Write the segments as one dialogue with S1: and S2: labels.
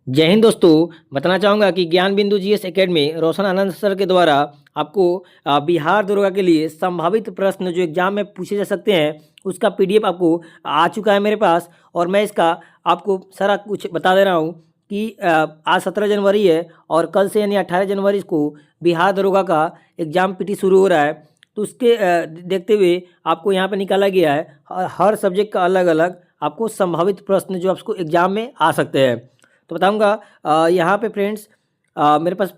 S1: जय हिंद दोस्तों। बताना चाहूँगा कि ज्ञान बिंदु जीएस एकेडमी रोशन आनंद सर के द्वारा आपको बिहार दरोगा के लिए संभावित प्रश्न जो एग्जाम में पूछे जा सकते हैं उसका पीडीएफ आपको आ चुका है मेरे पास। और मैं इसका आपको सारा कुछ बता दे रहा हूँ कि आज 17 जनवरी है और कल से यानी 18 जनवरी को बिहार दरोगा का एग्ज़ाम पीटी शुरू हो रहा है। तो उसके देखते हुए आपको यहाँ पर निकाला गया है हर सब्जेक्ट का अलग अलग आपको संभावित प्रश्न जो आपको एग्जाम में आ सकते हैं। तो बताऊंगा यहाँ पे फ्रेंड्स मेरे पास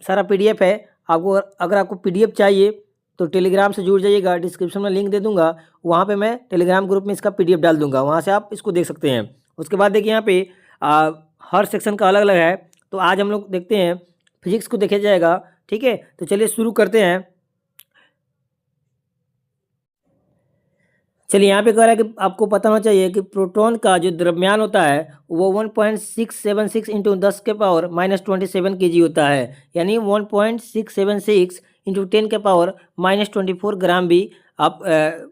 S1: सारा पीडीएफ है। आपको अगर आपको पीडीएफ चाहिए तो टेलीग्राम से जुड़ जाइएगा, डिस्क्रिप्शन में लिंक दे दूंगा। वहाँ पे मैं टेलीग्राम ग्रुप में इसका पीडीएफ डाल दूंगा, वहाँ से आप इसको देख सकते हैं। उसके बाद देखिए यहाँ पे हर सेक्शन का अलग अलग है। तो आज हम लोग देखते हैं फिजिक्स को देखा जाएगा। ठीक है, तो चलिए शुरू करते हैं। चलिए यहाँ पे कह रहा है कि आपको पता होना चाहिए कि प्रोटॉन का जो द्रव्यमान होता है वो 1.676 इंटू 10 के पावर -27 kg होता है, यानी 1.676 इंटू 10 के पावर -24 ग्राम भी आप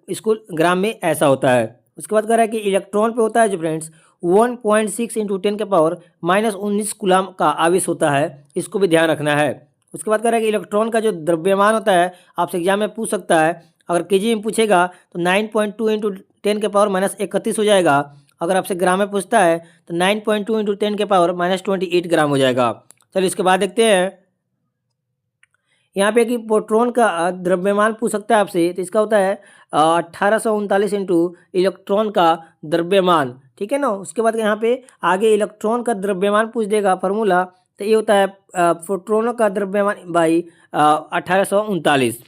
S1: इसको ग्राम में ऐसा होता है। उसके बाद कह रहा है कि इलेक्ट्रॉन पे होता है जो फ्रेंड्स 1.6 इंटू 10 के पावर -19 कूलम का आवेश होता है, इसको भी ध्यान रखना है। उसके बाद कह रहा है कि इलेक्ट्रॉन का जो द्रव्यमान होता है आपसे एग्जाम में पूछ सकता है। अगर केजी में पूछेगा तो 9.2 इंटू 10 के पावर -31 हो जाएगा। अगर आपसे ग्राम में पूछता है तो 9.2 इंटू 10 के पावर -28 ग्राम हो जाएगा। चलिए इसके बाद देखते हैं यहाँ पे कि प्रोटॉन का द्रव्यमान पूछ सकता है आपसे। तो इसका होता है 1839 इंटू इलेक्ट्रॉन का द्रव्यमान। ठीक है ना। उसके बाद यहाँ पे आगे इलेक्ट्रॉन का द्रव्यमान पूछ देगा फार्मूला, तो ये होता है प्रोटॉनों का द्रव्यमान बाई 1839।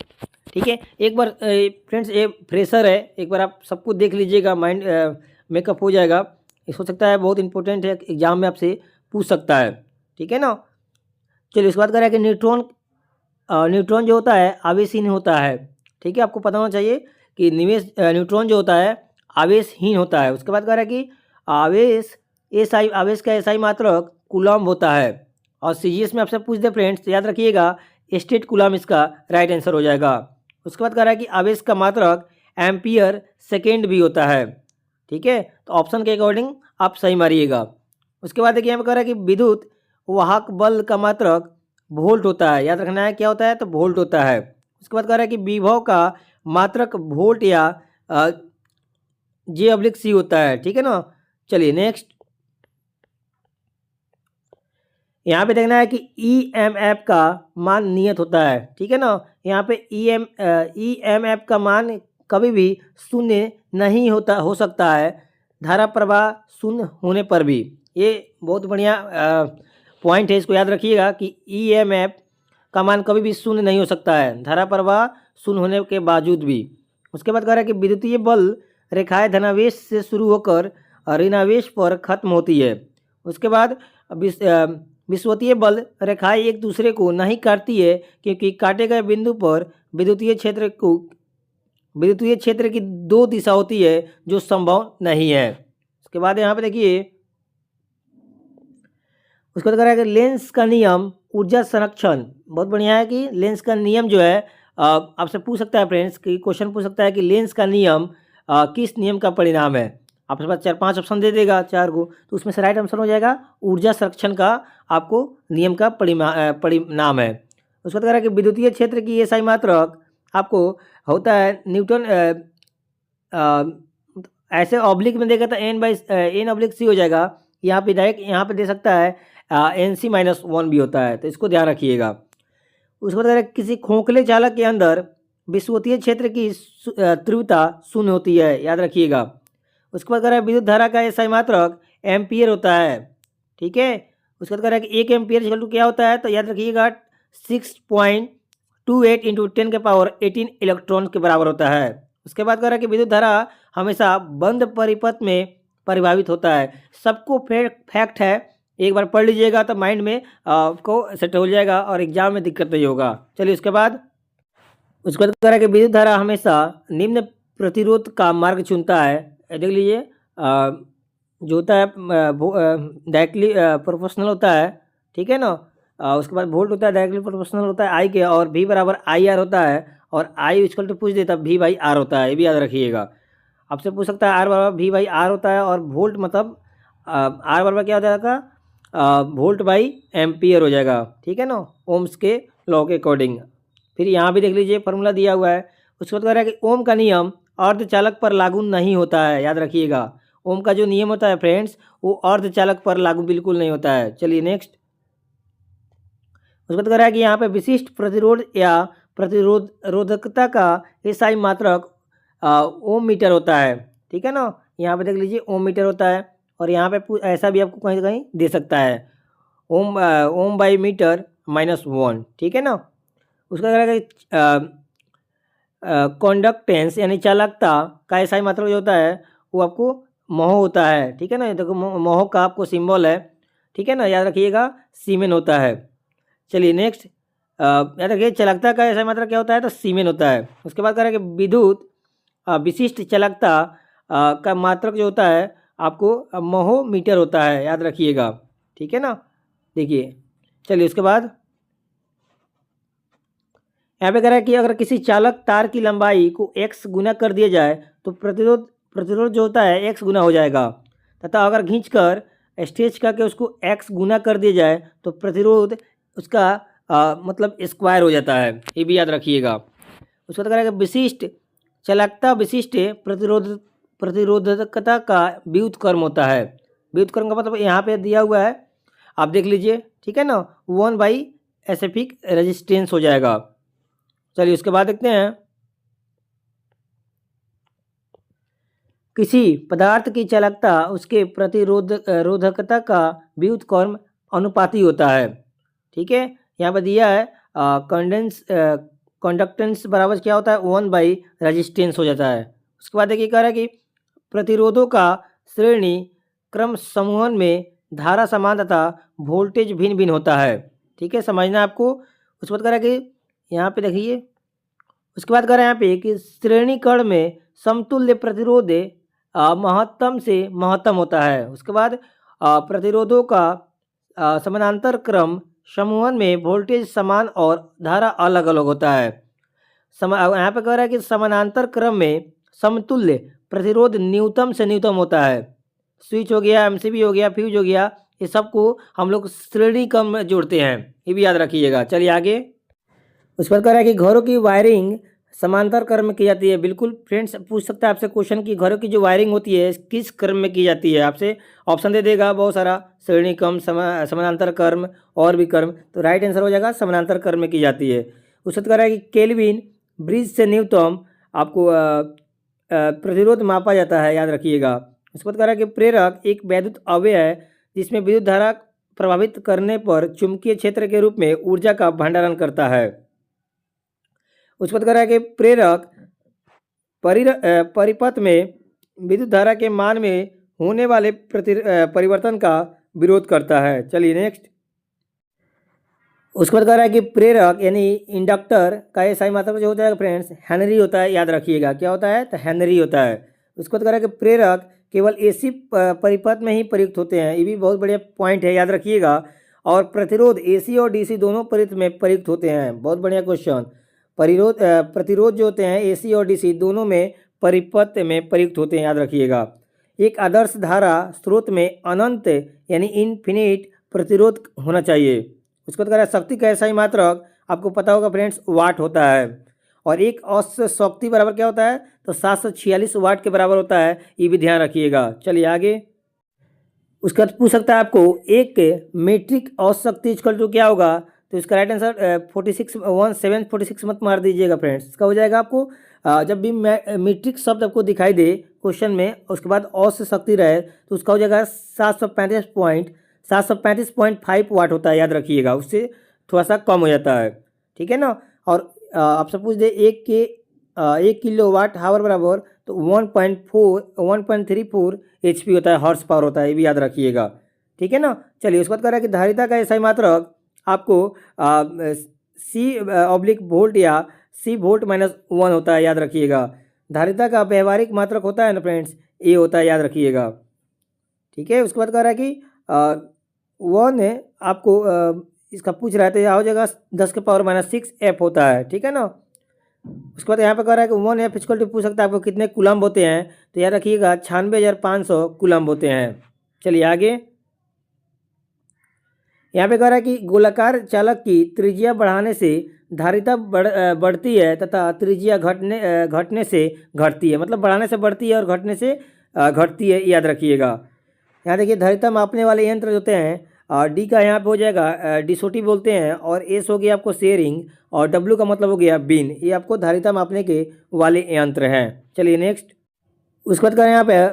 S1: ठीक है, एक बार फ्रेंड्स ये फ्रेशर है, एक बार आप सब कुछ देख लीजिएगा, माइंड मेकअप हो जाएगा। ये हो सकता है बहुत इंपॉर्टेंट है, एग्जाम में आपसे पूछ सकता है। ठीक है ना। चलिए इसके बाद कह रहा है कि न्यूट्रॉन जो होता है आवेशहीन होता है। ठीक है, आपको पता होना चाहिए कि न्यूट्रॉन जो होता है आवेशहीन होता है। उसके बाद कह रहा है कि आवेश का एसआई मात्रक कूलम्ब होता है। और सीजीएस में आपसे पूछ दे फ्रेंड्स तो याद रखिएगा स्टेट कूलम्ब इसका राइट आंसर हो जाएगा। उसके बाद कह रहा है कि आवेश का मात्रक एम्पियर सेकेंड भी होता है। ठीक है, तो ऑप्शन के अकॉर्डिंग आप सही मारिएगा। उसके बाद देखिए यहाँ पे कह रहा है कि विद्युत वाहक बल का मात्रक वोल्ट होता है। याद रखना है क्या होता है, तो वोल्ट होता है। उसके बाद कह रहा है कि विभव का मात्रक वोल्ट या J/C होता है। ठीक है ना। चलिए नेक्स्ट यहाँ पे देखना है कि EMF का मान नियत होता है। ठीक है ना। यहाँ पे EMF का मान कभी भी शून्य नहीं हो सकता है, धारा प्रवाह शून्य होने पर भी। ये बहुत बढ़िया पॉइंट है, इसको याद रखिएगा कि EMF का मान कभी भी शून्य नहीं हो सकता है, धारा प्रवाह शून्य होने के बावजूद भी। उसके बाद कह रहा है कि विद्युतीय बल रेखाएं धनावेश से शुरू होकर ऋणावेश पर खत्म होती है। उसके बाद विषुवतीय बल रेखाएं एक दूसरे को नहीं काटती है, क्योंकि काटे गए बिंदु पर विद्युतीय क्षेत्र की दो दिशा होती है जो संभव नहीं है। उसके बाद यहाँ पे देखिए उसके बाद कह रहा है कि लेंस का नियम ऊर्जा संरक्षण। बहुत बढ़िया है कि लेंस का नियम जो है आपसे पूछ सकता है फ्रेंड्स कि क्वेश्चन पूछ सकता है कि लेंस का नियम किस नियम का परिणाम है। आपके पास 4-5 ऑप्शन दे देगा, 4 को, तो उसमें से राइट आंसर हो जाएगा ऊर्जा संरक्षण का आपको नियम का परिणाम है। उसके बाद कह रहा है कि विद्युतीय क्षेत्र की एसआई मात्रक आपको होता है न्यूटन, ऐसे ऑब्लिक में देगा तो N/C हो जाएगा। यहाँ पे डायरेक्ट यहाँ पे दे सकता है NC-1 भी होता है, तो इसको ध्यान रखिएगा। उसके बाद किसी खोखले चालक के अंदर विषुवतीय क्षेत्र की तीव्रता शून्य होती है, याद रखिएगा। उसके बाद कह रहा है विद्युत धारा का एसआई मात्रक एम्पियर होता है। ठीक है। उसके बाद कह रहा है कि 1 एम्पियर इक्वल टू क्या होता है, तो याद रखिएगा 6.28 इंटू 10 के पावर 18 इलेक्ट्रॉन के बराबर होता है। उसके बाद कह रहा है कि विद्युत धारा हमेशा बंद परिपथ में परिभावित होता है। सबको फैक्ट है, एक बार पढ़ लीजिएगा तो माइंड में आपको सेट हो जाएगा और एग्जाम में दिक्कत नहीं होगा। चलिए उसके बाद कह रहा है कि विद्युत धारा हमेशा निम्न प्रतिरोध का मार्ग चुनता है। देख लीजिए जो होता है डायरेक्टली प्रोपोर्शनल होता है। ठीक है ना। उसके बाद वोल्ट होता है डायरेक्टली प्रोपोर्शनल होता है आई के, और V बराबर IR होता है, और I इक्वल टू पूछ देता V/R होता है, ये भी याद रखिएगा। आपसे पूछ सकता है R बराबर V/R होता है, और वोल्ट मतलब R बराबर क्या हो जाएगा वोल्ट बाई एम्पियर हो जाएगा, ठीक है ना, ओम्स के लॉ के अकॉर्डिंग। फिर यहाँ भी देख लीजिए फॉर्मूला दिया हुआ है। उसके बाद कह रहा है कि ओम का नियम अर्धचालक पर लागू नहीं होता है, याद रखिएगा। ओम का जो नियम होता है फ्रेंड्स, वो अर्धचालक पर लागू बिल्कुल नहीं होता है। चलिए नेक्स्ट। उसके बाद कह रहा है कि यहाँ पे विशिष्ट प्रतिरोध या रोधकता का एसआई मात्रक ओम मीटर होता है, ठीक है ना। यहाँ पे देख लीजिए ओम मीटर होता है, और यहाँ पे ऐसा भी आपको कहीं कहीं दे सकता है, ओम बाई मीटर -1, ठीक है ना। उसका कह रहा है कि कॉन्डक्टेंस यानी चालकता का एसआई मात्रक जो होता है वो आपको महो होता है, ठीक है ना। देखो महो का आपको सिंबल है, ठीक है ना, याद रखिएगा, सीमेन होता है। चलिए नेक्स्ट। याद रखिए चालकता का एसआई मात्रक क्या होता है, तो सीमेन होता है। उसके बाद कह रहा है कि विद्युत विशिष्ट चालकता का मात्रक जो होता है आपको महो मीटर होता है, याद रखिएगा, ठीक है ना। देखिए चलिए उसके बाद यहाँ पे कह रहा है कि अगर किसी चालक तार की लंबाई को x गुना कर दिया जाए तो प्रतिरोध जो होता है x गुना हो जाएगा, तथा अगर खींचकर स्ट्रेच करके उसको x गुना कर दिया जाए तो प्रतिरोध उसका मतलब स्क्वायर हो जाता है, ये भी याद रखिएगा। उसके बाद कह रहा है कि विशिष्ट चालकता विशिष्ट प्रतिरोधकता का व्युत्क्रम होता है। व्युत्क्रम का मतलब यहाँ पे दिया हुआ है, आप देख लीजिए, ठीक है ना, 1/स्पेसिफिक रेजिस्टेंस हो जाएगा। चलिए उसके बाद देखते हैं। किसी पदार्थ की चालकता उसके रोधकता का व्युत्क्रम अनुपाती होता है, ठीक है। यहाँ पर दिया है कंडक्टेंस बराबर क्या होता है, 1/रेजिस्टेंस हो जाता है। उसके बाद देखिए कह रहा है कि प्रतिरोधों का श्रेणी क्रम समूहन में धारा समान तथा वोल्टेज भिन्न भिन्न होता है, ठीक है, समझना आपको। उसके बाद कह रहा है कि यहाँ पे देखिए, उसके बाद कह रहे हैं यहाँ पे कि श्रेणी कण में समतुल्य प्रतिरोध महत्तम से महत्तम होता है। उसके बाद प्रतिरोधों का समानांतर क्रम समूहन में वोल्टेज समान और धारा अलग अलग होता है। यहाँ पे कह रहा है कि समानांतर क्रम में समतुल्य प्रतिरोध न्यूनतम से न्यूनतम होता है। स्विच हो गया, एमसीबी हो गया, फ्यूज हो गया, ये सबको हम लोग श्रेणी क्रम में जोड़ते हैं, ये भी याद रखिएगा। चलिए आगे। उस पर कह रहा है कि घरों की वायरिंग समांतर क्रम में की जाती है। बिल्कुल फ्रेंड्स, पूछ सकता है आपसे क्वेश्चन कि घरों की जो वायरिंग होती है किस क्रम में की जाती है, आपसे ऑप्शन दे देगा बहुत सारा, श्रेणी क्रम, समानांतर क्रम और भी क्रम, तो राइट आंसर हो जाएगा समानांतर क्रम में की जाती है। उसके बाद कह रहा है कि केल्विन ब्रिज से न्यूनतम आपको प्रतिरोध मापा जाता है, याद रखिएगा। उसके बाद कह रहा है कि प्रेरक एक वैद्युत अवयव है जिसमें विद्युत धारा प्रभावित करने पर चुंबकीय क्षेत्र के रूप में ऊर्जा का भंडारण करता है। उसके बाद कह रहा है कि प्रेरक परिपथ में विद्युत धारा के मान में होने वाले परिवर्तन का विरोध करता है। चलिए नेक्स्ट। उसके बाद कह रहा है कि प्रेरक यानी इंडक्टर का एसआई मात्रक जो होता है फ्रेंड्स हेनरी होता है, याद रखिएगा, क्या होता है, तो हेनरी होता है। उसके बाद कह रहा है कि प्रेरक केवल एसी परिपथ में ही प्रयुक्त होते हैं, ये भी बहुत बढ़िया पॉइंट है, याद रखिएगा। और प्रतिरोध एसी और डीसी दोनों परिपथ में प्रयुक्त होते हैं, बहुत बढ़िया क्वेश्चन। प्रतिरोध जो होते हैं एसी और डीसी दोनों में परिपथ में प्रयुक्त होते हैं, याद रखिएगा। एक आदर्श धारा स्रोत में अनंत यानी इनफिनिट प्रतिरोध होना चाहिए। उसके बाद कह रहा है शक्ति का एसआई मात्रक आपको पता होगा फ्रेंड्स, वाट होता है। और एक औसत शक्ति बराबर क्या होता है, तो 746 वाट के बराबर होता है, ये भी ध्यान रखिएगा। चलिए आगे। उसके बाद पूछ सकता है आपको एक मीट्रिक औसत शक्ति इक्वल टू क्या होगा, तो इसका राइट आंसर 1746 मत मार दीजिएगा फ्रेंड्स। इसका हो जाएगा आपको जब भी मीट्रिक शब्द आपको दिखाई दे क्वेश्चन में, उसके बाद औसत शक्ति रहे, तो उसका हो जाएगा 735.5 वाट होता है, याद रखिएगा, उससे थोड़ा सा कम हो जाता है, ठीक है ना। और आपसे पूछ दे 1 किलो वाट हावर बराबर, तो 1.34 HP होता है, हॉर्स पावर होता है, ये भी याद रखिएगा, ठीक है ना। चलिए उसके बाद कह रहा है कि धारिता का एसआई मात्रक आपको C/वोल्ट या C/-1 होता है, याद रखिएगा। धारिता का व्यवहारिक मात्रक होता है ना फ्रेंड्स, ये होता है, याद रखिएगा, ठीक है। उसके बाद कह रहा है कि 1 आपको इसका पूछ रहा है, तो यह हो जाएगा 10⁻⁻6 F होता है, ठीक है ना। उसके बाद यहाँ पे कह रहा है कि 1 F इक्वल टू पूछ सकता है आपको कितने कूलम्ब होते हैं, तो याद रखिएगा 96,500 कूलम्ब होते हैं। चलिए आगे। यहाँ पे कह रहा है कि गोलाकार चालक की त्रिज्या बढ़ाने से धारिता बढ़ती है तथा त्रिज्या घटने से घटती है, मतलब बढ़ाने से बढ़ती है और घटने से घटती है, याद रखिएगा। यहाँ देखिए धारिता मापने वाले यंत्र होते हैं, डी का यहाँ पे हो जाएगा डिसोटी बोलते हैं, और एस हो गया आपको शेयरिंग, और डब्ल्यू का मतलब हो गया बिन। ये आपको धारिता मापने के वाले यंत्र हैं। चलिए नेक्स्ट। उसके बाद करें यहाँ पे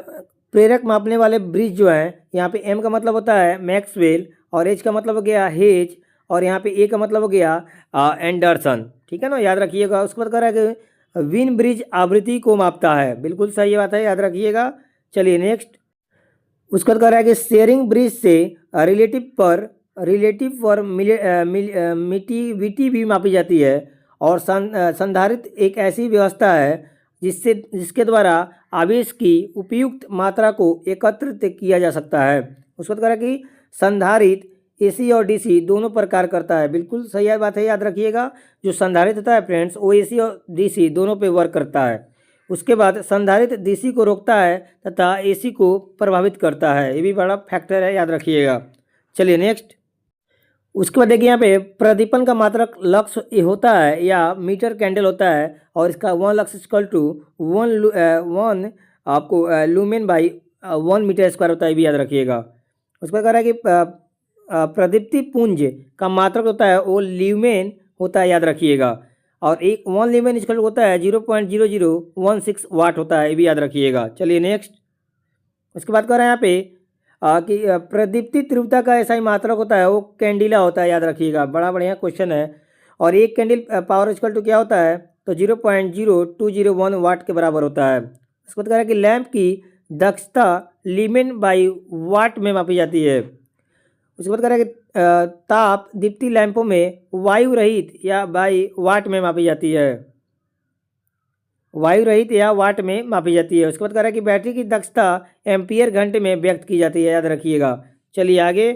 S1: प्रेरक मापने वाले ब्रिज जो हैं, यहाँ पे एम का मतलब होता है मैक्सवेल, और एच का मतलब हो गया हेज, और यहाँ पे ए का मतलब हो गया एंडरसन। ठीक है ना, याद रखिएगा। उसके बाद कह रहा है कि विन ब्रिज आवृत्ति को मापता है, बिल्कुल सही बात है, याद रखिएगा। चलिए नेक्स्ट। उसके बाद कह रहा है कि शेयरिंग ब्रिज से रिलेटिव पर मिटिविटी भी मापी जाती है, और संधारित्र एक ऐसी व्यवस्था है जिसके द्वारा आवेश की उपयुक्त मात्रा को एकत्रित किया जा सकता है। उसके बाद कह रहा है कि संधारित्र एसी और डीसी दोनों पर कार्य करता है, बिल्कुल सही बात है, याद रखिएगा। जो संधारित्र होता है फ्रेंड्स, वो एसी और डीसी दोनों पे वर्क करता है। उसके बाद संधारित्र डीसी को रोकता है तथा एसी को प्रभावित करता है, ये भी बड़ा फैक्टर है, याद रखिएगा। चलिए नेक्स्ट। उसके बाद देखिए यहाँ पे प्रदीपन का मात्रक लक्स ये होता है या मीटर कैंडल होता है, और इसका 1 लक्स इक्वल टू 1 आपको लूमेन बाई 1 मीटर स्क्वायर होता है, ये भी याद रखिएगा। उसके बाद कह रहा है कि प्रदीप्ति पुंज का मात्रक होता है वो ल्यूमेन होता है, याद रखिएगा। और 1 ल्यूमेन इक्वल होता है 0.0016 वाट होता है, ये भी याद रखिएगा। चलिए नेक्स्ट। उसके बाद कह रहे हैं यहाँ पे कि प्रदीप्ति तीव्रता का ऐसा ही मात्रक होता है वो कैंडिला होता है, याद रखिएगा। बड़ा बढ़िया क्वेश्चन है। और एक कैंडल पावर इक्वल टू क्या होता है, तो 0.0201 वाट के बराबर होता है। उसके बाद कह रहा है कि लैंप की दक्षता लीमेन बाई वाट में मापी जाती है। उसके बाद कह रहा है कि ताप दीप्ति लैंपों में वायु रहित या बाई वाट में मापी जाती है, वायु रहित या वाट में मापी जाती है। उसके बाद कह रहा है कि बैटरी की दक्षता एम्पियर घंटे में व्यक्त की जाती है, याद रखिएगा। चलिए आगे।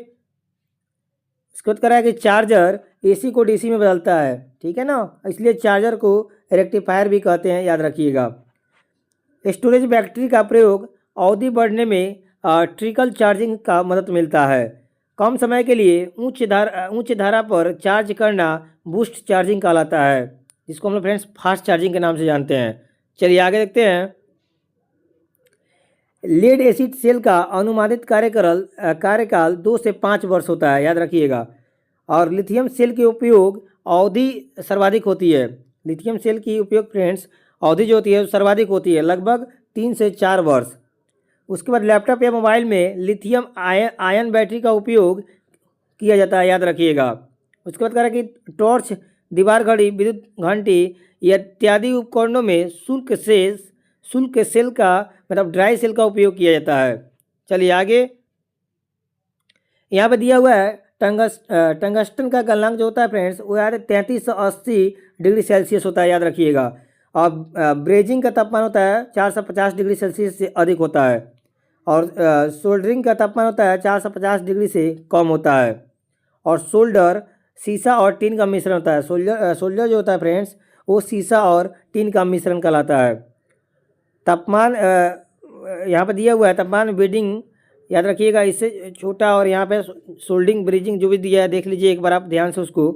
S1: उसके बाद कह रहा है कि चार्जर एसी को डीसी में बदलता है, ठीक है ना, इसलिए चार्जर को रेक्टिफायर भी कहते हैं, याद रखिएगा। स्टोरेज बैटरी का प्रयोग अवधि बढ़ने में ट्रिकल चार्जिंग का मदद मिलता है। कम समय के लिए उच्च धारा पर चार्ज करना बूस्ट चार्जिंग कहलाता है, जिसको हम लोग फ्रेंड्स फास्ट चार्जिंग के नाम से जानते हैं। चलिए आगे देखते हैं। लेड एसिड सेल का अनुमानित कार्यकाल 2 से 5 वर्ष होता है, याद रखिएगा। और लिथियम सेल के उपयोग अवधि सर्वाधिक होती है। लिथियम सेल की उपयोग फ्रेंड्स अवधि जो होती है सर्वाधिक होती है, लगभग 3 से 4 वर्ष। उसके बाद लैपटॉप या मोबाइल में लिथियम आयन बैटरी का उपयोग किया जाता है, याद रखिएगा। उसके बाद कह रहा है कि टॉर्च, दीवार घड़ी, विद्युत घंटी इत्यादि उपकरणों में शुल्क सेल का मतलब ड्राई सेल का उपयोग किया जाता है। चलिए आगे। यहाँ पे दिया हुआ है टंगस्टन का गलनांक जो होता है फ्रेंड्स वो यार 3380 डिग्री सेल्सियस होता है, याद रखिएगा। और ब्रेजिंग का तापमान होता है 450 डिग्री सेल्सियस से अधिक होता है, और सोल्डरिंग का तापमान होता है 450 डिग्री से कम होता है। और सोल्डर सीसा और टीन का मिश्रण होता है। सोल्डर जो होता है फ्रेंड्स वो सीसा और टीन का मिश्रण कहलाता है। तापमान यहाँ पर दिया हुआ है, तापमान बीडिंग याद रखिएगा इससे छोटा, और यहाँ पे सोल्डिंग ब्रिजिंग जो भी दिया है देख लीजिए एक बार आप ध्यान से उसको,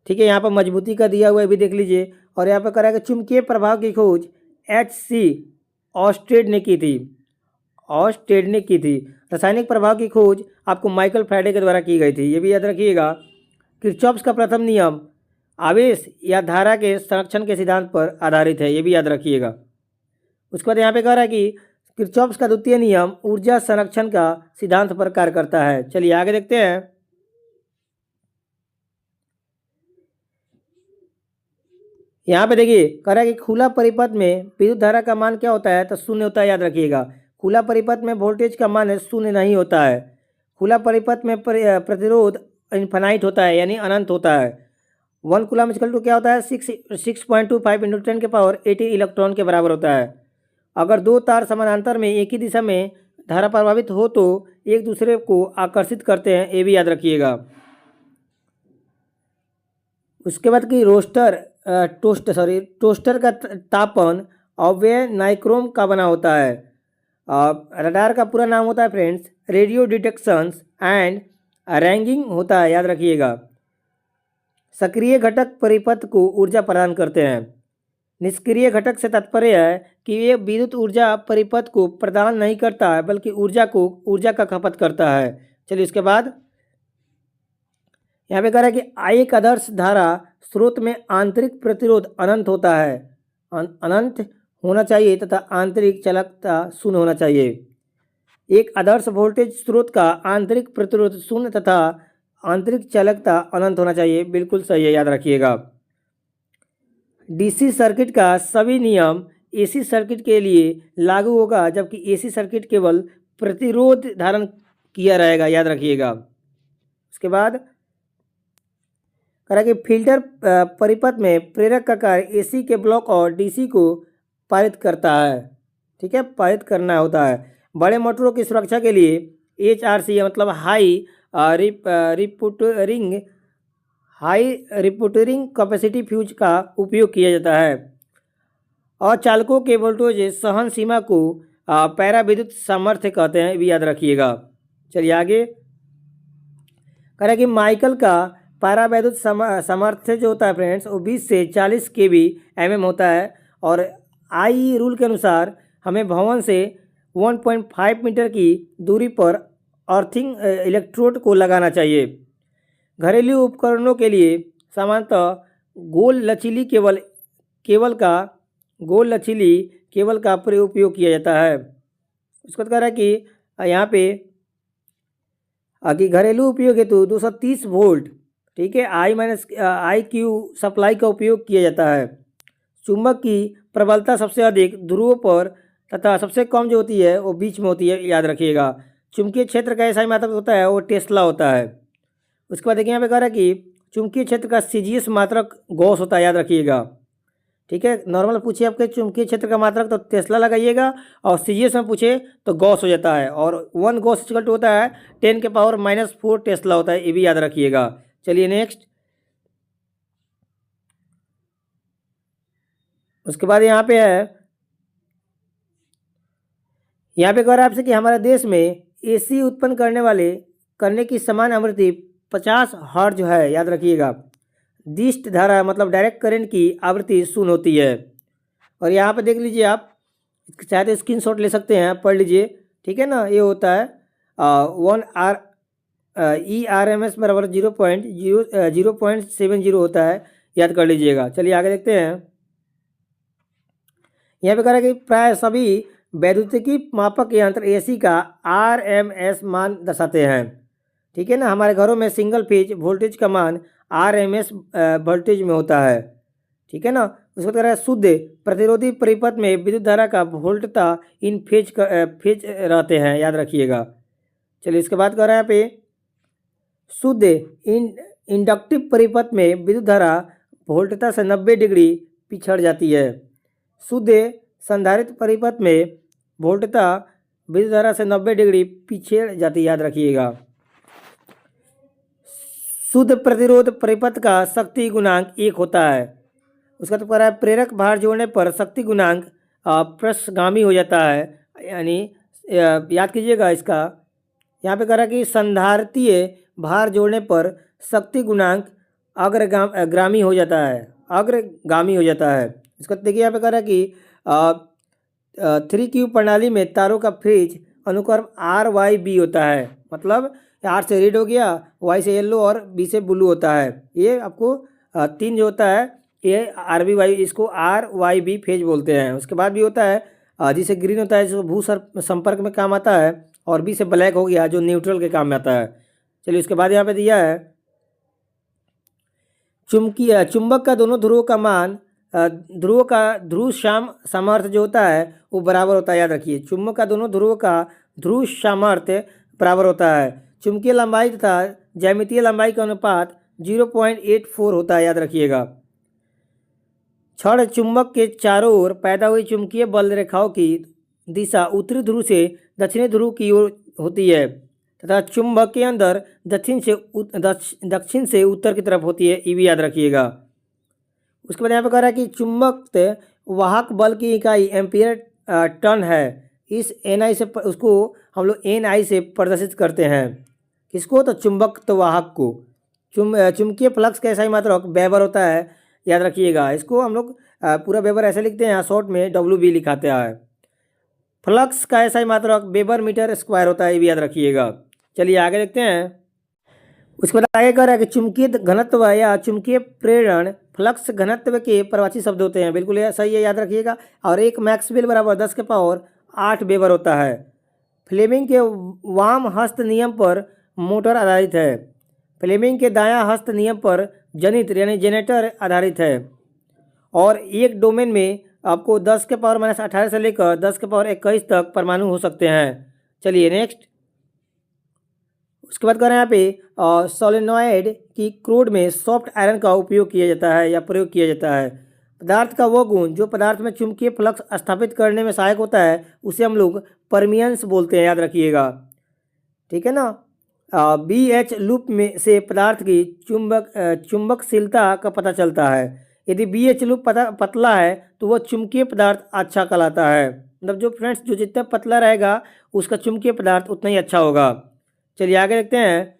S1: ठीक है। यहाँ पर मजबूती का दिया हुआ है भी देख लीजिए। और यहाँ पर कह रहा है कि चुंबकीय प्रभाव की खोज H.C. ऑस्टेड ने की थी। रासायनिक प्रभाव की खोज आपको माइकल फैराडे के द्वारा की गई थी, ये भी याद रखिएगा। किरचॉफ्स का प्रथम नियम आवेश या धारा के संरक्षण के सिद्धांत पर आधारित है, ये भी याद रखिएगा। उसके बाद यहाँ पे कह रहा है कि किरचॉफ्स का द्वितीय नियम ऊर्जा संरक्षण का सिद्धांत पर कार्य करता है। चलिए आगे देखते हैं। यहाँ पे देखिए कह रहा है कि खुला परिपथ में विद्युत धारा का मान क्या होता है, तो 0 होता है, याद रखिएगा। खुला परिपथ में वोल्टेज का मान 0 नहीं होता है। खुला परिपथ में प्रतिरोध इन्फिनाइट होता है, यानी अनंत होता है। 1 कूलम इक्वल टू क्या होता है 6.25 × 10⁻18 इलेक्ट्रॉन के बराबर होता है। अगर दो तार समानांतर में एक ही दिशा में धारा प्रभावित हो तो एक दूसरे को आकर्षित करते हैं, ये भी याद रखिएगा। उसके बाद कि टोस्टर का तापन अव्यय नाइक्रोम का बना होता है। रडार का पूरा नाम होता है friends radio detections and ragging होता है, याद रखिएगा। सक्रिय घटक परिपथ को ऊर्जा प्रदान करते हैं। निष्क्रिय घटक से तात्पर्य है कि ये विद्युत ऊर्जा परिपथ को प्रदान नहीं करता है बल्कि ऊर्जा का खपत करता है। चलिए इसके बाद यहाँ पे कह रहा है कि एक आदर्श धारा स्रोत में आंतरिक प्रतिरोध अनंत होता है, अनंत होना चाहिए तथा आंतरिक चालकता शून्य होना चाहिए। एक आदर्श वोल्टेज स्रोत का आंतरिक प्रतिरोध शून्य तथा आंतरिक चालकता अनंत होना चाहिए। बिल्कुल सही है, याद रखिएगा। डीसी सर्किट का सभी नियम एसी सर्किट के लिए लागू होगा जबकि एसी सर्किट केवल प्रतिरोध धारण किया रहेगा, याद रखिएगा। उसके बाद कह रहा है कि फिल्टर परिपथ में प्रेरक का कार्य एसी के ब्लॉक और डीसी को पारित करता है। ठीक है, पारित करना होता है। बड़े मोटरों की सुरक्षा के लिए HRC मतलब हाई रिपोर्टिंग कैपेसिटी फ्यूज का उपयोग किया जाता है और चालकों के वोल्टेज सहन सीमा को पैरा विद्युत सामर्थ्य कहते हैं, भी याद रखिएगा। चलिए आगे कह रहा है कि माइकल का पैरा विद्युत सामर्थ्य जो होता है फ्रेंड्स वो 20 से 40 kV/mm होता है और आई रूल के अनुसार हमें भवन से 1.5 मीटर की दूरी पर अर्थिंग इलेक्ट्रोड को लगाना चाहिए। घरेलू उपकरणों के लिए सामान्यतः गोल लचीली केबल का उपयोग किया जाता है। उसको कह रहा है कि यहाँ पे कि घरेलू उपयोग हेतु 230 वोल्ट, ठीक है, I-IQ सप्लाई का उपयोग किया जाता है। चुंबक की प्रबलता सबसे अधिक ध्रुवों पर तथा सबसे कम जो होती है वो बीच में होती है, याद रखिएगा। चुंबकीय क्षेत्र का ऐसा मात्रक होता है वो टेस्ला होता है। उसके बाद देखिए यहाँ पे कह रहा है कि चुंबकीय क्षेत्र का सीजीएस मात्रक गॉस होता है, याद रखिएगा। ठीक है, नॉर्मल पूछिए आपके चुंबकीय क्षेत्र का मात्रक तो टेस्ला लगाइएगा और सीजीएस में पूछे तो गॉस हो जाता है और 1 गॉस इक्वल टू होता है 10⁻⁻⁴ टेस्ला होता है, ये भी याद रखिएगा। चलिए नेक्स्ट। उसके बाद यहाँ पे है, यहाँ पे कह रहा है आपसे कि हमारे देश में एसी उत्पन्न करने की समान आवृत्ति 50 हर्ट्ज जो है, याद रखिएगा। दिष्ट धारा मतलब डायरेक्ट करंट की आवृत्ति 0 होती है। और यहाँ पे देख लीजिए, आप चाहे तो स्क्रीनशॉट ले सकते हैं, पढ़ लीजिए। ठीक है ना, ये होता है 1 ERMS बराबर 0.70 होता है, याद कर लीजिएगा। चलिए आगे देखते हैं। यहाँ पे कह रहा है कि प्राय सभी वैद्युतिकी मापक यंत्र एसी का RMS मान दर्शाते हैं। ठीक है ना, हमारे घरों में सिंगल फेज वोल्टेज का मान RMS वोल्टेज में होता है। ठीक है ना, उसको कह रहा है शुद्ध प्रतिरोधी परिपथ में विद्युत धारा का वोल्टता इन फेज रहते हैं, याद रखिएगा। चलिए इसके बाद कह रहा है यहाँ पे शुद्ध इंडक्टिव परिपथ में विद्युत धारा वोल्टता से 90 डिग्री पिछड़ जाती है। शुद्ध संधारित्र परिपथ में वोल्टता विद्युत धारा से 90 डिग्री पीछे जाती है, याद रखिएगा। शुद्ध प्रतिरोध परिपथ का शक्ति गुणांक 1 होता है। उसका तो कह रहा है प्रेरक भार जोड़ने पर शक्ति गुणांक पृष्ठगामी हो जाता है, यानी याद कीजिएगा इसका। यहाँ पे कह रहा है कि संधारित्रीय भार जोड़ने पर शक्ति गुणांक अग्रगामी हो जाता है। इसका देखिए यहाँ पे कह रहा है कि 3Q प्रणाली में तारों का फेज अनुक्रम RYB होता है, मतलब R से रेड हो गया, Y से येलो और B से ब्लू होता है। ये आपको 3 जो होता है ये RBY, इसको RYB फेज बोलते हैं। उसके बाद भी होता है जिसे ग्रीन होता है जो भू संपर्क में काम आता है, और B से ब्लैक हो गया जो न्यूट्रल के काम में आता है। चलिए उसके बाद यहाँ पे दिया है चुंबक का दोनों ध्रुवों का मान ध्रुव सामर्थ्य जो होता है वो बराबर होता है, याद रखिए। चुंबक का दोनों ध्रुवों का ध्रुव सामर्थ्य बराबर होता है। चुंबकीय लंबाई तथा ज्यामितीय लंबाई का अनुपात 0.84 होता है, याद रखिएगा। क्षण चुंबक के चारों ओर पैदा हुई चुंबकीय बल रेखाओं की दिशा उत्तरी ध्रुव से दक्षिणी ध्रुव की ओर होती है तथा चुंबक के अंदर दक्षिण से उत्तर की तरफ होती है, ये भी याद रखिएगा। उसके बाद यहाँ पे कह रहा है कि चुंबक वाहक बल की इकाई एम्पियर टन है। इस NI से उसको हम लोग NI से प्रदर्शित करते हैं किसको? तो चुंबकत्ववाहक को। चुंबकीय फ्लक्स का एसआई मात्रक वेबर होता है, याद रखिएगा। इसको हम लोग पूरा वेबर ऐसे लिखते हैं, यहाँ शॉर्ट में WB लिखाते हैं। फ्लक्स का एसआई मात्रक वेबर मीटर स्क्वायर होता है, ये भी याद रखिएगा। चलिए आगे देखते हैं। उसके बाद आगे कह रहा है कि चुंबकीय घनत्व या चुंबकीय प्रेरण फ्लक्स घनत्व के परिभाषी शब्द होते हैं। बिल्कुल सही है, याद रखिएगा। और एक मैक्सवेल बराबर 10⁸ वेबर होता है। फ्लेमिंग के वाम हस्त नियम पर मोटर आधारित है। फ्लेमिंग के दायां हस्त नियम पर जनित यानी जेनेटर आधारित है। और एक डोमेन में आपको 10⁻⁻18 से लेकर 10⁻21 तक परमाणु हो सकते हैं। चलिए नेक्स्ट। उसके बाद कह रहे हैं यहाँ पे सोलेनॉइड की क्रूड में सॉफ्ट आयरन का उपयोग किया जाता है या प्रयोग किया जाता है। पदार्थ का वो गुण जो पदार्थ में चुंबकीय फ्लक्स स्थापित करने में सहायक होता है उसे हम लोग परमियंस बोलते हैं, याद रखिएगा। ठीक है ना। BH लूप में से पदार्थ की चुंबकशीलता का पता चलता है। यदि BH लूप पतला है तो वह चुंबकीय पदार्थ अच्छा कहलाता है। मतलब जो फ्रेंड्स जो जितना पतला रहेगा उसका चुंबकीय पदार्थ उतना ही अच्छा होगा। चलिए आगे देखते हैं।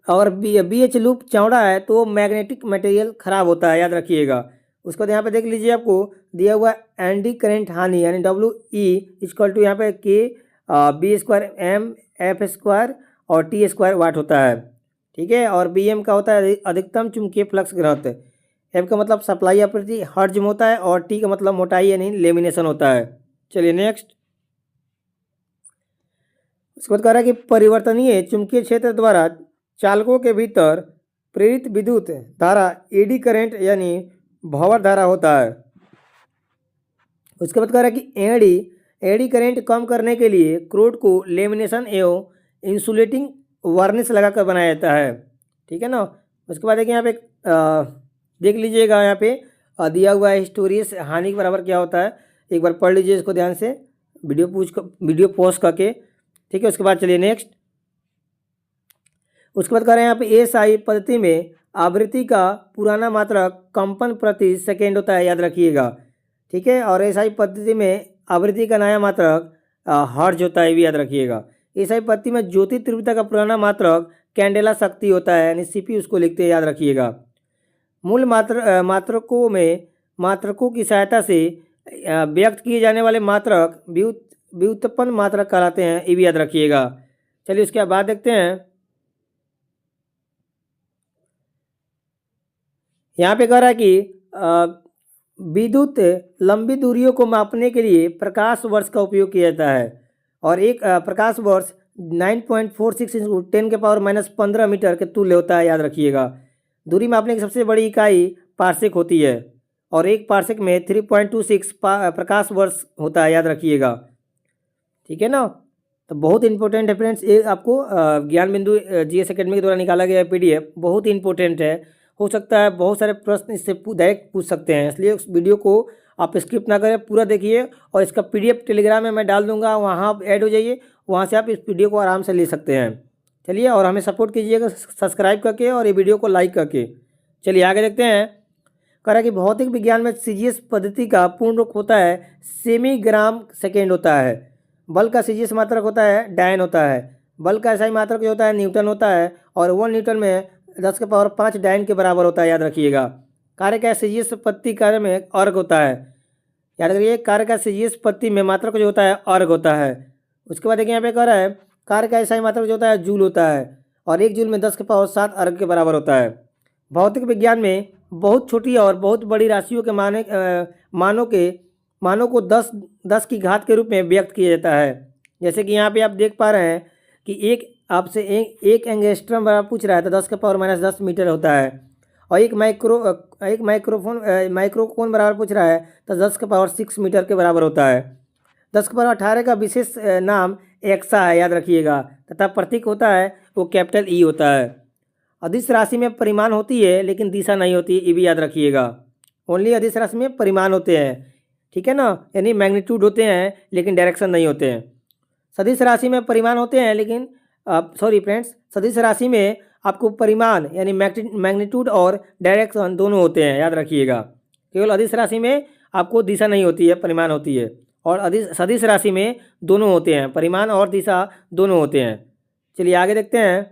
S1: और BH लूप चौड़ा है तो मैग्नेटिक मटेरियल खराब होता है, याद रखिएगा। उसके बाद यहाँ पे देख लीजिए, आपको दिया हुआ एंडी करंट हानि यानी WE यहाँ पे K B²M F² और T² वाट होता है। ठीक है। और BM का होता है अधिकतम चुंबकीय फ्लक्स घनत्व। F का मतलब सप्लाई आवृत्ति हर्ट्ज में होता है और T का मतलब मोटाई यानी लेमिनेशन होता है। चलिए नेक्स्ट। उसके बाद कह रहा है कि परिवर्तनीय चुंबकीय क्षेत्र द्वारा चालकों के भीतर प्रेरित विद्युत धारा एडी करंट यानी भंवर धारा होता है। उसके बाद कह रहा है कि एडी करंट कम करने के लिए क्रूड को लेमिनेशन एवं इंसुलेटिंग वार्निश लगाकर बनाया जाता है। ठीक है ना। उसके बाद देखिए यहाँ पे देख लीजिएगा, यहाँ पे दिया हुआ है हिस्टोरियस हानि के बराबर क्या होता है। एक बार पढ़ लीजिए इसको ध्यान से, वीडियो पॉज करके। ठीक है। उसके बाद चलिए नेक्स्ट। उसके बाद कह रहे हैं यहाँ पे SI पद्धति में आवृत्ति का पुराना मात्रक कंपन प्रति सेकेंड होता है, याद रखिएगा। ठीक है। और SI पद्धति में आवृत्ति का नया मात्रक हर्ट्ज होता है, ये भी याद रखिएगा। SI पद्धति में ज्योति तीव्रता का पुराना मात्रक कैंडेला शक्ति होता है, यानी CP उसको लिखते हैं, याद रखिएगा। मूल मात्रकों की सहायता से व्यक्त किए जाने वाले मात्रक व्युत्पन्न मात्रक कहलाते हैं, ये भी याद रखिएगा। चलिए उसके बाद देखते हैं। यहाँ पे कह रहा है कि विद्युत लंबी दूरियों को मापने के लिए प्रकाश वर्ष का उपयोग किया जाता है। और एक प्रकाश वर्ष 9.46 × 10⁻⁻15 मीटर के तुल्य होता है, याद रखिएगा। दूरी मापने की सबसे बड़ी इकाई पार्सेक होती है और एक पार्सेक में 3.26 प्रकाश वर्ष होता है, याद रखिएगा। ठीक है ना। तो बहुत इंपॉर्टेंट है फ्रेंड्स, ये आपको ज्ञान बिंदु GS एकेडमी के द्वारा निकाला गया PDF बहुत इंपॉर्टेंट है। हो सकता है बहुत सारे प्रश्न इससे डायरेक्ट पूछ सकते हैं, इसलिए उस वीडियो को आप स्किप ना करें, पूरा देखिए। और इसका PDF टेलीग्राम में मैं डाल दूंगा, वहाँ आप ऐड हो जाइए, वहाँ से आप इस वीडियो को आराम से ले सकते हैं। चलिए, और हमें सपोर्ट कीजिएगा सब्सक्राइब करके और ये वीडियो को लाइक करके। चलिए आगे देखते हैं। कह रहा है कि भौतिक विज्ञान में CGS पद्धति का पूर्ण रूप होता है सेमी-ग्राम सेकेंड होता है। बल का CGS मात्रक होता है डायन होता है। बल का SI मात्रक जो होता है न्यूटन होता है और 1 न्यूटन में 10⁵ डायन के बराबर होता है, याद रखिएगा। कार्य का CGS पद्धति कार्य में अर्ग होता है, याद रखिए। कार्य का CGS पद्धति में मात्रक जो होता है अर्ग होता है। उसके बाद देखिए यहाँ पे कह रहा है कार्य का SI मात्रक जो होता है जूल होता है और 1 जूल में 10⁻7 अर्ग के बराबर होता है। भौतिक विज्ञान में बहुत छोटी और बहुत बड़ी राशियों के मानों को 10 की घात के रूप में व्यक्त किया जाता है। जैसे कि यहाँ पे आप देख पा रहे हैं कि आपसे एक एंगस्ट्रम बराबर पूछ रहा है तो 10⁻10 मीटर होता है। और एक माइक्रोकोन बराबर पूछ रहा है तो 10⁻6 मीटर के बराबर होता है। 10⁻18 का विशेष नाम एक्सा है, याद रखिएगा, तथा प्रतीक होता है वो कैपिटल E होता है। अदिश राशि में परिमाण होती है लेकिन दिशा नहीं होती, ये भी याद रखिएगा। ओनली अदिश राशि में परिमाण होते हैं, ठीक है ना, यानी मैग्नीट्यूड होते हैं लेकिन डायरेक्शन नहीं होते हैं। सदिश राशि में परिमाण होते हैं लेकिन सदिश राशि में आपको परिमाण यानी मैग्नीट्यूड और डायरेक्शन दोनों होते हैं, याद रखिएगा। केवल अदिश राशि में आपको दिशा नहीं होती है, परिमाण होती है। और सदिश राशि में दोनों होते हैं, परिमाण और दिशा दोनों होते हैं। चलिए आगे देखते हैं।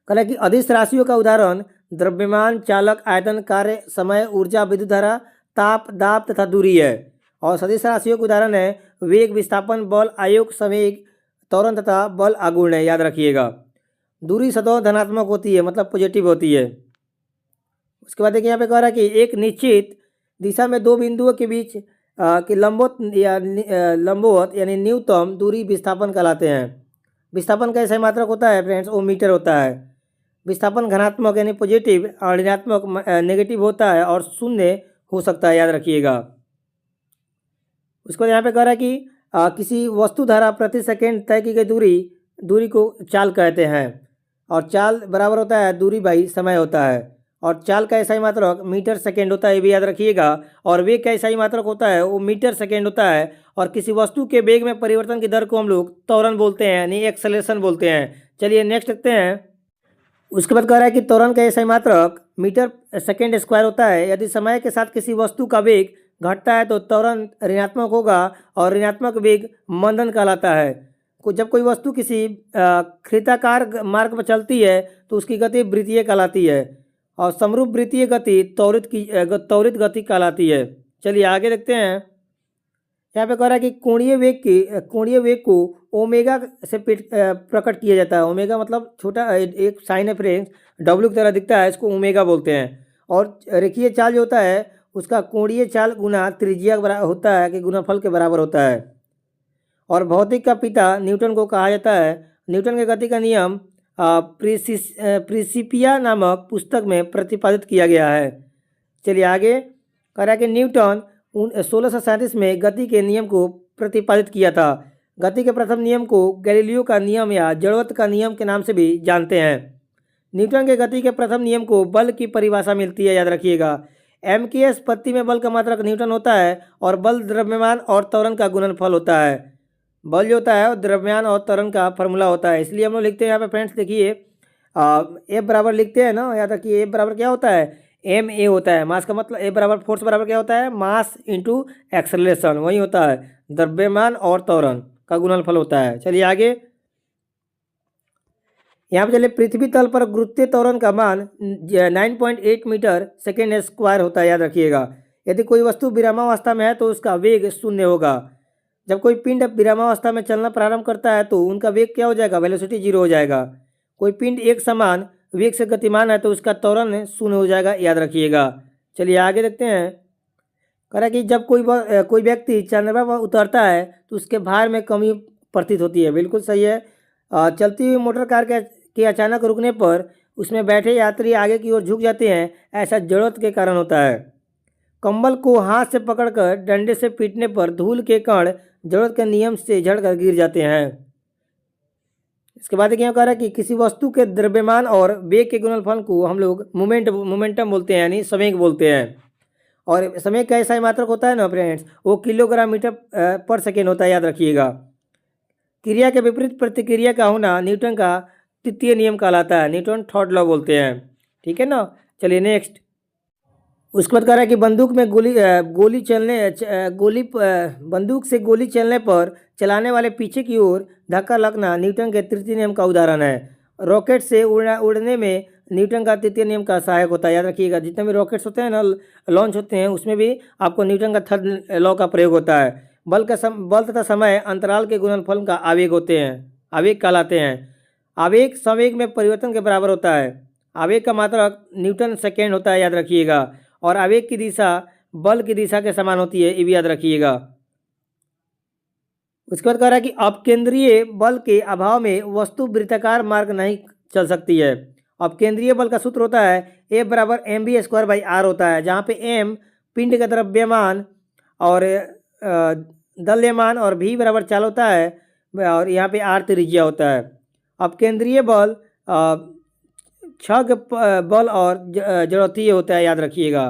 S1: कह रहा है कि अदिश राशियों का उदाहरण द्रव्यमान, चालक, आयतन, कार्य, समय, ऊर्जा, विद्युत धारा, ताप, दाब तथा दूरी है। और सदिश राशियों के उदाहरण है वेग, विस्थापन, बल, आयोग, संवेग, त्वरण तथा बल आघूर्ण है, याद रखिएगा। दूरी सदैव धनात्मक होती है, मतलब पॉजिटिव होती है। उसके बाद देखिए यहाँ पे कह रहा है कि एक निश्चित दिशा में दो बिंदुओं के बीच की लंबवत यानी न्यूनतम दूरी विस्थापन कहलाते हैं। विस्थापन का ऐसा मात्रक होता है फ्रेंड्स, वो मीटर होता है। विस्थापन धनात्मक यानी पॉजिटिव और ऋणात्मक नेगेटिव होता है और शून्य हो सकता है, याद रखिएगा। उसको यहाँ पे कह रहा है कि किसी वस्तु द्वारा प्रति सेकंड तय की गई दूरी को चाल कहते हैं। और चाल बराबर होता है दूरी बाई समय होता है। और चाल का ऐसा ही मात्रक मीटर सेकेंड होता है, ये भी याद रखिएगा। और वेग का ऐसा ही मात्रक होता है, वो मीटर सेकेंड होता है। और किसी वस्तु के वेग में परिवर्तन की दर को हम लोग त्वरण बोलते हैं, यानी एक्सेलरेशन बोलते हैं। चलिए नेक्स्ट देखते हैं। उसके बाद कह रहा है कि त्वरण का ऐसा ही मात्रक मीटर सेकेंड स्क्वायर होता है। यदि समय के साथ किसी वस्तु का वेग घटता है तो त्वरण ऋणात्मक होगा और ऋणात्मक वेग मंदन कहलाता है। जब कोई वस्तु किसी वृत्ताकार मार्ग पर चलती है तो उसकी गति वृत्तीय कहलाती है और समरूप वृत्तीय गति त्वरित गति कहलाती है। चलिए आगे देखते हैं। यहाँ पे कह रहा है कि कोणीय वेग को ओमेगा से प्रकट किया जाता है। ओमेगा मतलब छोटा एक साइन है फ्रेंड्स, डब्ल्यू की तरह दिखता है, इसको ओमेगा बोलते हैं। और रेखीय चाल जो होता है उसका कोणीय चाल गुना त्रिज्या होता है कि गुणनफल के बराबर होता है। और भौतिक का पिता न्यूटन को कहा जाता है। न्यूटन के गति का नियम प्रिंसिपिया नामक पुस्तक में प्रतिपादित किया गया है। चलिए आगे कह रहा है कि न्यूटन 1637 में गति के नियम को प्रतिपादित किया था। गति के प्रथम नियम को गैलीलियो का नियम या जड़त्व का नियम के नाम से भी जानते हैं। न्यूटन के गति के प्रथम नियम को बल की परिभाषा मिलती है, याद रखिएगा। m की स्पत्ति में बल का मात्रक न्यूटन होता है और बल द्रव्यमान और त्वरण का गुणनफल होता है। बल जो होता है द्रव्यमान और त्वरण का फॉर्मूला होता है, इसलिए हम लोग लिखते हैं यहाँ पे फ्रेंड्स देखिए F बराबर लिखते हैं ना, याद रखिए F बराबर क्या होता है, ma होता है। मास का मतलब F बराबर फोर्स बराबर क्या होता है, मास इंटू एक्सेलरेशन, वही होता है द्रव्यमान और त्वरण का गुणनफल होता है। चलिए आगे यहाँ पे चलिए पृथ्वी तल पर गुरुत्वीय त्वरण का मान 9.8 मीटर सेकेंड स्क्वायर होता है, याद रखिएगा। यदि कोई वस्तु विरामावस्था में है तो उसका वेग शून्य होगा। जब कोई पिंड विरामावस्था में चलना प्रारंभ करता है तो उनका वेग क्या हो जाएगा, वेलोसिटी जीरो हो जाएगा। कोई पिंड एक समान वेग से गतिमान है तो उसका त्वरण शून्य हो जाएगा, याद रखिएगा। चलिए आगे देखते हैं। कह रहा है कि जब कोई व्यक्ति चंद्रमा पर उतरता है तो उसके भार में कमी प्रतीत होती है, बिल्कुल सही है। चलती हुई मोटर कार के अचानक रुकने पर उसमें बैठे यात्री आगे की ओर झुक जाते हैं, ऐसा जड़त्व के कारण होता है। कंबल को हाथ से पकड़कर डंडे से पीटने पर धूल के कण जड़त्व के नियम से झड़कर गिर जाते हैं। इसके बाद क्या कह रहा है कि किसी वस्तु के द्रव्यमान और वेग के गुणनफल को हम लोग मोमेंटम बोलते हैं, यानी संवेग बोलते हैं। और संवेग का ऐसा ही मात्रक होता है ना फ्रेंड्स, वो किलोग्राम मीटर पर सेकेंड होता है, याद रखिएगा। क्रिया के विपरीत प्रतिक्रिया का होना न्यूटन का तृतीय नियम कहलाता है, न्यूटन थर्ड लॉ बोलते हैं, ठीक है ना। चलिए नेक्स्ट। उसके बाद कह रहा है कि बंदूक से गोली चलने पर चलाने वाले पीछे की ओर धक्का लगना न्यूटन के तृतीय नियम का उदाहरण है। रॉकेट से उड़ने में न्यूटन का तृतीय नियम का सहायक होता है, याद रखिएगा। जितने भी रॉकेट्स होते हैं ना, लॉन्च होते हैं, उसमें भी आपको न्यूटन का थर्ड लॉ का प्रयोग होता है। बल तथा समय अंतराल के गुणनफल का आवेग कहलाते हैं। आवेग संवेग में परिवर्तन के बराबर होता है। आवेग का मात्रक न्यूटन सेकेंड होता है, याद रखिएगा। और आवेग की दिशा बल की दिशा के समान होती है, ये भी याद रखिएगा। उसके बाद कह रहा है कि अपकेंद्रीय बल के अभाव में वस्तु वृत्ताकार मार्ग नहीं चल सकती है। अपकेंद्रीय बल का सूत्र होता है F बराबर mv²/r होता है, जहाँ पे m पिंड का द्रव्यमान और द्रव्यमान और v बराबर चाल होता है और यहाँ पे r त्रिज्या होता है। अपकेंद्रीय बल क्षग बल और जड़त्वीय होता है, याद रखिएगा।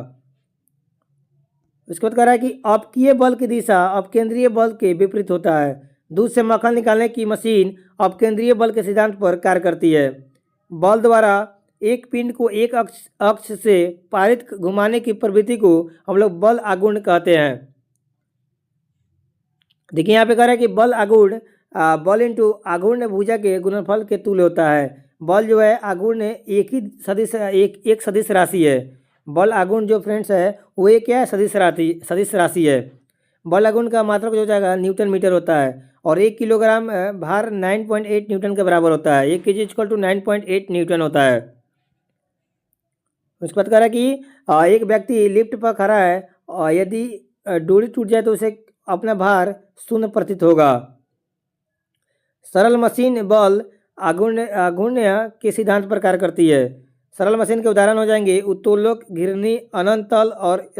S1: उसके बाद कह रहा है कि अपकीय बल की दिशा अपकेंद्रीय बल के विपरीत होता है। दूध से मक्खन निकालने की मशीन अपकेंद्रीय बल के सिद्धांत पर कार्य करती है। बल द्वारा एक पिंड को एक अक्ष से पारित घुमाने की प्रवृत्ति को हम लोग बल आघूर्ण कहते हैं। देखिए यहाँ पे कह रहा है कि बल आघूर्ण बल इंटू आघूर्ण भुजा के गुणनफल के तुल्य होता है। बल जो है आघूर्ण एक ही सदिश एक सदिश राशि है। बल आघूर्ण जो फ्रेंड्स है वो एक क्या है, सदिश राशि है। बल आघूर्ण का मात्रक जो हो जाएगा न्यूटन मीटर होता है और 1 किलोग्राम भार 9.8 न्यूटन के बराबर होता है। 1 kg इक्वल टू 9.8 न्यूटन होता है। उसके बाद कह रहा है कि एक व्यक्ति लिफ्ट पर खड़ा है और यदि डोरी टूट जाए तो उसे अपना भार 0 प्रतीत होगा। सरल मशीन बल आघूर्ण के सिद्धांत पर कार्य करती है। सरल मशीन के उदाहरण हो जाएंगे उत्तोलक, घिरनी, अनंत तल और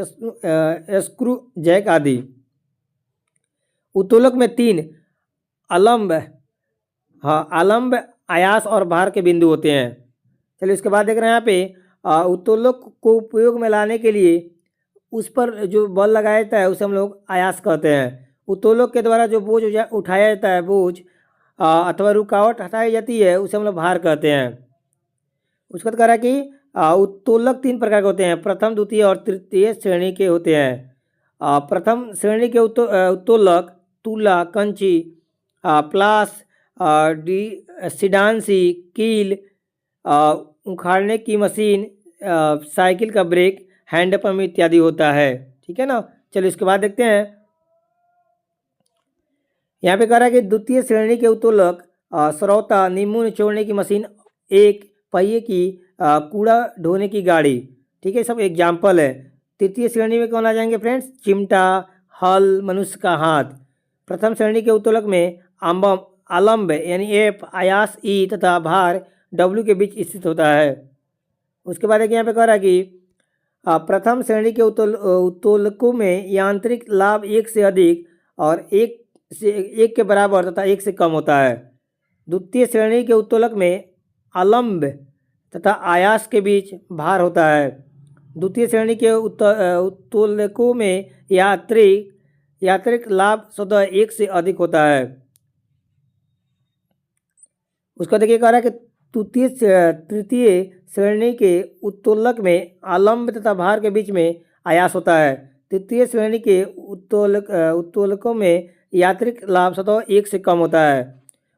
S1: स्क्रू जैक आदि। उत्तोलक में 3 आलम्ब आलम्ब, आयास और भार के बिंदु होते हैं। चलिए उसके बाद देख रहे हैं यहाँ पे उत्तोलक को उपयोग में लाने के लिए उस पर जो बल लगाया जाता है उसे हम लोग आयास कहते हैं। उत्तोलक के द्वारा जो बोझ उठाया जाता है, बोझ अथवा रुकावट हटाई जाती है उसे हम लोग भार कहते हैं। उसके बाद कह रहा है कि उत्तोलक 3 प्रकार के होते हैं, प्रथम, द्वितीय और तृतीय श्रेणी के होते हैं। प्रथम श्रेणी के उत्तोलक तुला, कंची, प्लास, सिडांसी, कील, उखाड़ने की मशीन, साइकिल का ब्रेक, हैंड पंप इत्यादि होता है। ठीक है ना। चलिए इसके बाद देखते हैं यहाँ पे कह रहा है कि द्वितीय श्रेणी के उत्तोलक सरौता, नींबू निचोड़ने की मशीन, एक पहिए की कूड़ा ढोने की गाड़ी। ठीक है, सब एग्जाम्पल है। तृतीय श्रेणी में कौन आ जाएंगे फ्रेंड्स, चिमटा, हल, मनुष्य का हाथ। प्रथम श्रेणी के उत्तोलक में आलम्ब यानी एफ, आयास ई तथा भार डब्ल्यू के बीच स्थित होता है। उसके बाद एक यहाँ पे कह रहा है कि प्रथम श्रेणी के उत्तोलकों में यांत्रिक लाभ 1 से अधिक और 1 के बराबर तथा 1 से कम होता है। द्वितीय श्रेणी के उत्तोलक में आलम्ब तथा आयास के बीच भार होता है। द्वितीय श्रेणी के उत्तोलकों में यांत्रिक लाभ स्वतः 1 से अधिक होता है। उसका देखिए कह रहा है कि तृतीय श्रेणी के उत्तोलक में आलम्ब तथा भार के बीच में आयास होता है। तृतीय श्रेणी के उत्तोलकों में यांत्रिक लाभ स्वतः 1 से कम होता है।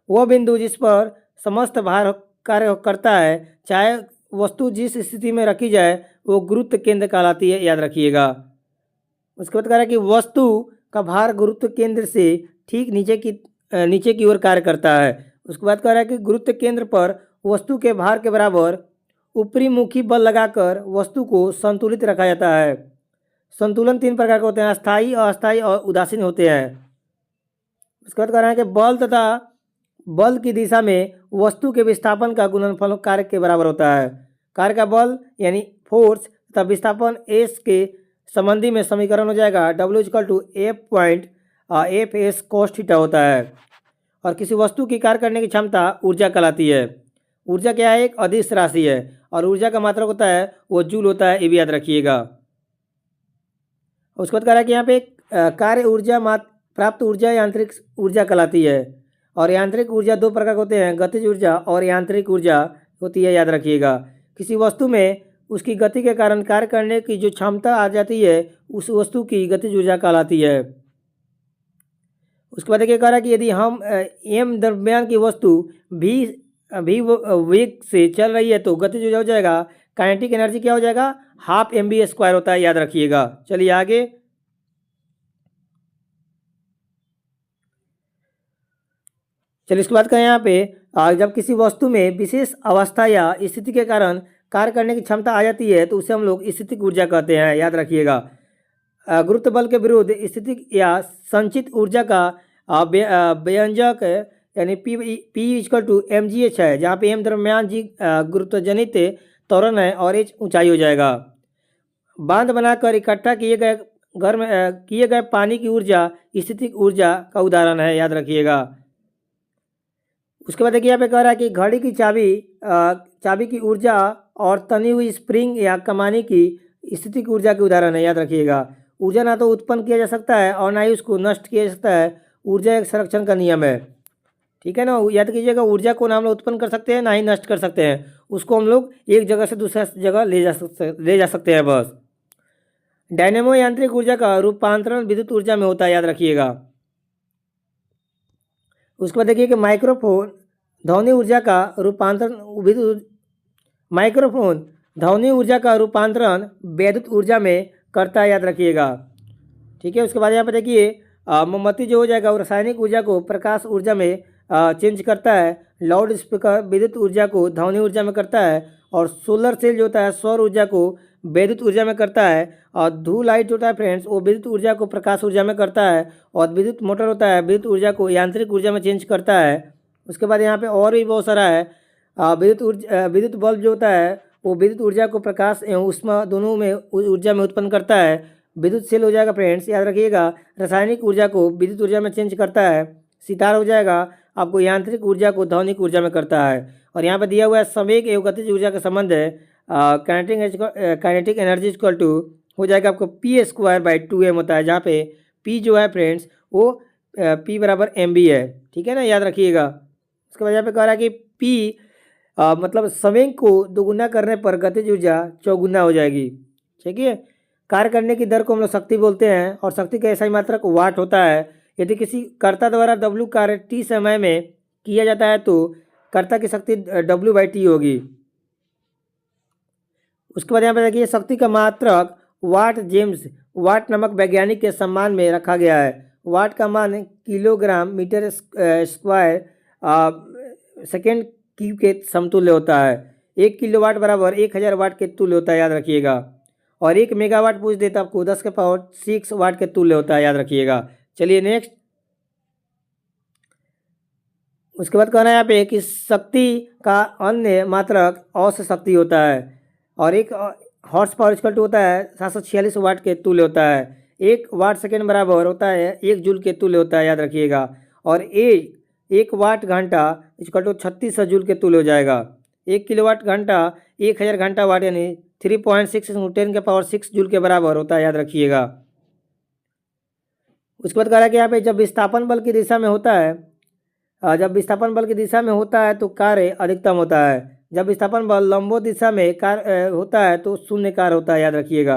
S1: वह बिंदु जिस पर समस्त भार कार्य करता है, चाहे वस्तु जिस स्थिति में रखी जाए, वो गुरुत्व केंद्र कहलाती है, याद रखिएगा। उसके बाद कह रहा है कि वस्तु का भार गुरुत्व केंद्र से ठीक नीचे की ओर कार्य करता है। उसके बाद कह रहा है कि गुरुत्व केंद्र पर वस्तु के भार के बराबर ऊपरी मुखी बल लगाकर वस्तु को संतुलित रखा जाता है। संतुलन 3 प्रकार के होते हैं, अस्थायी, अस्थायी और उदासीन होते हैं। उसके बाद कह रहा है कि बल तथा बल की दिशा में वस्तु के विस्थापन का गुणनफल कार्य के बराबर होता है। कार्य का बल यानी फोर्स तथा विस्थापन एस के संबंधी में समीकरण हो जाएगा W=F cos थीटा होता है। और किसी वस्तु की कार्य करने की क्षमता ऊर्जा कहलाती है। ऊर्जा क्या है, एक अदिश राशि है और ऊर्जा का मात्रक होता है वो जूल होता है, ये भी याद रखिएगा। उसके बाद कह रहा है कि यहाँ पे कार्य ऊर्जा प्राप्त ऊर्जा यांत्रिक ऊर्जा कहलाती है। और यांत्रिक ऊर्जा 2 प्रकार के होते हैं, गतिज ऊर्जा और यांत्रिक ऊर्जा होती है, याद रखिएगा। किसी वस्तु में उसकी गति के कारण कार्य करने की जो क्षमता आ जाती है उस वस्तु की गतिज ऊर्जा कहलाती है। उसके बाद देखिए कह रहा है कि यदि हम m द्रव्यमान की वस्तु भी वेग से चल रही है तो गतिज ऊर्जा हो जाएगा, काइनेटिक एनर्जी क्या हो जाएगा, ½ mv² होता है, याद रखिएगा। चलिए आगे। चलिए इसके बाद कहें यहाँ पे जब किसी वस्तु में विशेष अवस्था या स्थिति के कारण कार्य करने की क्षमता आ जाती है तो उसे हम लोग स्थितिक ऊर्जा कहते हैं, याद रखिएगा। गुरुत्व बल के विरुद्ध स्थितिक या संचित ऊर्जा का व्यंजक यानी P=mgh है, जहाँ पे m द्रव्यमान, g गुरुत्वजनित त्वरण है और h ऊंचाई हो जाएगा। बांध बनाकर इकट्ठा किए गए पानी की ऊर्जा स्थितिक ऊर्जा का उदाहरण है, याद रखिएगा। उसके बाद देखिए यहाँ पे कह रहा है कि घड़ी की चाबी की ऊर्जा और तनी हुई स्प्रिंग या कमानी की स्थितिक ऊर्जा के उदाहरण है, याद रखिएगा। ऊर्जा ना तो उत्पन्न किया जा सकता है और ना ही उसको नष्ट किया जा सकता है, ऊर्जा एक संरक्षण का नियम है। ठीक है ना, याद कीजिएगा। ऊर्जा को ना हम लोग उत्पन्न कर सकते हैं ना ही नष्ट कर सकते हैं, उसको हम लोग एक जगह से दूसरा जगह ले जा सकते हैं बस। डायनेमो यांत्रिक ऊर्जा का रूपांतरण विद्युत ऊर्जा में होता है, याद रखिएगा। उसके बाद देखिए कि माइक्रोफोन ध्वनि ऊर्जा का रूपांतरण माइक्रोफोन ध्वनि ऊर्जा का रूपांतरण विद्युत ऊर्जा में करता है, याद रखिएगा। ठीक है, उसके बाद यहाँ पे देखिए मोमबत्ती जो हो जाएगा वो रासायनिक ऊर्जा को प्रकाश ऊर्जा में चेंज करता है। लाउड स्पीकर विद्युत ऊर्जा को ध्वनि ऊर्जा में करता है। और सोलर सेल जो होता है सौर ऊर्जा को विद्युत ऊर्जा में करता है। और धूल लाइट जो होता है फ्रेंड्स वो विद्युत ऊर्जा को प्रकाश ऊर्जा में करता है। और विद्युत मोटर होता है विद्युत ऊर्जा को यांत्रिक ऊर्जा में चेंज करता है। उसके बाद यहाँ पे और भी बहुत सारा है। विद्युत बल्ब जो होता है वो विद्युत ऊर्जा को प्रकाश एवं ऊष्मा दोनों में ऊर्जा में उत्पन्न करता है। विद्युत सेल हो जाएगा फ्रेंड्स, याद रखिएगा, रासायनिक ऊर्जा को विद्युत ऊर्जा में चेंज करता है। सितार हो जाएगा आपको यांत्रिक ऊर्जा को ध्वनिक ऊर्जा में करता है। और यहाँ पे दिया हुआ है संवेग एवं गतिज ऊर्जा का संबंध है। काइनेटिक एनर्जी इक्वल टू हो जाएगा आपको P²/2m होता है, जहाँ पे P जो है फ्रेंड्स वो P बराबर mb है। ठीक है ना, याद रखिएगा। उसके बाद यहाँ पे कह रहा है कि P मतलब संवेग को दोगुना करने पर गतिज ऊर्जा चौगुना हो जाएगी। ठीक है, कार्य करने की दर को हम लोग शक्ति बोलते हैं और शक्ति का ऐसा ही मात्रक वाट होता है। यदि किसी कर्ता द्वारा W कार्य T समय में किया जाता है तो कर्ता की शक्ति W/T होगी। उसके बाद यहाँ पे देखिए शक्ति का मात्रक वाट जेम्स वाट नामक वैज्ञानिक के सम्मान में रखा गया है। वाट का मान kilogram metre square second cube के समतुल्य होता है। 1 किलोवाट बराबर 1000 वाट के तुल्य होता है, याद रखिएगा। और 1 मेगावाट पूछ देता आपको 10⁻6 वाट के तुल्य होता है, याद रखिएगा। चलिए नेक्स्ट। उसके बाद कहना है यहाँ पे कि शक्ति का अन्य मात्रक औसत शक्ति होता है। और 1 हॉर्स पावर इक्वल टू होता है 746 वाट के तुल्य होता है। 1 वाट सेकेंड बराबर होता है 1 जूल के तुल्य होता है, याद रखिएगा। और 1 वाट घंटा इक्वल टू 3600 जूल के तुल्य हो जाएगा। 1 किलोवाट घंटा 1000 घंटा वाट यानी 3.6 × 10⁻6 जूल के बराबर होता है, याद रखिएगा। उसके बाद कह रहा है कि यहाँ पे जब विस्थापन बल की दिशा में होता है तो कार्य अधिकतम होता है। जब विस्थापन बल लंबवत दिशा में कार्य होता है तो शून्य कार्य होता है, याद रखिएगा।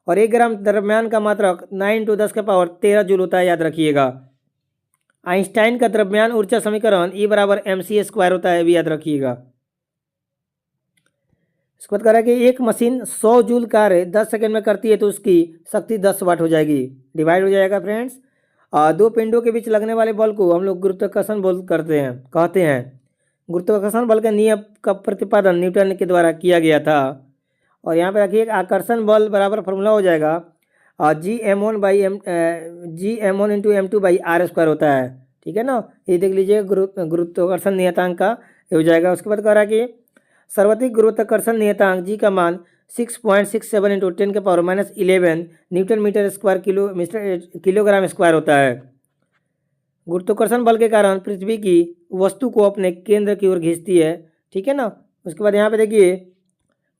S1: और 1 ग्राम द्रव्यमान का मात्रक 9 × 10⁻13 जूल होता है, याद रखिएगा। आइंस्टाइन का द्रव्यमान ऊर्जा समीकरण E बराबर mc² होता है, भी याद रखिएगा। इसके बाद कह रहा है कि एक मशीन 100 जूल कार्य 10 सेकंड में करती है तो उसकी शक्ति 10 वाट हो जाएगी। डिवाइड हो जाएगा फ्रेंड्स। दो पिंडों के बीच लगने वाले बल को हम लोग गुरुत्वाकर्षण बल कहते हैं। गुरुत्वाकर्षण बल के नियम का प्रतिपादन न्यूटन के द्वारा किया गया था। और यहाँ पे रखिए आकर्षण बल बराबर फॉर्मूला हो जाएगा Gm1 × m2/r² होता है। ठीक है ना, ये देख लीजिए गुरुत्वाकर्षण नियतांक का हो जाएगा। उसके बाद कह रहा है कि सर्वाधिक गुरुत्वाकर्षण नियतांक G का मान 6.67 × 10⁻11 newton metre square kilogram square होता है। गुरुत्वाकर्षण बल के कारण पृथ्वी की वस्तु को अपने केंद्र की ओर खींचती है। ठीक है ना। उसके बाद यहाँ पे देखिए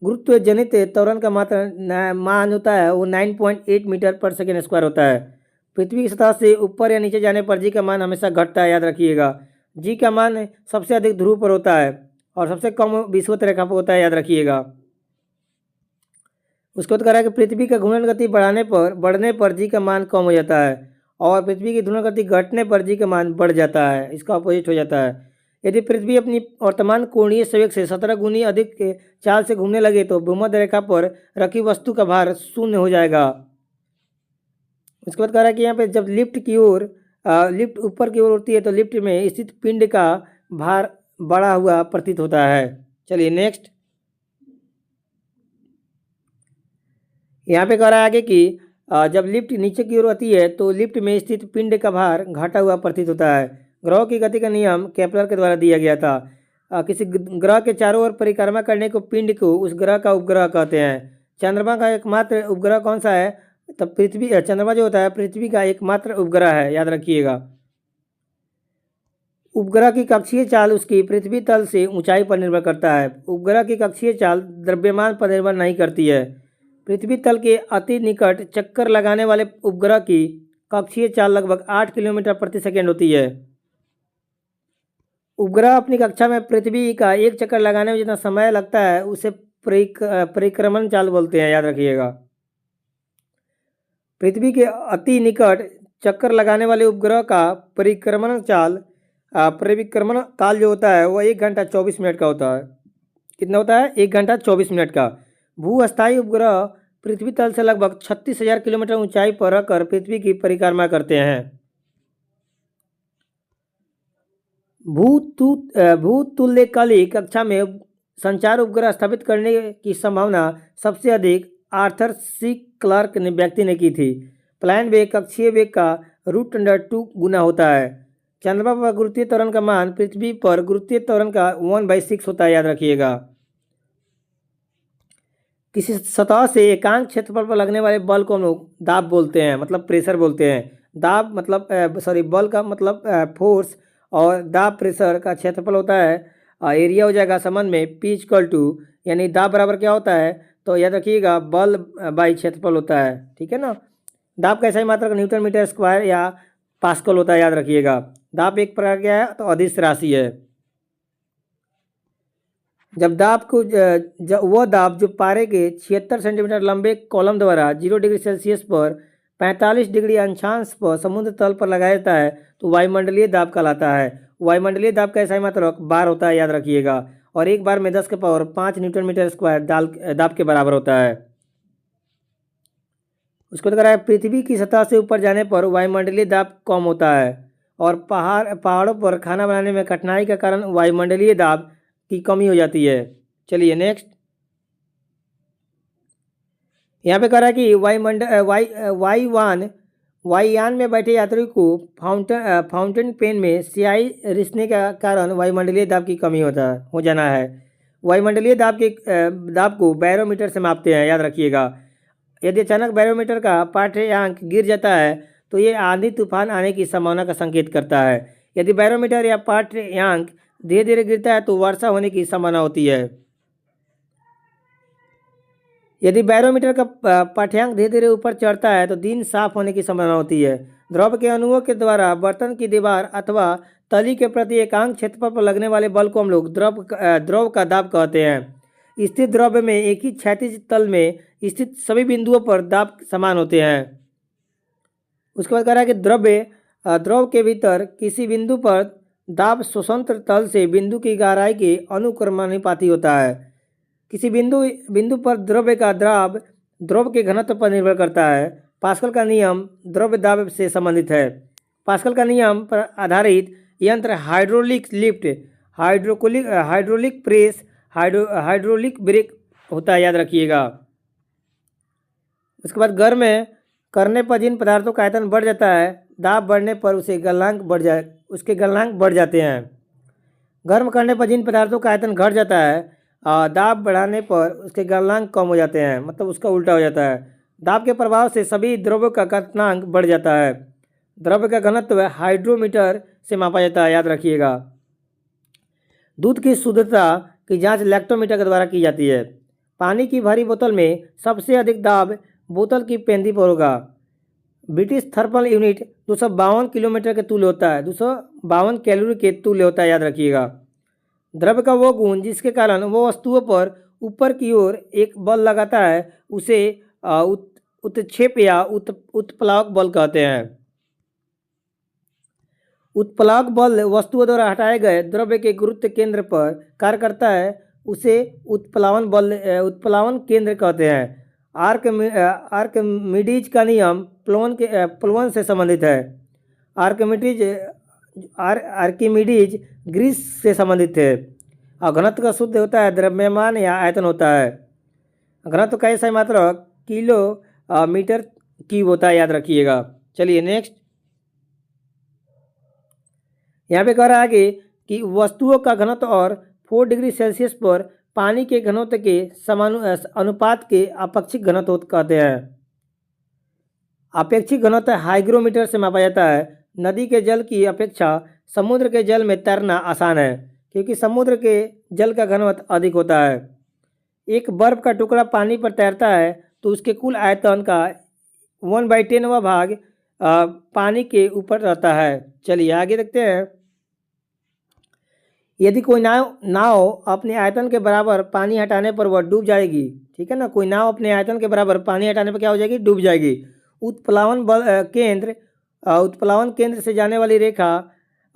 S1: गुरुत्व जनित त्वरण का मान होता है वो 9.8 मीटर पर सेकेंड स्क्वायर होता है। पृथ्वी की सतह से ऊपर या नीचे जाने पर जी का मान हमेशा घटता है, याद रखिएगा। जी का मान सबसे अधिक ध्रुव पर होता है और सबसे कम विषुवत रेखा पर होता है, याद रखिएगा। उसके बाद कह रहा है कि पृथ्वी का घूर्णन गति बढ़ने पर जी का मान कम हो जाता है और पृथ्वी की घूर्णन गति घटने पर जी का मान बढ़ जाता है, इसका अपोजिट हो जाता है। यदि पृथ्वी अपनी वर्तमान कोणीय संवेग से 17 गुनी अधिक के चाल से घूमने लगे तो भूमध्य रेखा पर रखी वस्तु का भार शून्य हो जाएगा। उसके बाद कह रहा है कि यहाँ पे जब लिफ्ट ऊपर की ओर उड़ती है तो लिफ्ट में स्थित पिंड का भार बढ़ा हुआ प्रतीत होता है। चलिए नेक्स्ट। यहाँ पे कह रहा है आगे कि जब लिफ्ट नीचे की ओर आती है तो लिफ्ट में स्थित पिंड का भार घटा हुआ प्रतीत होता है। ग्रहों की गति का नियम केपलर के द्वारा दिया गया था। किसी ग्रह के चारों ओर परिक्रमा करने को पिंड को उस ग्रह का उपग्रह कहते हैं। चंद्रमा का एकमात्र उपग्रह कौन सा है? तब चंद्रमा जो होता है पृथ्वी का एकमात्र उपग्रह है, याद रखिएगा। उपग्रह की कक्षीय चाल उसकी पृथ्वी तल से ऊंचाई पर निर्भर करता है। उपग्रह की कक्षीय चाल द्रव्यमान पर निर्भर नहीं करती है। पृथ्वी तल के अति निकट चक्कर लगाने वाले उपग्रह की कक्षीय चाल लगभग 8 किलोमीटर प्रति सेकेंड होती है। उपग्रह अपनी कक्षा में पृथ्वी का एक चक्कर लगाने में जितना समय लगता है उसे परिक्रमण चाल बोलते हैं, याद रखिएगा। पृथ्वी के अति निकट चक्कर लगाने वाले उपग्रह का परिक्रमण चाल परिक्रमण काल जो होता है वो 1 घंटा 24 मिनट का होता है। कितना होता है? 1 घंटा 24 मिनट का। भूस्थायी उपग्रह पृथ्वी तल से लगभग 36,000 किलोमीटर ऊंचाई पर रहकर पृथ्वी की परिक्रमा करते हैं। भूतुल्यकाली कक्षा में संचार उपग्रह स्थापित करने की संभावना सबसे अधिक आर्थर सी क्लार्क ने व्यक्ति ने की थी। प्लान वेग कक्षीय वेग का √2 गुना होता है। चंद्रमा पर गुरुत्वीय त्वरण का मान पृथ्वी पर गुरुत्वीय त्वरण का 1/6 होता है, याद रखिएगा। किसी सतह से एकांक क्षेत्रफल पर लगने वाले बल को हम लोग दाब बोलते हैं, मतलब प्रेशर बोलते हैं। दाब मतलब बल का मतलब फोर्स, और दाब प्रेशर का क्षेत्रफल होता है। एरिया हो जाएगा संबंध में P = यानी दाब बराबर क्या होता है, तो याद रखिएगा बल बाई क्षेत्रफल होता है। ठीक है ना। दाब का ऐसा ही मात्रक न्यूटन मीटर स्क्वायर या पास्कल होता है, याद रखिएगा। दाब एक प्रकार क्या है, तो अदिश राशि है। जब दाब को वह दाब जो पारे के 76 सेंटीमीटर लंबे कॉलम द्वारा 0 डिग्री सेल्सियस पर 45 डिग्री अंशांश पर समुद्र तल पर लगाया जाता है तो वायुमंडलीय दाब कहलाता है। वायुमंडलीय दाब का ऐसा मात्रक बार होता है, याद रखिएगा। और एक बार में 10⁵ न्यूटन मीटर स्क्वायर दाब के बराबर होता है। उसको तो कह रहा है पृथ्वी की सतह से ऊपर जाने पर वायुमंडलीय दाब कम होता है, और पहाड़ों पर खाना बनाने में कठिनाई के कारण वायुमंडलीय दाब की कमी हो जाती है। चलिए नेक्स्ट। यहाँ पे कह रहा है कि वायुयान में बैठे यात्री को फाउंटेन पेन में स्याही रिसने के कारण वायुमंडलीय दाब की कमी हो जाना है। वायुमंडलीय दाब को बैरोमीटर से मापते हैं, याद रखिएगा। यदि अचानक बैरोमीटर का पाठ्यांक गिर जाता है तो ये आंधी तूफान आने की संभावना का संकेत करता है। यदि बैरोमीटर या पाठ्यांक धीरे धीरे गिरता है तो वर्षा होने की संभावना होती है। यदि बैरोमीटर का पाठ्यांक धीरे धीरे ऊपर चढ़ता है तो दिन साफ होने की संभावना होती है। द्रव के अणुओं के द्वारा बर्तन की दीवार अथवा तली के प्रति एकांक क्षेत्रफल पर लगने वाले बल को हम लोग द्रव का दाब कहते हैं। स्थिर द्रव्य में एक ही क्षैतिज तल में स्थित सभी बिंदुओं पर दाब समान होते हैं। उसके बाद कह रहा है कि द्रव के भीतर किसी बिंदु पर दाब स्वतंत्र तल से बिंदु की गहराई के अनुक्रमानुपाती होता है। किसी बिंदु पर द्रव के घनत्व पर निर्भर करता है। पास्कल का नियम द्रव्य दाब से संबंधित है। पास्कल का नियम पर आधारित यंत्र hydraulic lift, hydraulic press, hydraulic brake होता है, याद रखिएगा। उसके बाद गर्म करने पर जिन पदार्थों का आयतन बढ़ जाता है, दाब बढ़ने पर उसके गलनांक बढ़ जाते हैं। गर्म करने पर जिन पदार्थों का आयतन घट जाता है, दाब बढ़ाने पर उसके गलनांक कम हो जाते हैं, मतलब उसका उल्टा हो जाता है। दाब के प्रभाव से सभी द्रव्यों का गलनांक बढ़ जाता है। द्रव्य का घनत्व हाइड्रोमीटर से मापा जाता है, याद रखिएगा। दूध की शुद्धता की जांच लैक्टोमीटर के द्वारा की जाती है। पानी की भरी बोतल में सबसे अधिक दाब बोतल की पेंदी पर होगा। ब्रिटिश थर्मल यूनिट 252 किलोमीटर के तुल्य होता है, 252 कैलोरी के तुल्य होता है, याद रखिएगा। द्रव्य का वो गुण जिसके कारण वो वस्तुओं पर ऊपर की ओर एक बल लगाता है उसे उत्क्षेप या उत्प्लावक बल कहते हैं। उत्प्लावक बल वस्तुओं द्वारा हटाए गए द्रव्य के गुरुत्व केंद्र पर कार्य करता है, उसे उत्प्लावन केंद्र कहते हैं। आर्किमिडीज का नियम प्लवन से संबंधित है। आर्किमिडीज ग्रीस से संबंधित है। और घनत्व का शुद्ध होता है द्रव्यमान या आयतन होता है। घनत्व का ऐसा मात्रक किलो मीटर क्यूब होता है, याद रखिएगा। चलिए नेक्स्ट। यहाँ पे कह रहा है कि वस्तुओं का घनत्व और 4 डिग्री सेल्सियस पर पानी के घनत्व के अनुपात के आपेक्षिक घनत्व कहते हैं। आपेक्षिक घनत्व हाइग्रोमीटर से मापा जाता है। नदी के जल की अपेक्षा समुद्र के जल में तैरना आसान है क्योंकि समुद्र के जल का घनत्व अधिक होता है। एक बर्फ का टुकड़ा पानी पर तैरता है तो उसके कुल आयतन का 1/10वां भाग पानी के ऊपर रहता है। चलिए आगे देखते हैं। यदि कोई नाव अपने आयतन के बराबर पानी हटाने पर वह डूब जाएगी। ठीक है ना, कोई नाव अपने आयतन के बराबर पानी हटाने पर क्या हो जाएगी, डूब जाएगी। उत्प्लावन केंद्र से जाने वाली रेखा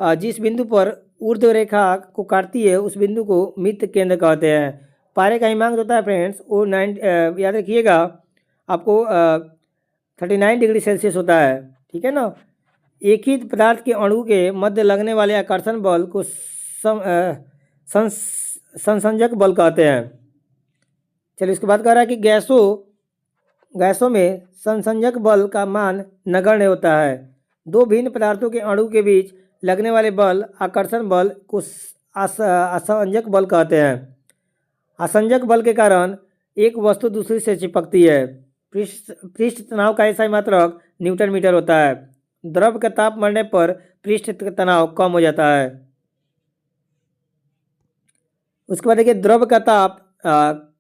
S1: जिस बिंदु पर ऊर्ध्व रेखा को काटती है उस बिंदु को मृत केंद्र कहते हैं। पारे का हिमांक होता है फ्रेंड्स वो याद रखिएगा आपको 39 डिग्री सेल्सियस होता है। ठीक है ना। एक ही पदार्थ के अणु के मध्य लगने वाले आकर्षण बल को संसंजक बल कहते हैं। चलिए इसके बाद कह रहा है कि गैसों में संसंजक बल का मान नगण्य होता है। दो भिन्न पदार्थों के अणु के बीच लगने वाले बल आकर्षण बल को असंजक बल कहते हैं। असंजक बल के कारण एक वस्तु दूसरी से चिपकती है। पृष्ठ तनाव का ऐसा मात्रक न्यूटन मीटर होता है। द्रव का ताप बढ़ने पर पृष्ठ तनाव कम हो जाता है। उसके बाद देखिए द्रव का ताप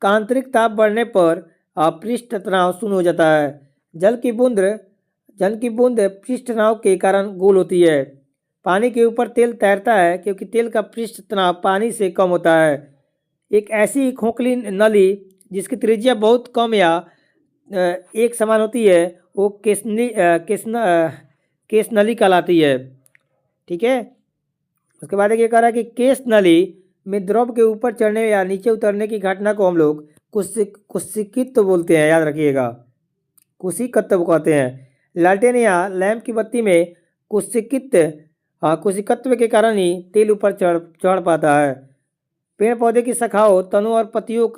S1: आंतरिक ताप बढ़ने पर पृष्ठ तनाव शून्य हो जाता है। जल की बूंद पृष्ठ तनाव के कारण गोल होती है। पानी के ऊपर तेल तैरता है क्योंकि तेल का पृष्ठ तनाव पानी से कम होता है। एक ऐसी खोखली नली जिसकी त्रिज्या बहुत कम या एक समान होती है वो केस नली कहलाती है। ठीक है। उसके बाद ये कह रहा है कि केस नली में द्रव के ऊपर चढ़ने या नीचे उतरने की घटना को हम लोग कुशिकित्व बोलते हैं। याद रखिएगा कुशिकत्व कहते हैं। लालटेन या लैंप की बत्ती में कुशिकत्व के कारण ही तेल ऊपर चढ़ पाता है। पेड़ पौधे की शाखाओं तनों और पत्तियों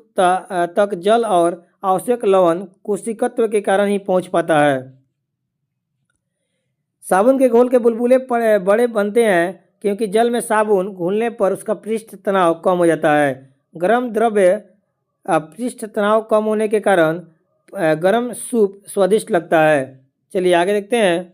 S1: तक जल और आवश्यक लवण कुशिकत्व के कारण ही पहुंच पाता है। साबुन के घोल के बुलबुले बड़े बनते हैं क्योंकि जल में साबुन घुलने पर उसका पृष्ठ तनाव कम हो जाता है। गर्म द्रव्य पृष्ठ तनाव कम होने के कारण गर्म सूप स्वादिष्ट लगता है। चलिए आगे देखते हैं।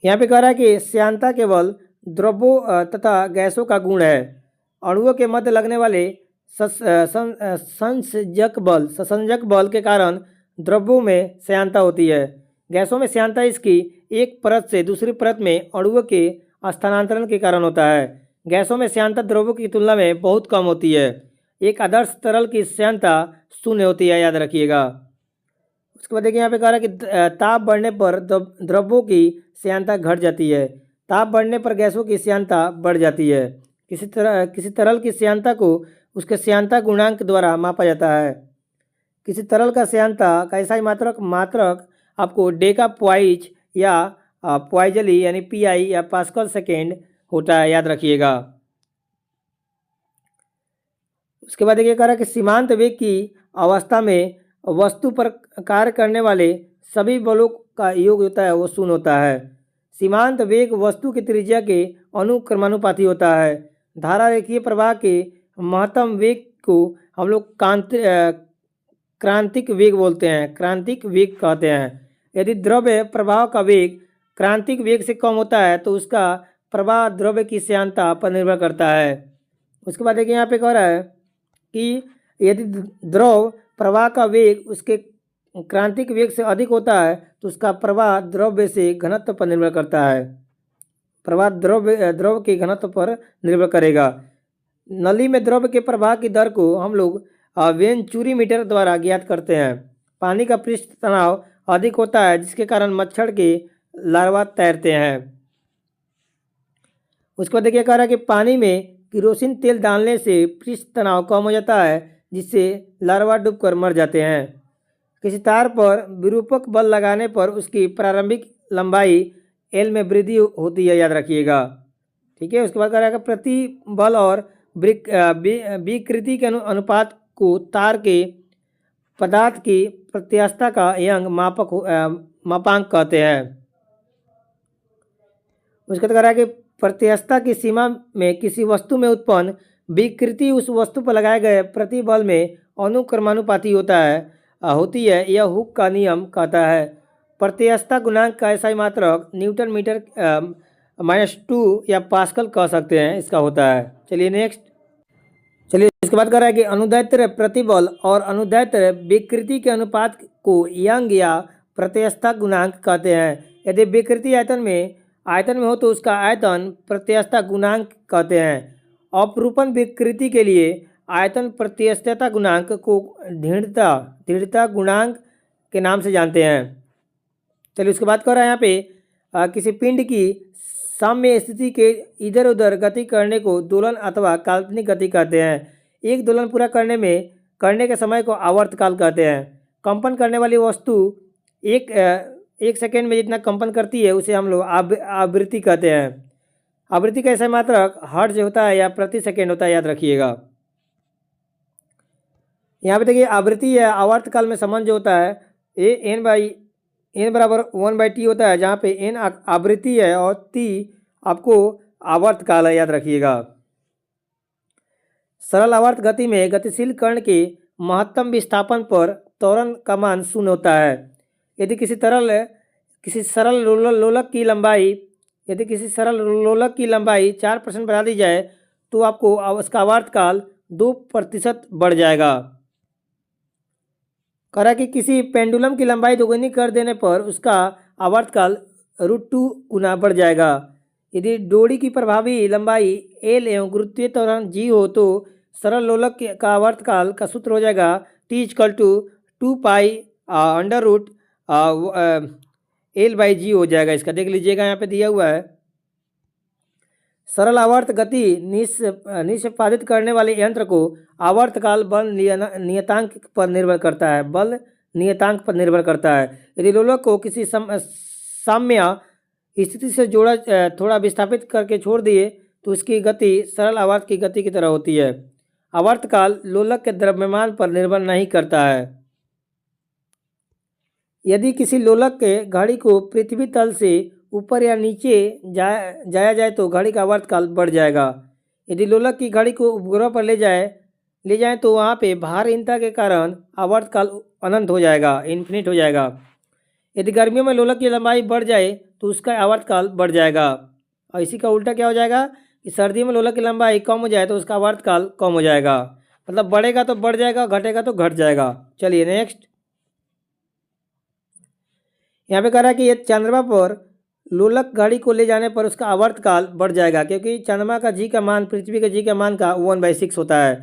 S1: यहाँ पे कह रहा है कि श्यानता केवल द्रव्यों तथा गैसों का गुण है। अणुओं के मध्य लगने वाले संसंजक बल के कारण द्रव्यों में श्यानता होती है। गैसों में श्यानता इसकी एक परत से दूसरी परत में अणुओं के स्थानांतरण के कारण होता है। गैसों में श्यानता द्रव्यों की तुलना में बहुत कम होती है। एक आदर्श तरल की श्यानता शून्य होती है। याद रखिएगा। उसके बाद देखिए यहाँ पे कह रहा है कि ताप बढ़ने पर द्रव्यों की श्यानता घट जाती है। ताप बढ़ने पर गैसों की श्यानता बढ़ जाती है। किसी तरल की श्यानता को उसके श्यानता गुणांक द्वारा मापा जाता है। किसी तरल का श्यानता का ऐसा मात्रक आपको डेका पॉइज या पॉइजली यानी पीआई या पास्कल सेकेंड होता है। याद रखिएगा। उसके बाद देखिए कह रहा है कि सीमांत वेग की अवस्था में वस्तु पर कार्य करने वाले सभी बलों का योग होता है वो शून्य होता है। सीमांत वेग वस्तु की त्रिज्या के अनुक्रमानुपाती होता है। धारा रेखीय प्रवाह के महत्तम वेग को हम लोग क्रांतिक वेग बोलते हैं। क्रांतिक वेग कहते हैं। यदि द्रव्य प्रवाह का वेग क्रांतिक वेग से कम होता है तो उसका प्रवाह द्रव्य की श्यानता पर निर्भर करता है। उसके बाद देखिए यहाँ पे कह रहा है कि यदि द्रव प्रवाह का वेग उसके क्रांतिक वेग से अधिक होता है तो उसका प्रवाह द्रव्य से घनत्व पर निर्भर करता है। प्रवाह द्रव के घनत्व पर निर्भर करेगा। नली में द्रव के प्रवाह की दर को हम लोग वेंचुरी मीटर द्वारा ज्ञात करते हैं। पानी का पृष्ठ तनाव अधिक होता है जिसके कारण मच्छर के लार्वा तैरते हैं। उसके बाद देखिए कह रहा है कि पानी में केरोसिन तेल डालने से पृष्ठ तनाव कम हो जाता है जिससे लार्वा डूबकर मर जाते हैं। किसी तार पर विरूपक बल लगाने पर उसकी प्रारंभिक लंबाई एल में वृद्धि होती है। याद रखिएगा। ठीक है। उसके बाद कह रहा है कि प्रति बल और विकृति के अनुपात को तार के पदार्थ की प्रत्यास्थता का यंग मापांक कहते हैं। उसके बाद कह रहा है कि प्रत्यास्थता की सीमा में किसी वस्तु में उत्पन्न विकृति उस वस्तु पर लगाए गए प्रतिबल में अनुक्रमानुपाती होती है। यह हुक का नियम कहता है। प्रत्यास्थता गुणांक का ऐसा मात्रक न्यूटन मीटर -2 या पास्कल कह सकते हैं इसका होता है। चलिए नेक्स्ट। चलिए इसके बाद कह रहा है कि अनुदैर्ध्य प्रतिबल और अनुदैर्ध्य विकृति के अनुपात को यंग या प्रत्यास्थता गुणांक कहते हैं। यदि विकृति आयतन में हो तो उसका आयतन प्रत्यास्थता गुणांक कहते हैं। अपरूपण विकृति के लिए आयतन प्रत्यास्थता गुणांक को दृढ़ता गुणांक के नाम से जानते हैं। चलिए उसके बाद कह रहा है यहाँ पे किसी पिंड की साम्य स्थिति के इधर उधर गति करने को दोलन अथवा काल्पनिक गति कहते हैं। एक दोलन पूरा करने के समय को आवर्तकाल कहते हैं। कंपन करने वाली वस्तु एक सेकेंड में जितना कंपन करती है उसे हम लोग आवृत्ति कहते हैं। आवृत्ति का ऐसा मात्रक हर्ट्ज होता है या प्रति सेकेंड होता है, याद रखिएगा। यहाँ पे देखिए आवृत्ति या आवर्तकाल में संबंध जो होता है एन बराबर 1/t होता है, जहाँ पे एन आवृत्ति है और t आपको आवर्तकाल है, याद रखिएगा। सरल आवर्त गति में गतिशील कण के महत्तम विस्थापन पर त्वरण का मान 0 होता है। यदि किसी सरल लोलक की लंबाई 4% बढ़ा दी जाए तो आपको उसका आवर्तकाल 2% बढ़ जाएगा। कह रहा है कि किसी पेंडुलम की लंबाई दोगुनी कर देने पर उसका आवर्तकाल √2 गुना बढ़ जाएगा। यदि डोरी की प्रभावी लंबाई L एवं गुरुत्वीय त्वरण G हो तो सरल लोलक का आवर्तकाल का सूत्र हो जाएगा T = 2π √L/G हो जाएगा। इसका देख लीजिएगा, यहाँ पे दिया हुआ है। सरल आवर्त गति निष्पादित करने वाले यंत्र को आवर्तकाल बल नियतांक पर निर्भर करता है। यदि लोलक को किसी साम्य स्थिति से थोड़ा विस्थापित करके छोड़ दिए तो उसकी गति सरल आवर्त की गति की तरह होती है। आवर्तकाल लोलक के द्रव्यमान पर निर्भर नहीं करता है। यदि किसी लोलक के घड़ी को पृथ्वी तल से ऊपर या नीचे जाया जाए तो घड़ी का आवर्तकाल बढ़ जाएगा। यदि लोलक की घड़ी को उपग्रह पर ले जाएं तो वहाँ पे भारहीनता के कारण आवर्तकाल अनंत हो जाएगा, इन्फिनिट हो जाएगा। यदि गर्मियों में लोलक की लंबाई बढ़ जाए तो उसका आवर्तकाल बढ़ जाएगा। और इसी का उल्टा क्या हो जाएगा कि सर्दियों में लोलक की लंबाई कम हो जाए तो उसका आवर्तकाल कम हो जाएगा। मतलब बढ़ेगा तो बढ़ जाएगा, घटेगा तो घट जाएगा। चलिए नेक्स्ट। यहाँ पे कह रहा है कि ये चंद्रमा पर लोलक घड़ी को ले जाने पर उसका आवर्तकाल बढ़ जाएगा, क्योंकि चंद्रमा का जी का मान पृथ्वी के जी के मान का 1/6 होता है।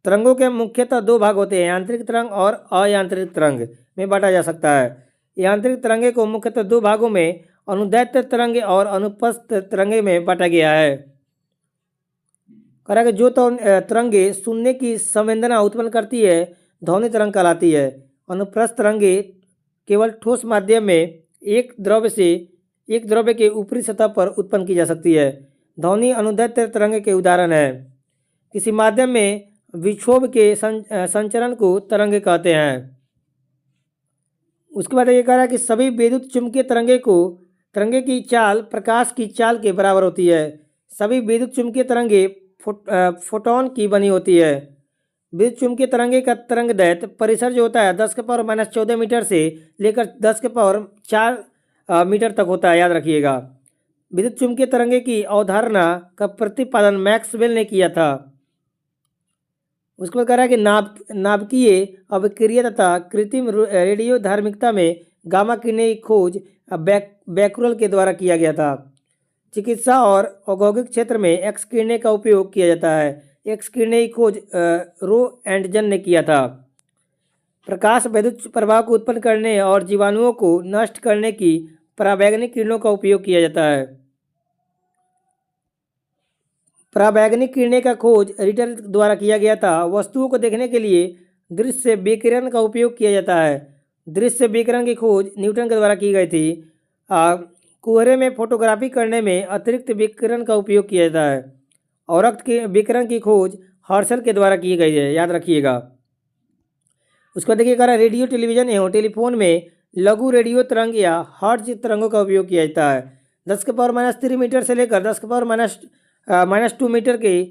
S1: तरंगों के मुख्यतः 2 भाग होते हैं, यांत्रिक तरंग और अयांत्रिक तरंग में बांटा जा सकता है। यांत्रिक तरंगे को मुख्यतः 2 भागों में अनुदैर्ध्य तरंगे और अनुपस्थ तरंगे में बांटा गया है। कह रहा है कि जो तरंगे सुनने की संवेदना उत्पन्न करती है ध्वनि तरंग कहलाती है। अनुप्रस्थ तरंगे केवल ठोस माध्यम में एक द्रव्य के ऊपरी सतह पर उत्पन्न की जा सकती है। ध्वनि अनुदैर्ध्य तरंग के उदाहरण है। किसी माध्यम में विक्षोभ के संचरण को तरंगे कहते हैं। उसके बाद ये कह रहा है कि सभी विद्युत चुम्बकीय तरंगे की चाल प्रकाश की चाल के बराबर होती है। सभी विद्युत चुम्बकीय तरंगे फोटोन की बनी होती है। विद्युत चुम्बकीय तरंगे का तरंगदैर्ध्य परिसर जो होता है 10⁻⁻14 मीटर से लेकर 10⁻4 मीटर तक होता है, याद रखिएगा। विद्युत चुम्बकीय तरंगे की अवधारणा का प्रतिपादन मैक्सवेल ने किया था। उसके बाद कह रहा है कि नाभिकीय अभिक्रिया तथा कृत्रिम रेडियो धार्मिकता में गामा किरणें की खोज बैकुरल के द्वारा किया गया था। चिकित्सा और औद्योगिक क्षेत्र में एक्स किरणें का उपयोग किया जाता है। एक्स किरणें की खोज रो एंडजन ने किया था। प्रकाश वैद्युत प्रभाव को उत्पन्न करने और जीवाणुओं को नष्ट करने की परावैंगनिक किरणों का उपयोग किया जाता है। परावैंगनिक किरणें का खोज रिटर द्वारा किया गया था। वस्तुओं को देखने के लिए दृश्य विकिरण का उपयोग किया जाता है। दृश्य विकिरण की खोज न्यूटन के द्वारा की गई थी। कोहरे में फोटोग्राफी करने में अतिरिक्त विकिरण का उपयोग किया जाता है। औरक्त के विकिरण की खोज हर्शल के द्वारा की गई है, याद रखिएगा। उसको देखिए कह रहा है रेडियो टेलीविजन एवं टेलीफोन में लघु रेडियो तरंग या हर्ट्ज तरंगों का उपयोग किया जाता है। 10⁻³ मीटर से लेकर 10⁻⁻2 मीटर के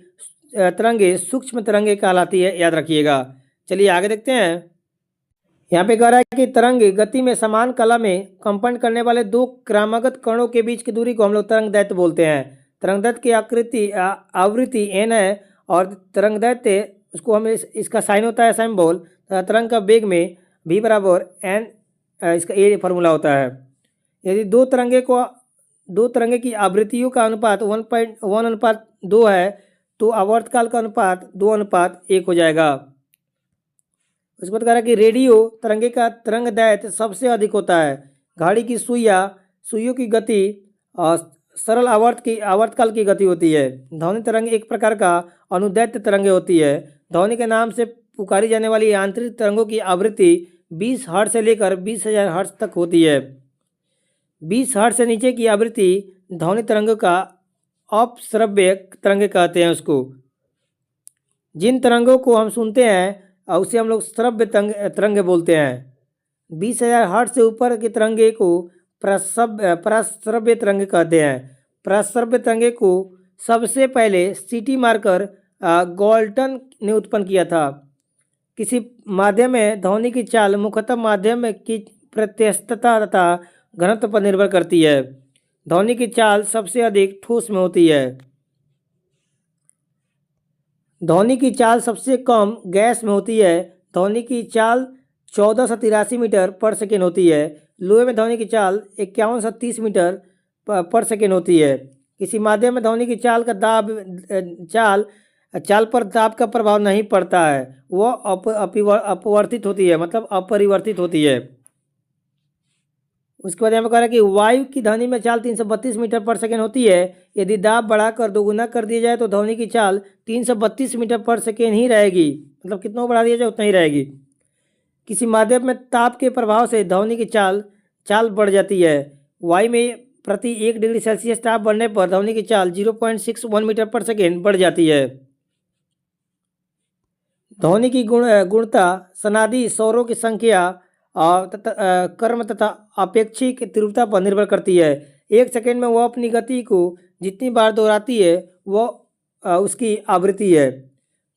S1: तरंगे सूक्ष्म तरंगे कहलाती है, याद रखिएगा। चलिए आगे देखते हैं। यहाँ पे कह रहा है कि तरंग गति में समान कला में कंपन करने वाले 2 क्रमागत कणों के बीच की दूरी को हम लोग तरंगदैर्ध्य बोलते हैं। तरंगदैर्ध्य की आवृत्ति n है और तरंगदैर्ध्य उसको हम इसका साइन होता है सिंबल। तरंग का वेग में v बराबर n, इसका ये फार्मूला होता है। यदि दो तरंगे की आवृत्तियों का अनुपात 1:2 है तो आवर्तकाल का अनुपात 2:1 हो जाएगा। उसके बाद कह रहा है कि रेडियो तरंगे का तरंगदैर्ध्य सबसे अधिक होता है। घड़ी की सुई या सुइयों की गति सरल आवर्तकाल की गति होती है। ध्वनि तरंग एक प्रकार का अनुदैर्ध्य तरंग होती है। ध्वनि के नाम से पुकारी जाने वाली आंतरिक तरंगों की आवृत्ति 20 हर्ट्ज से लेकर 20,000 हर्ट्ज तक होती है। 20 हर्ट्ज से नीचे की आवृत्ति ध्वनि तरंगों का अपश्रव्य तरंगे कहते हैं उसको। जिन तरंगों को हम सुनते हैं उसे हम लोग श्रव्य तरंगे बोलते हैं। 20,000 हर्ट्ज से ऊपर के तरंगे को प्रश्रव्य तरंगे कहते हैं। प्रश्रव्य तरंगे को सबसे पहले सिटी मार्कर गॉल्टन ने उत्पन्न किया था। किसी माध्यम में ध्वनि की चाल मुख्यतः माध्यम की प्रत्यस्तता तथा घनत्व पर निर्भर करती है। ध्वनि की चाल सबसे अधिक ठोस में होती है। ध्वनि की चाल सबसे कम गैस में होती है। ध्वनि की चाल 1483 मीटर पर सेकेंड होती है। लोहे में ध्वनि की चाल 51 से 30 मीटर पर सेकेंड होती है। किसी माध्यम में ध्वनि की चाल पर दाब का प्रभाव नहीं पड़ता है, वह अपवर्तित होती है, मतलब अपरिवर्तित होती है। उसके बाद यहाँ पर कह रहा है कि वायु की ध्वनि में चाल 332 मीटर पर सेकेंड होती है। यदि दाब बढ़ाकर दोगुना कर दिया जाए तो ध्वनि की चाल 332 मीटर पर सेकेंड ही रहेगी, मतलब कितना बढ़ा दिया जाए उतना ही रहेगी। किसी माध्यम में ताप के प्रभाव से ध्वनि की चाल बढ़ जाती है। वायु में प्रति 1 डिग्री सेल्सियस ताप बढ़ने पर ध्वनि की चाल 0.61 मीटर पर सेकेंड बढ़ जाती है। ध्वनि की गुणता सनादि स्वरों की संख्या क्रम तथा अपेक्षिक तीव्रता पर निर्भर करती है। 1 सेकेंड में वह अपनी गति को जितनी बार दोहराती है वह उसकी आवृत्ति है।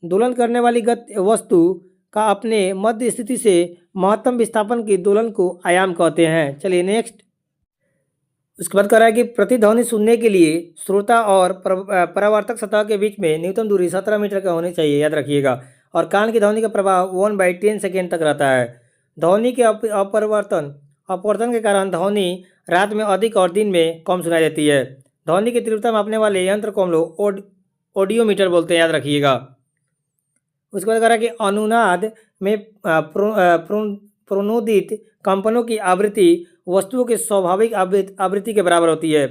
S1: दोलन करने वाली वस्तु का अपने मध्य स्थिति से महत्तम विस्थापन की दोलन को आयाम कहते हैं। चलिए नेक्स्ट। उसके बाद कह रहा है कि प्रतिध्वनि सुनने के लिए श्रोता और परावर्तक सतह के बीच में न्यूनतम दूरी 17 मीटर का होनी चाहिए, याद रखिएगा। और कान की ध्वनि का प्रभाव 1/10 सेकेंड तक रहता है। ध्वनि के अपवर्तन के कारण ध्वनि रात में अधिक और दिन में कम सुनाई देती है। ध्वनि की तीव्रता मापने वाले यंत्र को हम लोग ऑडियोमीटर बोलते हैं, याद रखिएगा। उसके बाद कह रहा है कि अनुनाद में प्रोनोदित कंपनों की आवृत्ति वस्तुओं की स्वाभाविक आवृत्ति के बराबर होती है।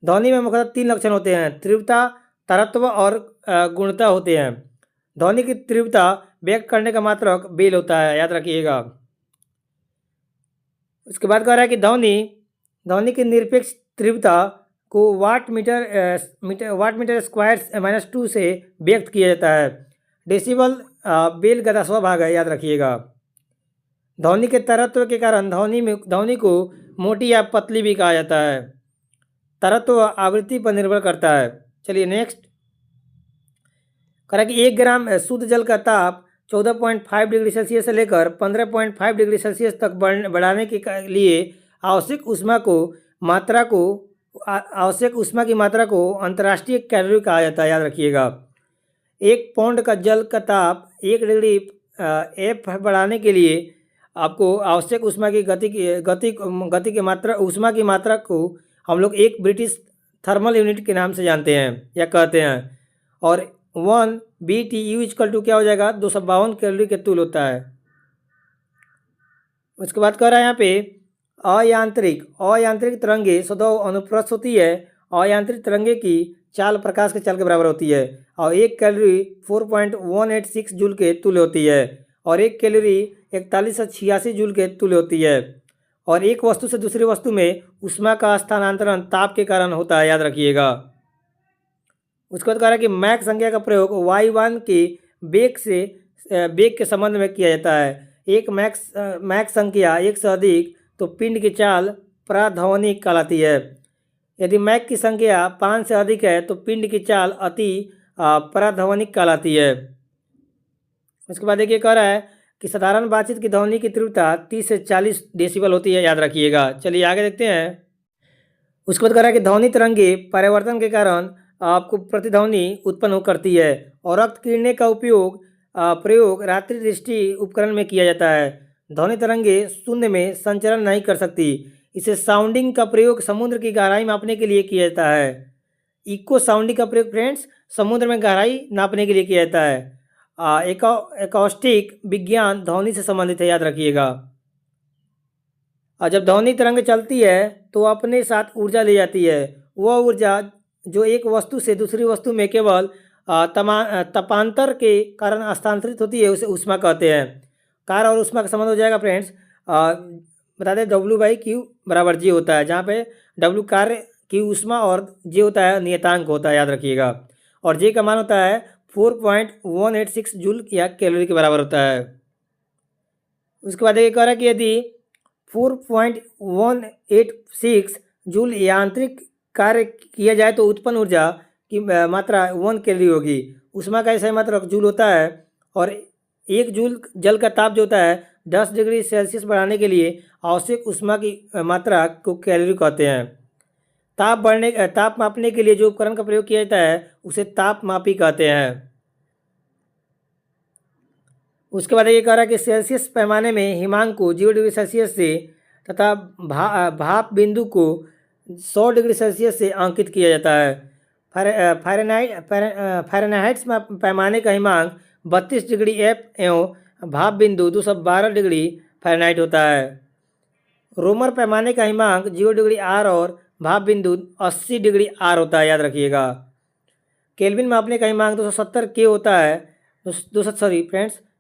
S1: ध्वनि में मुख्यतः 3 लक्षण होते हैं, तीव्रता, तरत्व और गुणता होते हैं। ध्वनि की तीव्रता व्यक्त करने का मात्रक बेल होता है, याद रखिएगा। उसके बाद कह रहा है कि ध्वनि की निरपेक्ष तीव्रता को वाट मीटर स्क्वायर -2 से व्यक्त किया जाता है। डेसिबल बेल का 10वां भाग है, याद रखिएगा। ध्वनि के तरत्व के कारण ध्वनि को मोटी या पतली भी कहा जाता है। तरत्व आवृत्ति पर निर्भर करता है। चलिए नेक्स्ट। कह रहा है कि 1 ग्राम शुद्ध जल का ताप 14.5 डिग्री सेल्सियस से लेकर 15.5 डिग्री सेल्सियस तक बढ़ाने के लिए आवश्यक उष्मा की मात्रा को अंतर्राष्ट्रीय कैलोरी कहा जाता है, याद रखिएगा। 1 पाउंड का जल का ताप 1 डिग्री F बढ़ाने के लिए आपको आवश्यक उष्मा की मात्रा को हम लोग 1 ब्रिटिश थर्मल यूनिट के नाम से जानते हैं या कहते हैं। और 1 BTU = क्या हो जाएगा, 252 कैलोरी के तुल्य होता है। उसके बाद कह रहा है यहाँ पे अयांत्रिक तरंगे स्वतः अनुप्रस्थ होती है। अयांत्रिक तरंगे की चाल प्रकाश के चाल के बराबर होती है और 1 कैलोरी 4.186 जूल के तुल्य होती है और 1 कैलोरी 4186 जूल के तुल्य होती है। और एक वस्तु से दूसरी वस्तु में ऊष्मा का स्थानांतरण ताप के कारण होता है, याद रखिएगा। उसके बाद कह रहा है कि मैक संख्या का प्रयोग वायुयान के वेग के संबंध में किया जाता है। एक मैक संख्या 1 से अधिक तो पिंड की चाल प्राध्वनिक कहलाती है। यदि मैक की संख्या 5 से अधिक है तो पिंड की चाल अति प्राध्वनिक कहलाती है। उसके बाद देखिए कह रहा है कि साधारण बातचीत की ध्वनि की तीव्रता 30 से 40 डेसिबल होती है, याद रखिएगा। चलिए आगे देखते हैं। उसके बाद कह रहा है कि ध्वनि तरंगे परावर्तन के कारण आपको प्रतिध्वनि उत्पन्न करती है और रक्त किरणें का प्रयोग रात्रि दृष्टि उपकरण में किया जाता है। ध्वनि तरंगे शून्य में संचरण नहीं कर सकती। इसे साउंडिंग का प्रयोग समुद्र की गहराई मापने के लिए किया जाता है। इको साउंडिंग का प्रयोग फ्रेंड्स समुद्र में गहराई नापने के लिए किया जाता है। एकॉस्टिक विज्ञान ध्वनि से संबंधित है, याद रखिएगा। और जब ध्वनि तरंग चलती है तो अपने साथ ऊर्जा ले जाती है। वह ऊर्जा जो एक वस्तु से दूसरी वस्तु में केवल तपांतर के कारण हस्तांतरित होती है उसे ऊष्मा कहते हैं। कार्य और ऊष्मा का संबंध हो जाएगा फ्रेंड्स, बता दें W/Q बराबर G होता है, जहाँ पे W कार्य की ऊष्मा और G होता है नियतांक होता है, याद रखिएगा। और G का मान होता है 4.186 जूल या कैलोरी के बराबर होता है। उसके बाद ये कह रहा है कि यदि 4.186 जूल यांत्रिक कार्य किया जाए तो उत्पन्न ऊर्जा की मात्रा 1 कैलोरी होगी। ऊष्मा का ऐसा मात्रा जूल होता है और 1 जूल जल का ताप जो होता है 10 डिग्री सेल्सियस बढ़ाने के लिए आवश्यक ऊष्मा की मात्रा को कैलोरी कहते हैं। ताप मापने के लिए जो उपकरण का प्रयोग किया जाता है उसे तापमापी कहते हैं। उसके बाद ये कह रहा है कि सेल्सियस पैमाने में हिमांक को 0 डिग्री सेल्सियस से तथा भाप बिंदु को 100 डिग्री सेल्सियस से अंकित किया जाता है। फ़ारेनहाइट पैमाने का हिमांक 32 डिग्री F एवं भाप बिंदु 212 डिग्री फ़ारेनहाइट होता है। रोमर पैमाने का हिमांक 0 डिग्री R और भाप बिंदु 80 डिग्री R होता है, याद रखिएगा। केल्विन मापने का हिमांक 270 K होता है।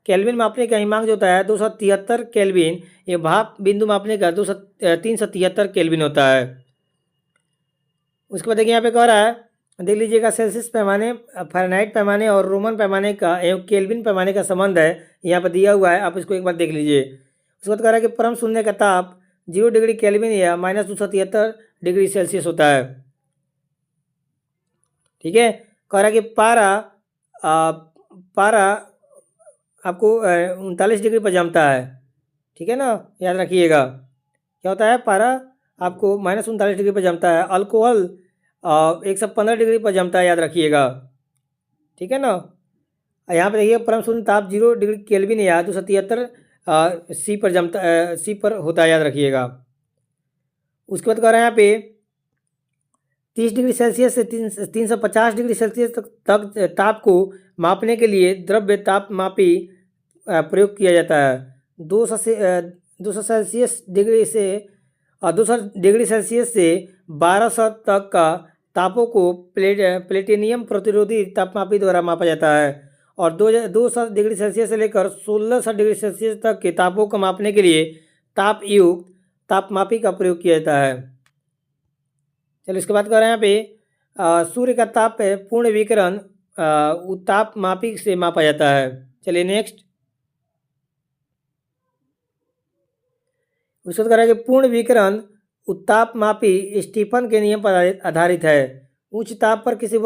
S1: केल्विन मापने का हिमांक जो होता है 273 केल्विन, ये भाप बिंदु मापने का 373 केल्विन होता है। उसके बाद देखिए यहाँ पे कह रहा है, देख लीजिएगा, सेल्सियस पैमाने, फ़ारेनहाइट पैमाने और रोमन पैमाने का एवं केल्विन पैमाने का संबंध है, यहाँ पर दिया हुआ है, आप इसको एक बार देख लीजिए। उसके बाद कह रहा है कि परम शून्य का ताप 0 डिग्री केल्विन या -273 डिग्री सेल्सियस होता है। ठीक है, कह रहा है कि पारा आपको 39 डिग्री पर जमता है। ठीक है ना, याद रखिएगा। क्या होता है, पारा आपको -39 डिग्री पर जमता है। अल्कोहल 115 डिग्री पर जमता है, याद रखिएगा। ठीक है ना। यहाँ पे देखिए परम शून्य ताप 0 डिग्री केल्विन या 273 सी पर जमता सी पर होता है, याद रखिएगा। उसके बाद कह रहे हैं यहाँ पे 30 डिग्री सेल्सियस से 350 डिग्री सेल्सियस तक ताप को मापने के लिए द्रव्य तापमापी प्रयोग किया जाता है। 200 डिग्री सेल्सियस से 1200 तक का तापों को प्लेटिनियम प्रतिरोधी तापमापी द्वारा मापा जाता है। और 200 डिग्री सेल्सियस से लेकर 1600 डिग्री सेल्सियस तक के तापों को मापने के लिए तापयुक्त तापमापी का प्रयोग किया जाता है। चलिए इसके बाद कर रहे हैं यहाँ पे सूर्य का ताप पूर्ण विकिरण तापमापी से मापा जाता है। चलिए नेक्स्ट, उसके बाद कर रहे हैं कि पूर्ण विकिरण उत्तापमापी स्टीफन के नियम पर आधारित है। उच्च ताप पर किसी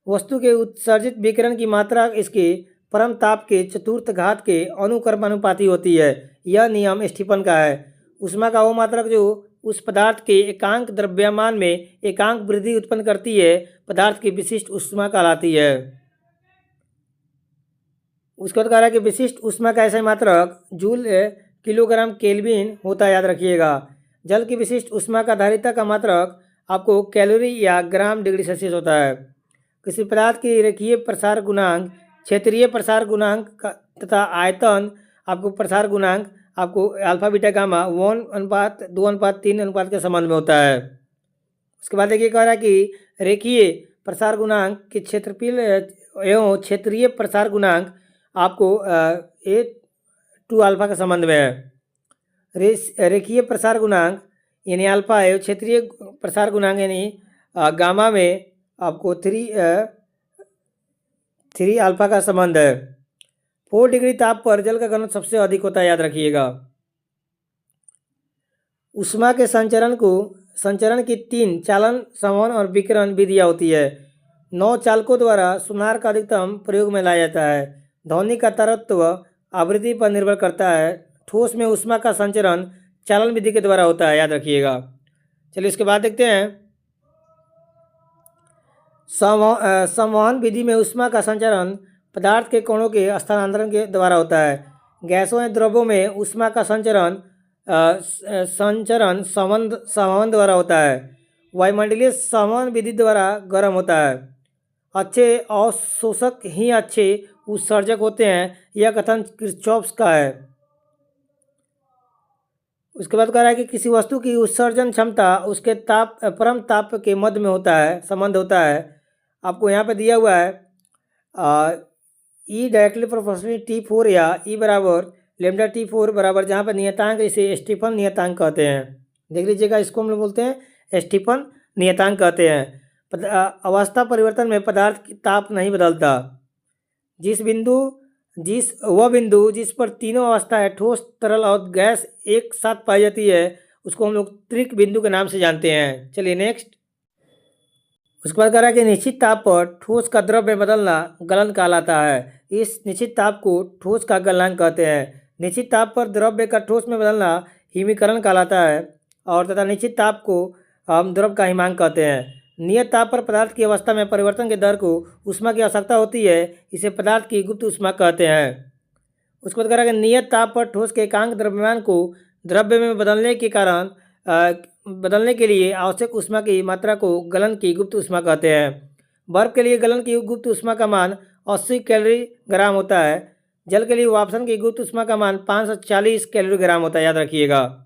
S1: वस्तु के उत्सर्जित विकिरण की मात्रा इसके परम ताप के चतुर्थ घात के अनुक्रमानुपाती होती है। यह नियम स्टीफन का है। ऊष्मा का वो मात्रक जो उस पदार्थ के एकांक द्रव्यमान में एकांक वृद्धि उत्पन्न करती है, पदार्थ की विशिष्ट ऊष्मा कहलाती है। उसके बाद कह रहा है कि विशिष्ट ऊष्मा का ऐसा मात्रक जूल किलोग्राम केल्विन होता है, याद रखिएगा। जल की विशिष्ट ऊष्मा का धारिता का मात्रक आपको कैलोरी या ग्राम डिग्री सेल्सियस होता है। किसी पदार्थ की रेखीय प्रसार गुणांक, क्षेत्रीय प्रसार गुणांक तथा आयतन आपको प्रसार गुणांक आपको अल्फा बीटा गामा 1:2:3 के संबंध में होता है। उसके बाद देखिए कह रहा है कि रेखीय प्रसार गुणांक के क्षेत्रफल एवं क्षेत्रीय प्रसार गुणांक आपको A2 अल्फा के संबंध में है। रेखीय प्रसार गुणांक यानी अल्फा एवं क्षेत्रीय प्रसार गुणांक यानी गामा में आपको 3 अल्फा का संबंध है। 4 डिग्री ताप पर जल का घनत्व सबसे अधिक होता है, याद रखिएगा। ऊष्मा के संचरण की 3 चालन, संवहन और विकिरण विधियाँ होती है। 9 चालकों द्वारा सुनार का अधिकतम प्रयोग में लाया जाता है। ध्वनि का तरत्व आवृत्ति पर निर्भर करता है। ठोस में ऊष्मा का संचरण चालन विधि के द्वारा होता है, याद रखिएगा। चलिए इसके बाद देखते हैं, संवहन विधि में ऊष्मा का संचरण पदार्थ के कणों के स्थानांतरण के द्वारा होता है। गैसों एवं द्रव्यों में ऊष्मा का संचरण संवहन द्वारा होता है। वायुमंडलीय संवहन विधि द्वारा गर्म होता है। अच्छे अवशोषक ही अच्छे उत्सर्जक होते हैं, यह कथन किर्चॉफ का है। उसके बाद कह रहा है कि किसी वस्तु की उत्सर्जन क्षमता उसके ताप परम ताप के मध्य में होता है, संबंध होता है। आपको यहाँ पे दिया हुआ है ई डायरेक्टली प्रोपोर्शनल T4 या ई बराबर लेमडा T4 बराबर, जहाँ पर नियतांक इसे स्टीफन नियतांक कहते हैं। देख लीजिएगा, इसको हम लोग बोलते हैं स्टीफन नियतांक कहते हैं। अवस्था परिवर्तन में पदार्थ की ताप नहीं बदलता। वह बिंदु जिस पर तीनों अवस्थाएं ठोस, तरल और गैस एक साथ पाई जाती है उसको हम लोग त्रिक बिंदु के नाम से जानते हैं। चलिए नेक्स्ट। उसके बाद कह रहा है कि निश्चित ताप पर ठोस का द्रव में बदलना गलन कहलाता है। इस निश्चित ताप को ठोस का गलनांक कहते हैं। निश्चित ताप पर द्रव्य का ठोस में बदलना हिमीकरण कहलाता है, और तथा निश्चित ताप को हम द्रव का हिमांक कहते हैं। नियत ताप पर पदार्थ की अवस्था में परिवर्तन के दर को ऊष्मा की आवश्यकता होती है, इसे पदार्थ की गुप्त ऊष्मा कहते हैं। उसके बाद कह रहा है कि नियत ताप पर ठोस के एकांक द्रव्यमान को द्रव्य में बदलने के लिए आवश्यक ऊष्मा की मात्रा को गलन की गुप्त ऊष्मा कहते हैं। बर्फ के लिए गलन की गुप्त ऊष्मा का मान 80 कैलोरी ग्राम होता है। जल के लिए वाष्पन की गुप्त ऊष्मा का मान 540 कैलोरी ग्राम होता है, याद रखिएगा।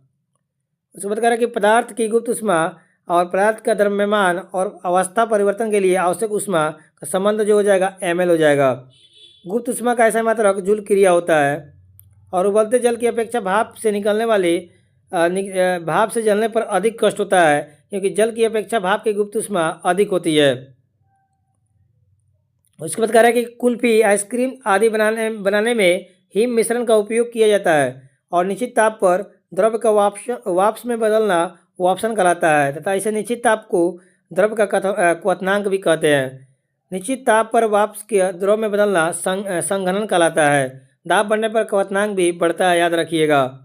S1: उसके बाद कह रहा है कि पदार्थ की गुप्त ऊष्मा और पदार्थ का द्रव्यमान और अवस्था परिवर्तन के लिए आवश्यक ऊष्मा का संबंध जो हो जाएगा ml हो जाएगा। गुप्त ऊष्मा का ऐसा मात्रक जूल क्रिया होता है, और उबलते जल की अपेक्षा भाप से निकलने वाले भाप से जलने पर अधिक कष्ट होता है, क्योंकि जल की अपेक्षा भाप की गुप्त ऊष्मा अधिक होती है। उसके बाद कह रहा है कि कुल्फी, आइसक्रीम आदि बनाने में हिम मिश्रण का उपयोग किया जाता है, और निश्चित ताप पर द्रव्य का वाष्प में बदलना वाष्पन कहलाता है, तथा इसे निश्चित ताप को द्रव्य का क्वथनांक भी कहते हैं। निश्चित ताप पर वाष्प के द्रव में बदलना संघनन कहलाता है। दाब बढ़ने पर क्वथनांक भी बढ़ता है, याद रखिएगा।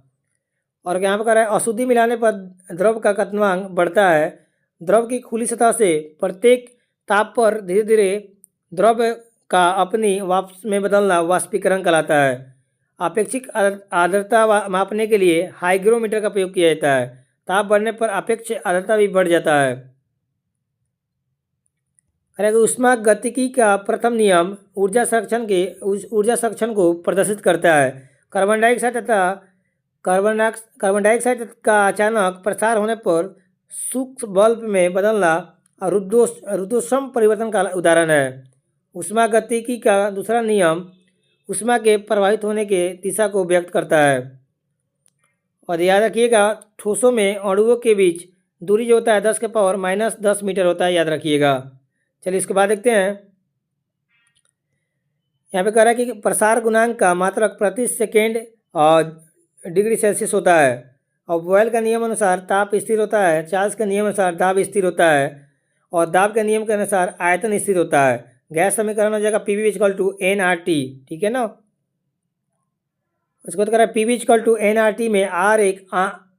S1: और यहाँ पर कह रहा है अशुद्धि मिलाने पर द्रव का क्वथनांक बढ़ता है। द्रव की खुली सतह से प्रत्येक ताप पर धीरे धीरे द्रव्य का अपनी वाष्प में बदलना वाष्पीकरण कहलाता है। अपेक्षित आर्द्रता मापने के लिए हाइग्रोमीटर का प्रयोग किया जाता है। ताप बढ़ने पर अपेक्षित आर्द्रता भी बढ़ जाता है। ऊष्मा गतिकी का प्रथम नियम ऊर्जा संरक्षण को प्रदर्शित करता है। कार्बन डाइऑक्साइड का अचानक प्रसार होने पर सूक्ष्म बल्ब में बदलना रुद्धोष्म परिवर्तन का उदाहरण है। ऊष्मा गतिकी का दूसरा नियम ऊष्मा के प्रवाहित होने के दिशा को व्यक्त करता है। और याद रखिएगा, ठोसों में अणुओं के बीच दूरी जो होता है 10⁻⁻10 मीटर होता है, याद रखिएगा। चलिए इसके बाद देखते हैं। यहाँ पे कह रहा है कि प्रसार गुणांक का मात्रक प्रति सेकेंड डिग्री सेल्सियस होता है, और बॉयल का नियम अनुसार ताप स्थिर होता है। चार्ल्स के नियम अनुसार दाब स्थिर होता है, और दाब के नियम के अनुसार आयतन स्थिर होता है। गैस समीकरण हो जाएगा PV = nRT, ठीक है ना। उसके बाद कह रहा है PV = nRT में R एक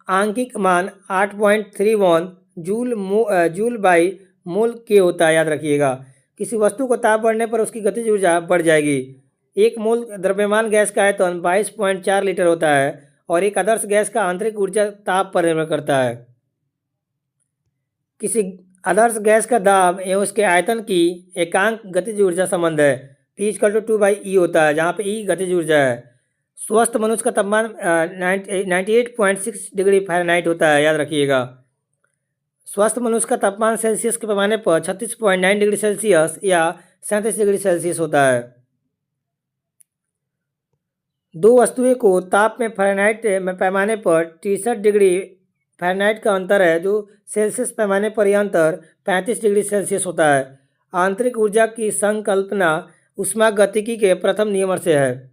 S1: आंकिक मान 8.31 जूल बाई मोल के होता है, याद रखिएगा। किसी वस्तु को ताप बढ़ने पर उसकी गतिज ऊर्जा बढ़ जाएगी। 1 मोल द्रव्यमान गैस का आयतन 22.4 लीटर होता है, और एक आदर्श गैस का आंतरिक ऊर्जा ताप पर निर्भर करता है। किसी आदर्श गैस का दाब एवं उसके आयतन की एकांक गतिज ऊर्जा संबंध है। P = 2/E होता है, जहाँ पे E गतिज ऊर्जा है। स्वस्थ मनुष्य का तापमान 98.6 डिग्री फ़ारेनहाइट होता है, याद रखिएगा। स्वस्थ मनुष्य का तापमान सेल्सियस के पैमाने पर 36.9 डिग्री सेल्सियस या 37 डिग्री सेल्सियस होता है। दो वस्तुएं को ताप में फ़ारेनहाइट में पैमाने पर 63 डिग्री फ़ारेनहाइट का अंतर है, जो सेल्सियस पैमाने पर यह अंतर 35 डिग्री सेल्सियस होता है। आंतरिक ऊर्जा की संकल्पना ऊष्मागतिकी के प्रथम नियम से है।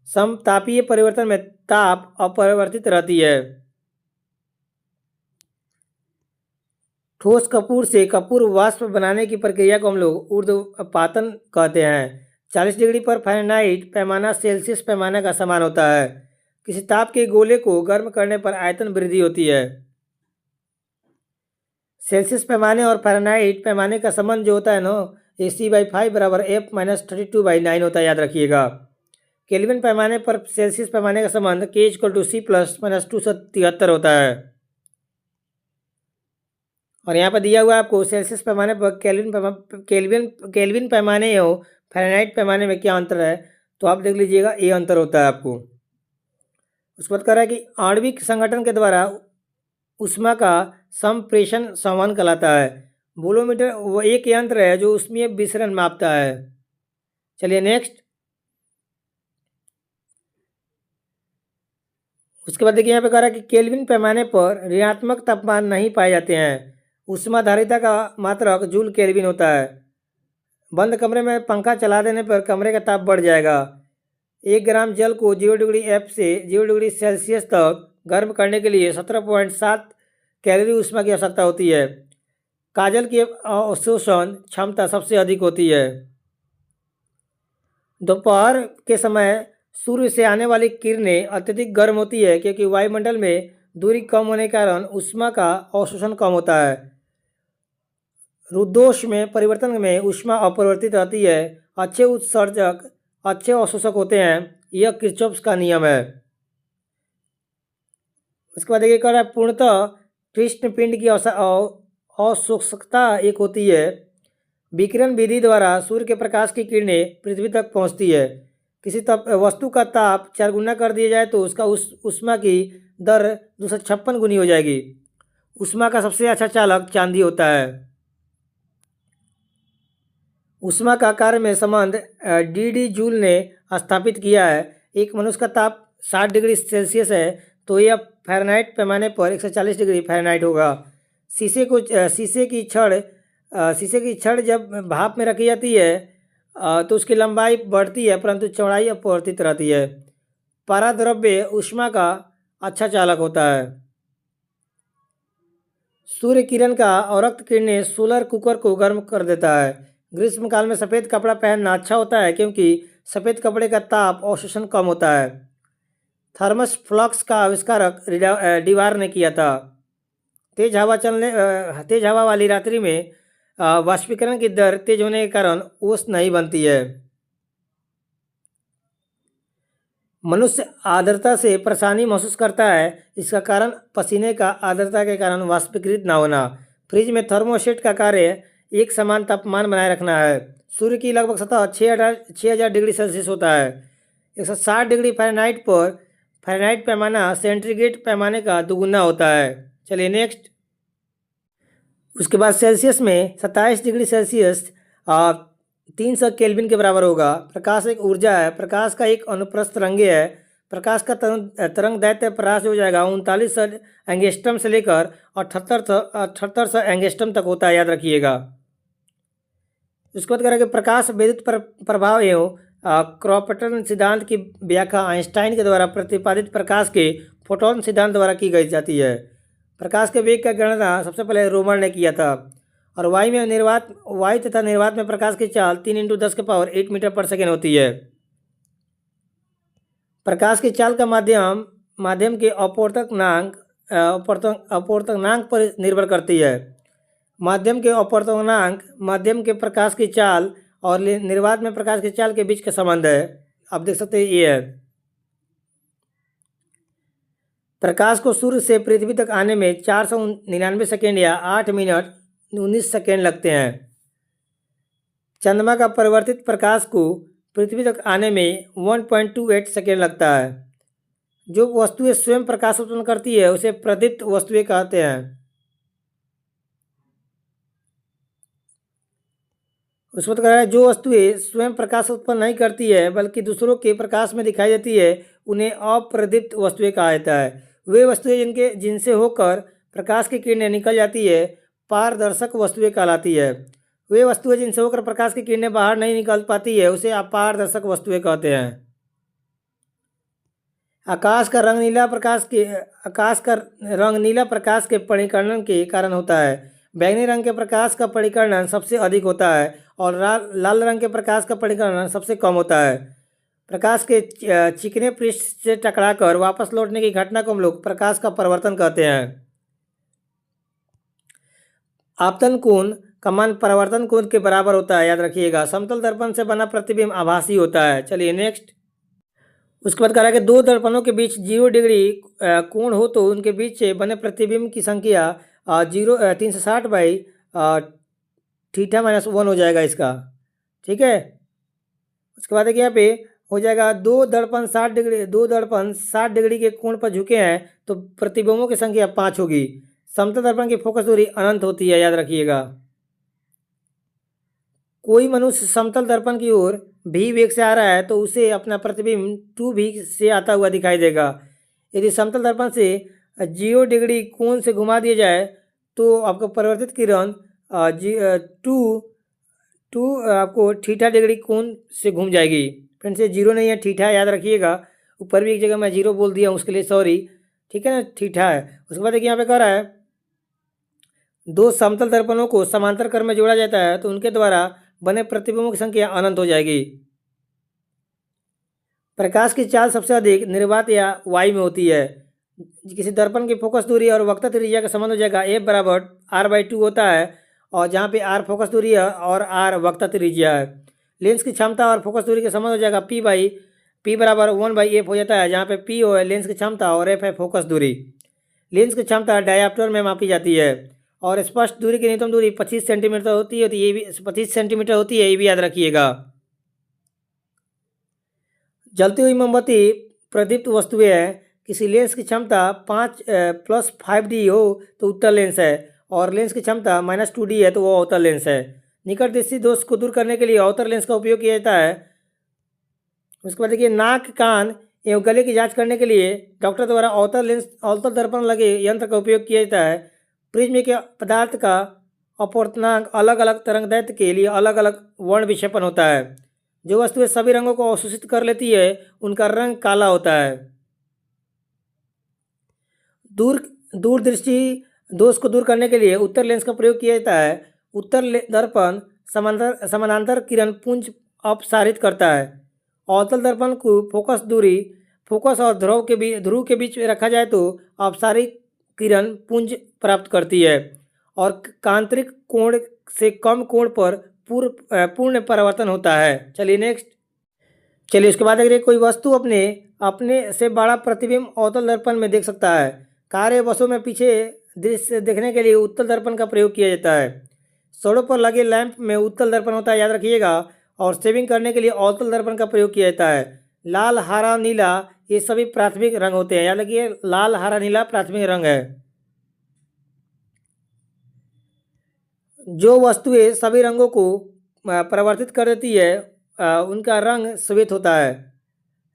S1: समतापीय परिवर्तन में ताप अपरिवर्तित रहती है। ठोस कपूर से कपूर वाष्प बनाने की प्रक्रिया को हम लोग ऊर्ध्वपातन कहते हैं। 40 डिग्री पर फ़ारेनहाइट पैमाना सेल्सियस पैमाना का समान होता है। किसी ताप के गोले को गर्म करने पर आयतन वृद्धि होती है। सेल्सियस पैमाने और फ़ारेनहाइट पैमाने का संबंध जो होता है ना, AC/5 = F - 32/9 होता है, याद रखिएगा। केल्विन पैमाने पर सेल्सियस पैमाने का संबंध K = C ± 273 होता है। और यहाँ पर दिया हुआ है आपको सेल्सियस पैमाने पर केल्विन पैमाने एवं फ़ारेनहाइट पैमाने में क्या अंतर है, तो आप देख लीजिएगा, ये अंतर होता है आपको। उसके बाद कह रहा है कि आणविक संगठन के द्वारा ऊष्मा का संप्रेषण संवहन कहलाता है। बोलोमीटर वो एक यंत्र है जो ऊष्मीय विसरण मापता है। चलिए नेक्स्ट। उसके बाद देखिए यहाँ पे कह रहा है कि केल्विन पैमाने पर ऋणात्मक तापमान नहीं पाए जाते हैं। ऊष्माधारिता का मात्रक जूल केल्विन होता है। बंद कमरे में पंखा चला देने पर कमरे का ताप बढ़ जाएगा। 1 ग्राम जल को 0 डिग्री F से 0 डिग्री सेल्सियस तक गर्म करने के लिए 17.7 कैलोरी ऊष्मा की आवश्यकता होती है। काजल की अवशोषण क्षमता सबसे अधिक होती है। दोपहर के समय सूर्य से आने वाली किरणें अत्यधिक गर्म होती है क्योंकि वायुमंडल में दूरी कम होने के कारण ऊष्मा का अवशोषण कम होता है। रुद्धोष्म में परिवर्तन में ऊष्मा अपरिवर्तित रहती है। अच्छे उत्सर्जक अच्छे अवशोषक होते हैं। यह किरचॉफ का नियम है। उसके बाद देखिए कह रहा है पूर्णतः कृष्ण पिंड की अवशोषकता एक होती है। विकिरण विधि द्वारा सूर्य के प्रकाश की किरणें पृथ्वी तक पहुंचती है। किसी वस्तु का ताप 4 गुना कर दिया जाए तो उसका ऊष्मा की दर 256 गुनी हो जाएगी। ऊष्मा का सबसे अच्छा चालक चांदी होता है। ऊष्मा का कार्य में संबंध डी जूल ने स्थापित किया है। एक मनुष्य का ताप 60 डिग्री सेल्सियस है तो यह फ़ारेनहाइट पैमाने पर 140 डिग्री फ़ारेनहाइट होगा। शीशे की छड़ जब भाप में रखी जाती है तो उसकी लंबाई बढ़ती है परंतु चौड़ाई अपरिवर्तित रहती है। पराद्रव्य ऊष्मा का अच्छा चालक होता है। सूर्य किरण का अवरक्त किरणें सोलर कुकर को गर्म कर देता है। ग्रीष्म काल में सफ़ेद कपड़ा पहनना अच्छा होता है क्योंकि सफ़ेद कपड़े का ताप अवशोषण कम होता है। थर्मस फ्लक्स का आविष्कारक डिवार ने किया था। तेज हवा वाली रात्रि में वाष्पीकरण की दर तेज होने के कारण ओस नहीं बनती है। मनुष्य आर्द्रता से परेशानी महसूस करता है। इसका कारण पसीने का आर्द्रता के कारण वाष्पीकृत न होना। फ्रिज में थर्मोस्टेट का कार्य एक समान तापमान बनाए रखना है। सूर्य की लगभग सतह 6000 डिग्री सेल्सियस होता है। 160 डिग्री फ़ारेनहाइट पर फ़ारेनहाइट पैमाना सेंटीग्रेड पैमाने का दोगुना होता है। चलिए नेक्स्ट। उसके बाद सेल्सियस में 27 डिग्री सेल्सियस 300 केल्विन के बराबर होगा। प्रकाश एक ऊर्जा है। प्रकाश का एक अनुप्रस्थ तरंगे है। प्रकाश का तरंग दैर्ध्य प्रकाश हो जाएगा 3900 एंगस्ट्रम से लेकर 7800 एंगस्ट्रम तक होता है, याद रखिएगा। उसके बाद करेंगे प्रकाश विद्युत प्रभाव एवं क्रॉम्पटन सिद्धांत की व्याख्या आइंस्टाइन के द्वारा प्रतिपादित प्रकाश के फोटोन सिद्धांत द्वारा की गई जाती है। प्रकाश के वेग का गणना सबसे पहले रोमन ने किया था। और वायु तथा निर्वात में प्रकाश की चाल 3 × 10⁸ मीटर पर सेकेंड होती है। प्रकाश की चाल का माध्यम के अपवर्तनांक पर निर्भर करती है। माध्यम के अपवर्तनांक माध्यम के प्रकाश की चाल और निर्वात में प्रकाश की चाल के बीच का संबंध है। आप देख सकते हैं ये है। प्रकाश को सूर्य से पृथ्वी तक आने में 499 सेकेंड या 8 मिनट 19 सेकेंड लगते हैं। चंद्रमा का परिवर्तित प्रकाश को पृथ्वी तक आने में 1.28 सेकेंड लगता है। जो वस्तुएं स्वयं प्रकाश उत्पन्न करती है उसे प्रदीप्त वस्तुएं कहते हैं। उस वक्त कह रहा है जो वस्तुएं स्वयं प्रकाश उत्पन्न नहीं करती है बल्कि दूसरों के प्रकाश में दिखाई देती है उन्हें अप्रदीप्त वस्तुएं कहा जाता है। वे वस्तुएं जिनसे होकर प्रकाश की किरणें निकल जाती है पारदर्शक वस्तुएं कहलाती है। वे वस्तुएं जिनसे होकर प्रकाश की किरणें बाहर नहीं निकल पाती है उसे अपारदर्शक वस्तुएं कहते हैं। आकाश का रंग नीला प्रकाश के परिकर्णन के कारण होता है। बैंगनी रंग के प्रकाश का परिकर्णन सबसे अधिक होता है और लाल रंग के प्रकाश का परिकर्णन सबसे कम होता है। प्रकाश के चिकने पृष्ठ से टकराकर वापस लौटने की घटना को हम लोग प्रकाश का परावर्तन कहते हैं। आपतन कोण का मान परावर्तन कोण के बराबर होता है, याद रखिएगा। समतल दर्पण से बना प्रतिबिंब आभासी होता है। चलिए नेक्स्ट। उसके बाद कह रहा है कि 2 दर्पणों के बीच 0 डिग्री कोण हो तो उनके बीच से बने प्रतिबिंब की संख्या 360/θ - 1 हो जाएगा इसका, ठीक है। उसके बाद देखिए यहाँ पे हो जाएगा दो दर्पण 60 डिग्री के कोण पर झुके हैं तो प्रतिबिंबों की संख्या 5 होगी। समतल दर्पण की फोकस दूरी अनंत होती है, याद रखिएगा। कोई मनुष्य समतल दर्पण की ओर भी वेग से आ रहा है तो उसे अपना प्रतिबिंब 2 भी से आता हुआ दिखाई देगा। यदि समतल दर्पण से 0 डिग्री कोण से घुमा दिया जाए तो आपको परिवर्तित किरण टू आपको थीटा डिग्री कोण से घूम जाएगी। फ्रेंड्स ये 0 नहीं है, थीटा, याद रखिएगा। ऊपर भी एक जगह मैं 0 बोल दिया हूँ, उसके लिए सॉरी, ठीक है ना, थीटा है। उसके बाद देखिए यहाँ पे कह रहा है दो समतल दर्पणों को समांतर क्रम में जोड़ा जाता है तो उनके द्वारा बने प्रतिबिंबों की संख्या अनंत हो जाएगी। प्रकाश की चाल सबसे अधिक निर्वात या वाई में होती है। किसी दर्पण की फोकस दूरी और वक्रता त्रिज्या का संबंध हो जाएगा F बराबर R/2 होता है, और जहाँ पे R फोकस दूरी है और R वक्रता त्रिज्या है। लेंस की क्षमता और फोकस दूरी का संबंध हो जाएगा P बराबर 1/F हो जाता है, जहाँ पे P है लेंस की क्षमता और F है फोकस दूरी। लेंस की क्षमता डायऑप्टर में मापी जाती है और स्पष्ट दूरी की न्यूनतम दूरी 25 सेंटीमीटर होती है, ये भी 25 सेंटीमीटर होती है, ये भी याद रखिएगा। जलती हुई मोमबत्ती प्रदीप्त वस्तुएं हैं। किसी लेंस की क्षमता 5+5D हो तो उत्तल लेंस है, और लेंस की क्षमता -2D है तो वो अवतल लेंस है। निकट दृष्टि दोष को दूर करने के लिए अवतल लेंस का उपयोग किया जाता है। उसके बाद देखिए नाक, कान एवं गले की जांच करने के लिए डॉक्टर द्वारा अवतल दर्पण लगे यंत्र का उपयोग किया जाता है। प्रिज्म के पदार्थ का अपवर्तनांक अलग अलग तरंगदैर्घ्य के लिए अलग अलग वर्ण विक्षेपण होता है। जो वस्तुएं सभी रंगों को अवशोषित कर लेती है उनका रंग काला होता है। दूरदृष्टि दोष को दूर करने के लिए उत्तर लेंस का प्रयोग किया जाता है। दर्पण समानांतर किरण पुंज अपसारित करता है। अवतल दर्पण को फोकस और ध्रुव के बीच में रखा जाए तो अपसारित किरण पुंज प्राप्त करती है, और कांतरिक कोण से कम कोण पर पूर्ण परावर्तन होता है। चलिए नेक्स्ट। चलिए उसके बाद अगर कोई वस्तु अपने से बड़ा प्रतिबिंब अवतल दर्पण में देख सकता है। कार्य वस्तु में पीछे दृश्य देखने के लिए उत्तल दर्पण का प्रयोग किया जाता है। सड़कों पर लगे लैंप में उत्तल दर्पण होता है, याद रखिएगा। और शेविंग करने के लिए अवतल दर्पण का प्रयोग किया जाता है। लाल, हरा, नीला ये सभी प्राथमिक रंग होते हैं, याद रखिए। लाल, हरा, नीला प्राथमिक रंग है। जो वस्तुएं सभी रंगों को परिवर्तित कर देती है उनका रंग श्वेत होता है।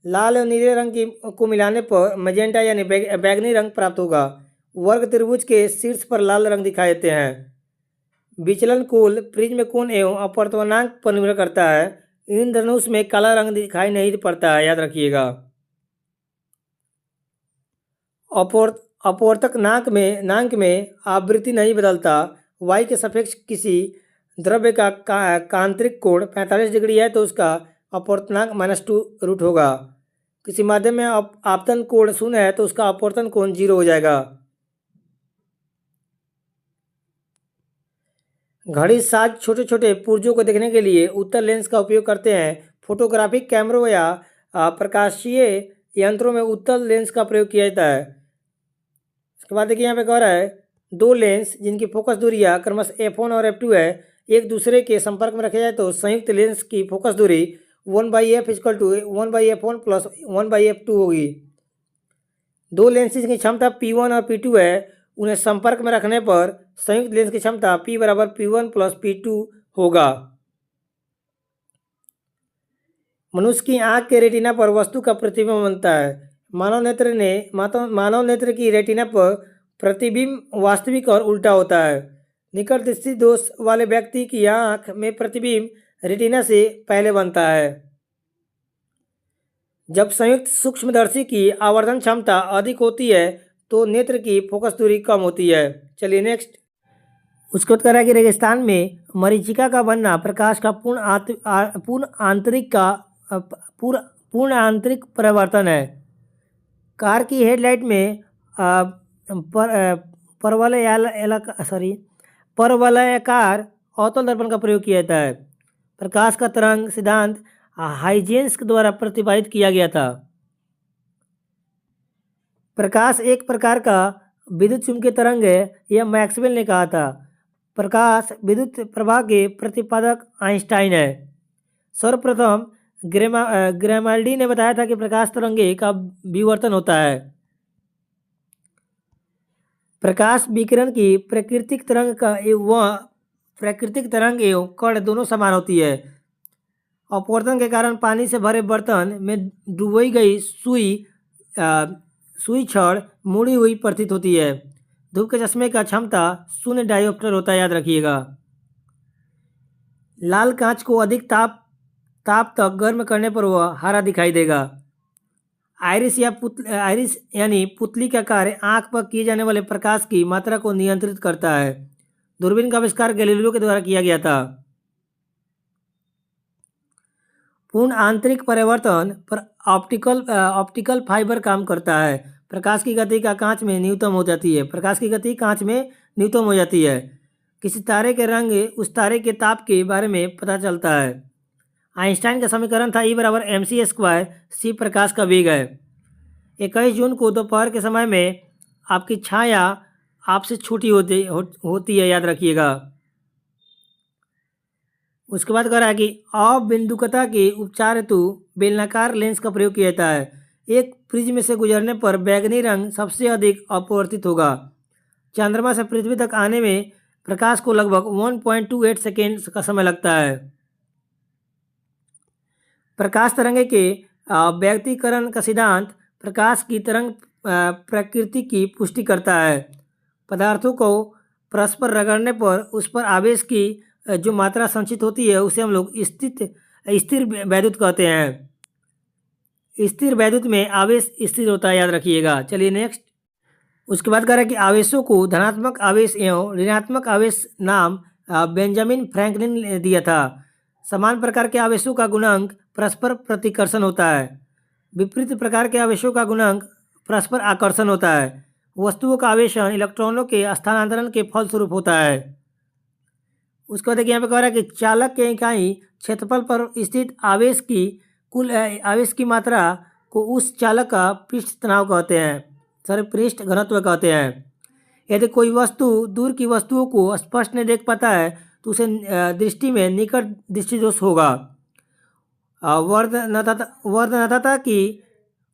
S1: लाल और नीले रंग को मिलाने पर मैजेंटा यानी बैगनी रंग प्राप्त होगा। वर्ग त्रिभुज के शीर्ष पर लाल रंग दिखाई देते हैं। विचलन कोण प्रिज्म कोण एवं अपवर्तनांक पर निर्भर करता है। इंद्रधनुष में काला रंग दिखाई नहीं पड़ता है, याद रखिएगा। अपवर्तक नाक में आवृत्ति नहीं बदलता। वाई के सापेक्ष किसी द्रव्य का कांतरिक कोण 45 डिग्री है तो उसका अपवर्तनांक -2 होगा। किसी माध्यम में आपतन कोण 0 है तो उसका अपवर्तन कोण 0 हो जाएगा। घड़ी साज छोटे छोटे पुर्जों को देखने के लिए उत्तल लेंस का उपयोग करते हैं। फोटोग्राफिक कैमरों या प्रकाशीय यंत्रों में उत्तल लेंस का प्रयोग किया जाता है। उसके बाद देखिए यहाँ पे कह रहा है दो लेंस जिनकी फोकस दूरियाँ क्रमशः F1 और F2 है एक दूसरे के संपर्क में रखे जाए तो संयुक्त लेंस की फोकस दूरी 1/F = 1/F1 + 1/F2 होगी। दो लेंसेज की क्षमता P1 और P2 है, उन्हें संपर्क में रखने पर संयुक्त लेंस की क्षमता P = P1 + P2 होगा। मनुष्य की आंख के रेटिना पर वस्तु का प्रतिबिंब बनता है। मानव नेत्र की रेटिना पर प्रतिबिंब वास्तविक और उल्टा होता है। निकट दृष्टि दोष वाले व्यक्ति की आंख में प्रतिबिंब रेटिना से पहले बनता है। जब संयुक्त सूक्ष्मदर्शी की आवर्धन क्षमता अधिक होती है तो नेत्र की फोकस दूरी कम होती है। चलिए नेक्स्ट। उसके बाद कह रहा है कि रेगिस्तान में मरीचिका का बनना प्रकाश का पूर्ण आंतरिक परिवर्तन है। कार की हेडलाइट में परवलयाकार अवतल दर्पण का प्रयोग किया जाता है। प्रकाश का तरंग सिद्धांत हाइजेंस के द्वारा प्रतिपादित किया गया था। प्रकाश एक प्रकार का विद्युत चुम्बकीय तरंग है, यह मैक्सवेल ने कहा था। प्रकाश विद्युत प्रवाह के प्रतिपादक आइंस्टाइन है। सर्वप्रथम ग्रेमाल्डी ने बताया था कि प्रकाश तरंगे का विवर्तन होता है। प्रकाश विकिरण की प्राकृतिक तरंग एवं कण दोनों समान होती है। अपवर्तन के कारण पानी से भरे बर्तन में डुबोई गई सुई छड़ मुड़ी हुई प्रतीत होती है। धूप के चश्मे का क्षमता 0 डायोप्टर होता है, याद रखिएगा। लाल कांच को अधिक ताप तक गर्म करने पर वह हरा दिखाई देगा। आइरिस यानी पुतली का कार्य आंख पर किए जाने वाले प्रकाश की मात्रा को नियंत्रित करता है। दूरबीन का आविष्कार गैलीलियो के द्वारा किया गया था। पूर्ण आंतरिक परिवर्तन पर ऑप्टिकल फाइबर काम करता है। प्रकाश की गति कांच में न्यूनतम हो जाती है। प्रकाश की गति कांच में न्यूनतम हो जाती है। किसी तारे के रंग उस तारे के ताप के बारे में पता चलता है। आइंस्टाइन का समीकरण था E बराबर mc²। c प्रकाश का वेग है। 21 जून को दोपहर के समय में आपकी छाया आपसे छोटी होती है, याद रखिएगा। उसके बाद कह रहा है कि अबिंदुकता के उपचार हेतु बेलनाकार लेंस का प्रयोग किया जाता है। एक प्रिज्म से गुजरने पर बैंगनी रंग सबसे अधिक अपवर्तित होगा। चंद्रमा से पृथ्वी तक आने में प्रकाश को लगभग 1.28 सेकेंड का समय लगता है। प्रकाश तरंगे के व्यक्तीकरण का सिद्धांत प्रकाश की तरंग प्रकृति की पुष्टि करता है। पदार्थों को परस्पर रगड़ने पर उस पर आवेश की जो मात्रा संचित होती है उसे हम लोग स्थिर वैद्युत कहते हैं। स्थिर वैद्युत में आवेश स्थिर होता है, याद रखिएगा। चलिए नेक्स्ट। उसके बाद कह रहा है कि आवेशों को धनात्मक आवेश एवं ऋणात्मक आवेश नाम बेंजामिन फ्रैंकलिन ने दिया था। समान प्रकार के आवेशों का गुणांक परस्पर प्रतिकर्षण होता है। विपरीत प्रकार के आवेशों का गुणांक परस्पर आकर्षण होता है। वस्तुओं का आवेशन इलेक्ट्रॉनों के स्थानांतरण के फलस्वरूप होता है। उसके बाद देखिए यहाँ पे कह रहा है कि चालक के इकाई क्षेत्रफल पर स्थित आवेश की मात्रा को उस चालक का पृष्ठ तनाव कहते हैं, पृष्ठ घनत्व कहते हैं। यदि कोई वस्तु दूर की वस्तुओं को स्पष्ट नहीं देख पाता है तो उसे दृष्टि में निकट दृष्टि दोष होगा।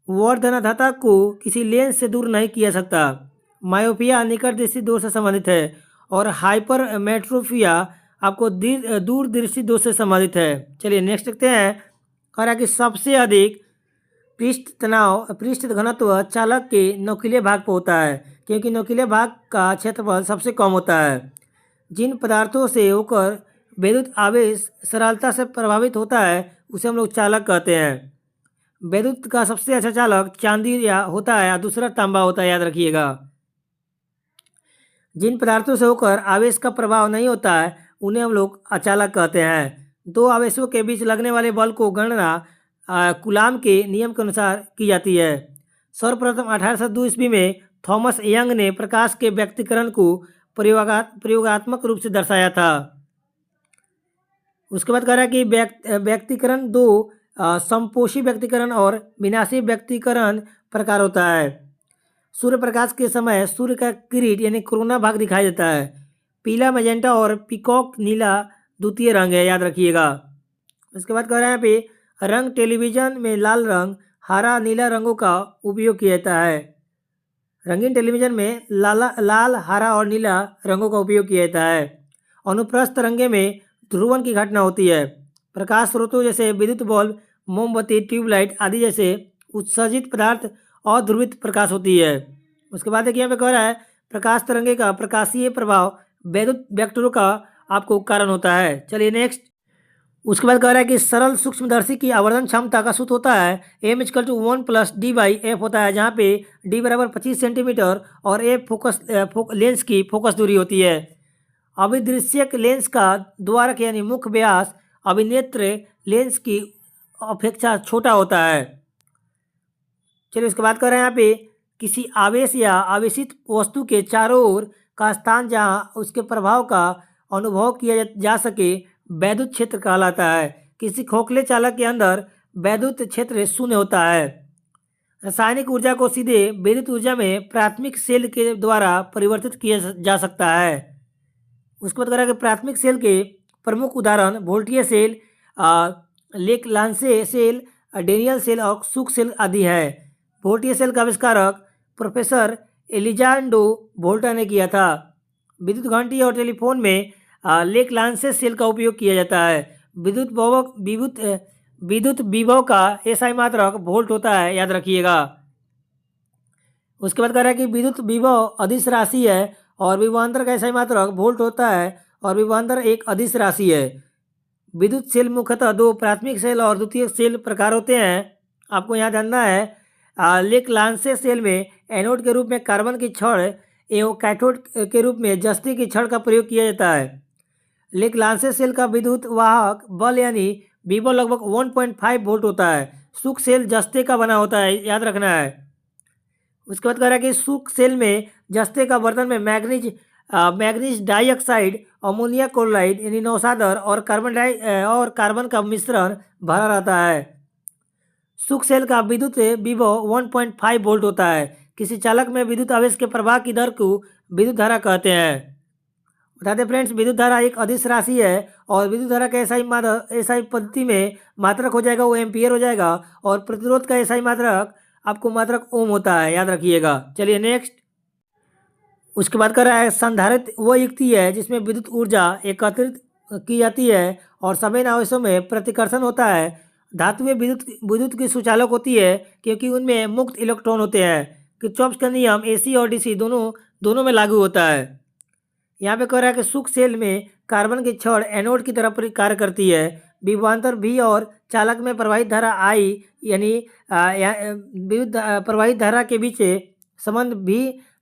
S1: वर्धनता को किसी लेंस से दूर नहीं किया सकता। मायोपिया निकट दृष्टि दोष से संबंधित है और हाइपरमेट्रोपिया आपको दूर दृष्टि दोष से संबंधित है। चलिए नेक्स्ट देखते हैं। कह रहा कि सबसे अधिक पृष्ठ घनत्व चालक के नोकीले भाग पर होता है, क्योंकि नोकीले भाग का क्षेत्रफल सबसे कम होता है। जिन पदार्थों से होकर विद्युत आवेश सरलता से प्रभावित होता है उसे हम लोग चालक कहते हैं। विद्युत का सबसे अच्छा चालक चांदी होता है, दूसरा तांबा होता है, याद रखिएगा। जिन पदार्थों से होकर आवेश का प्रभाव नहीं होता है उन्हें हम लोग अचालक कहते हैं। दो आवेशों के बीच लगने वाले बल को गणना कूलाम के नियम के अनुसार की जाती है। सर्वप्रथम 1802 ईस्वी में थॉमस यंग ने प्रकाश के व्यक्तीकरण को प्रयोगात्मक रूप से दर्शाया था। उसके बाद कह रहा है कि व्यक्तीकरण दो समपोषी व्यक्तीकरण और विनाशी व्यक्तीकरण प्रकार होता है। सूर्य प्रकाश के समय सूर्य का किरीट यानी कोरोना भाग दिखाई देता है। पीला, मैजेंटा और पीकॉक नीला द्वितीय रंग है, याद रखिएगा। उसके बाद कह रहे हैं पे रंग टेलीविजन में लाल रंग, हरा, नीला रंगों का उपयोग किया जाता है। रंगीन टेलीविजन में लाल, हरा और नीला रंगों का उपयोग किया जाता है। अनुप्रस्थ तरंगे में ध्रुवण की घटना होती है। प्रकाश स्रोतों जैसे विद्युत बल्ब, मोमबत्ती, ट्यूबलाइट आदि जैसे उत्सर्जित पदार्थ अध्रुवित प्रकाश होती है। उसके बाद देखिए यहाँ पे कह रहा है प्रकाश तरंगे का प्रकाशीय प्रभाव विद्युत वेक्टरों का आपको कारण होता है। चलिए नेक्स्ट। उसके बाद कह रहा है कि सरल सूक्ष्मदर्शी की आवर्धन क्षमता का सूत्र होता है m=1 + d/f होता है, जहाँ पे d बराबर 25 सेंटीमीटर और f लेंस की फोकस दूरी होती है। अभिदृश्यक लेंस का द्वारक यानी मुख्य व्यास अभिनेत्र लेंस की अपेक्षा छोटा होता है। चलिए उसके बाद कह रहे हैं यहाँ पे किसी आवेश या आवेशित वस्तु के चारों ओर का स्थान जहाँ उसके प्रभाव का अनुभव किया जा सके वैद्युत क्षेत्र कहलाता है। किसी खोखले चालक के अंदर वैद्युत क्षेत्र शून्य होता है। रासायनिक ऊर्जा को सीधे विद्युत ऊर्जा में प्राथमिक सेल के द्वारा परिवर्तित किया जा सकता है। उसके बाद कह रहा है कि प्राथमिक सेल के प्रमुख उदाहरण वोल्टीय cell, Leclanche cell, Daniell cell और सुक सेल आदि है। वोल्टीय सेल का आविष्कारक प्रोफेसर एलिजांडो वोल्टा ने किया था। विद्युत घंटी और टेलीफोन में लेक लांसे सेल का उपयोग किया जाता है। विद्युत विभव का एसआई मात्रक वोल्ट होता है, याद रखिएगा। उसके बाद कह रहा है कि विद्युत विभव अदिश राशि है और विभवांतर का एसआई मात्रक वोल्ट होता है और विभवांतर एक अदिश राशि है। विद्युत सेल मुख्यतः दो प्राथमिक सेल और द्वितीयक सेल प्रकार होते हैं। आपको यहाँ जानना है। लेक लांसे सेल में एनोड के रूप में कार्बन की छड़ एवं कैथोड के रूप में जस्ते की छड़ का प्रयोग किया जाता है। लेक लांसे सेल का विद्युत वाहक बल यानी विभव लगभग 1.5 वोल्ट होता है। सुख सेल जस्ते का बना होता है, याद रखना है। उसके बाद कह रहा है कि सुख सेल में जस्ते का बर्तन में मैग्नीज डाइऑक्साइड, अमोनिया क्लोराइड यानी नौसादर और कार्बन का मिश्रण भरा रहता है। सुख सेल का विद्युत विभव 1.5 वोल्ट होता है। किसी चालक में विद्युत आवेश के प्रवाह की दर को विद्युत धारा कहते हैं। बताते फ्रेंड्स, विद्युत धारा एक अदिश राशि है और विद्युत धारा का एसआई पद्धति में मात्रक हो जाएगा वो एम्पियर हो जाएगा और प्रतिरोध का एसआई मात्रक आपको मात्रक ओम होता है, याद रखिएगा। चलिए नेक्स्ट। उसके बाद कर रहा है संधारित्र वो युक्ति है जिसमें विद्युत ऊर्जा एकत्रित की जाती है और सभी आवेशों में प्रतिकर्षण होता है। धातुएं विद्युत की सुचालक होती है क्योंकि उनमें मुक्त इलेक्ट्रॉन होते हैं। किरचॉफ का नियम एसी और डीसी दोनों में लागू होता है। यहाँ पे कह रहा है कि सुख सेल में कार्बन की छड़ एनोड की तरह कार्य करती है। विभवांतर भी और चालक में प्रवाहित धारा आई यानी विद्युत प्रवाहित धारा के बीच संबंध भी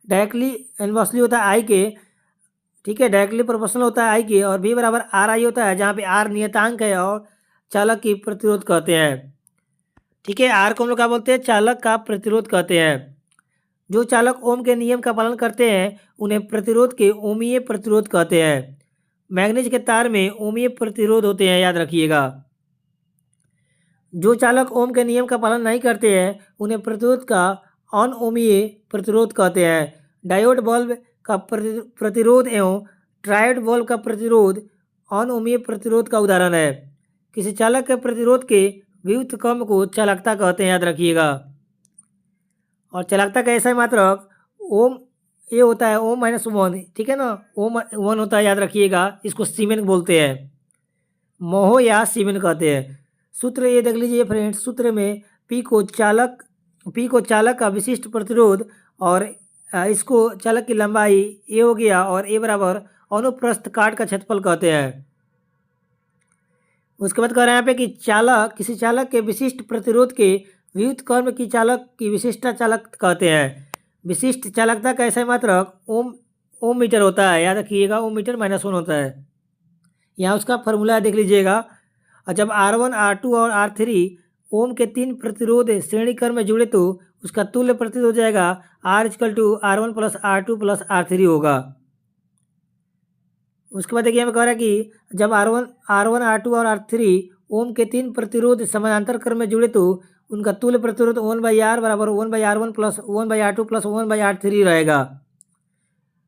S1: डायरेक्टली इन्वर्सली होता है आई के, ठीक है, डायरेक्टली प्रोपोर्शनल होता है आई के, और भी बराबर आर आई होता है जहाँ पे आर नियतांक है और चालक की प्रतिरोध कहते हैं। ठीक है, आर को हम लोग क्या बोलते हैं? चालक का प्रतिरोध कहते हैं। जो चालक ओम के नियम का पालन करते हैं उन्हें प्रतिरोध के ओमीय प्रतिरोध कहते हैं। मैग्नीज के तार में ओमीय प्रतिरोध होते हैं, याद रखिएगा। जो चालक ओम के नियम का पालन नहीं करते हैं उन्हें प्रतिरोध का अनओमीय प्रतिरोध कहते हैं। डायोड बल्ब का प्रतिरोध एवं ट्रायोड बल्ब का प्रतिरोध अनओमीय प्रतिरोध का उदाहरण है। किसी चालक के प्रतिरोध के व्युत्क्रम को चालकता कहते हैं, याद रखिएगा। और चालकता का ऐसा मात्रक ओम ये होता है ओम -1, ठीक है ना, ओम 1 होता है, याद रखिएगा। इसको सीमेन बोलते हैं, मोहो या सीमेन कहते हैं। सूत्र ये देख लीजिए फ्रेंड्स, सूत्र में पी को चालक का विशिष्ट प्रतिरोध और इसको चालक की लंबाई ए हो गया और ए बराबर अनुप्रस्थ काट का क्षेत्रफल कहते हैं। उसके बाद कह रहे हैं यहाँ पे कि किसी चालक के विशिष्ट प्रतिरोध के व्युत्क्रम की चालक की विशिष्टता चालक कहते हैं। विशिष्ट चालकता का ऐसा मात्रक ओम मीटर होता है, याद रखिएगा। ओम मीटर -1 होता है। यहाँ उसका फॉर्मूला देख लीजिएगा। और जब R1, R2 और R3 ओम के 3 प्रतिरोध श्रेणी क्रम में जुड़े तो उसका तुल्य प्रतिरोध हो जाएगा R=R1 + R2 + R3 होगा। उसके बाद देखिए हमें कह रहा है कि जब R1, R2 और R3 ओम के 3 प्रतिरोध समानांतर क्रम में जुड़े तो उनका तुल्य प्रतिरोध 1/R = 1/R1 + 1/R2 + 1/R3 रहेगा।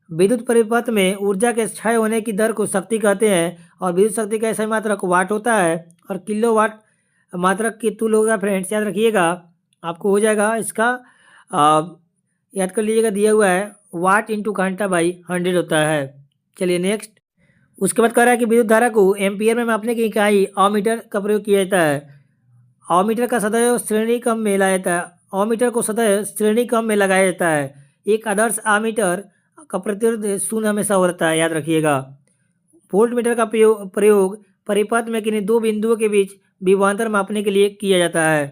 S1: विद्युत परिपथ में ऊर्जा के क्षय होने की दर को शक्ति कहते हैं और विद्युत शक्ति का ऐसा मात्रक वाट होता है और किलोवाट मात्रक की तुल्य होगा। फ्रेंड्स याद रखिएगा, आपको हो जाएगा इसका याद कर लीजिएगा, दिया हुआ है वाट × घंटा/100 होता है। चलिए नेक्स्ट। उसके बाद कह रहा है कि विद्युत धारा को एम्पियर में मापने की इकाई अमीटर का प्रयोग किया जाता है। अमीटर का सदैव श्रेणी क्रम में लाया जाता है। अमीटर को सदैव श्रेणी क्रम में लगाया जाता है। एक आदर्श अमीटर का प्रतिरोध 0 हमेशा होता है, याद रखिएगा। वोल्ट मीटर का प्रयोग परिपथ में किन्हीं दो बिंदुओं के बीच विभवांतर मापने के लिए किया जाता है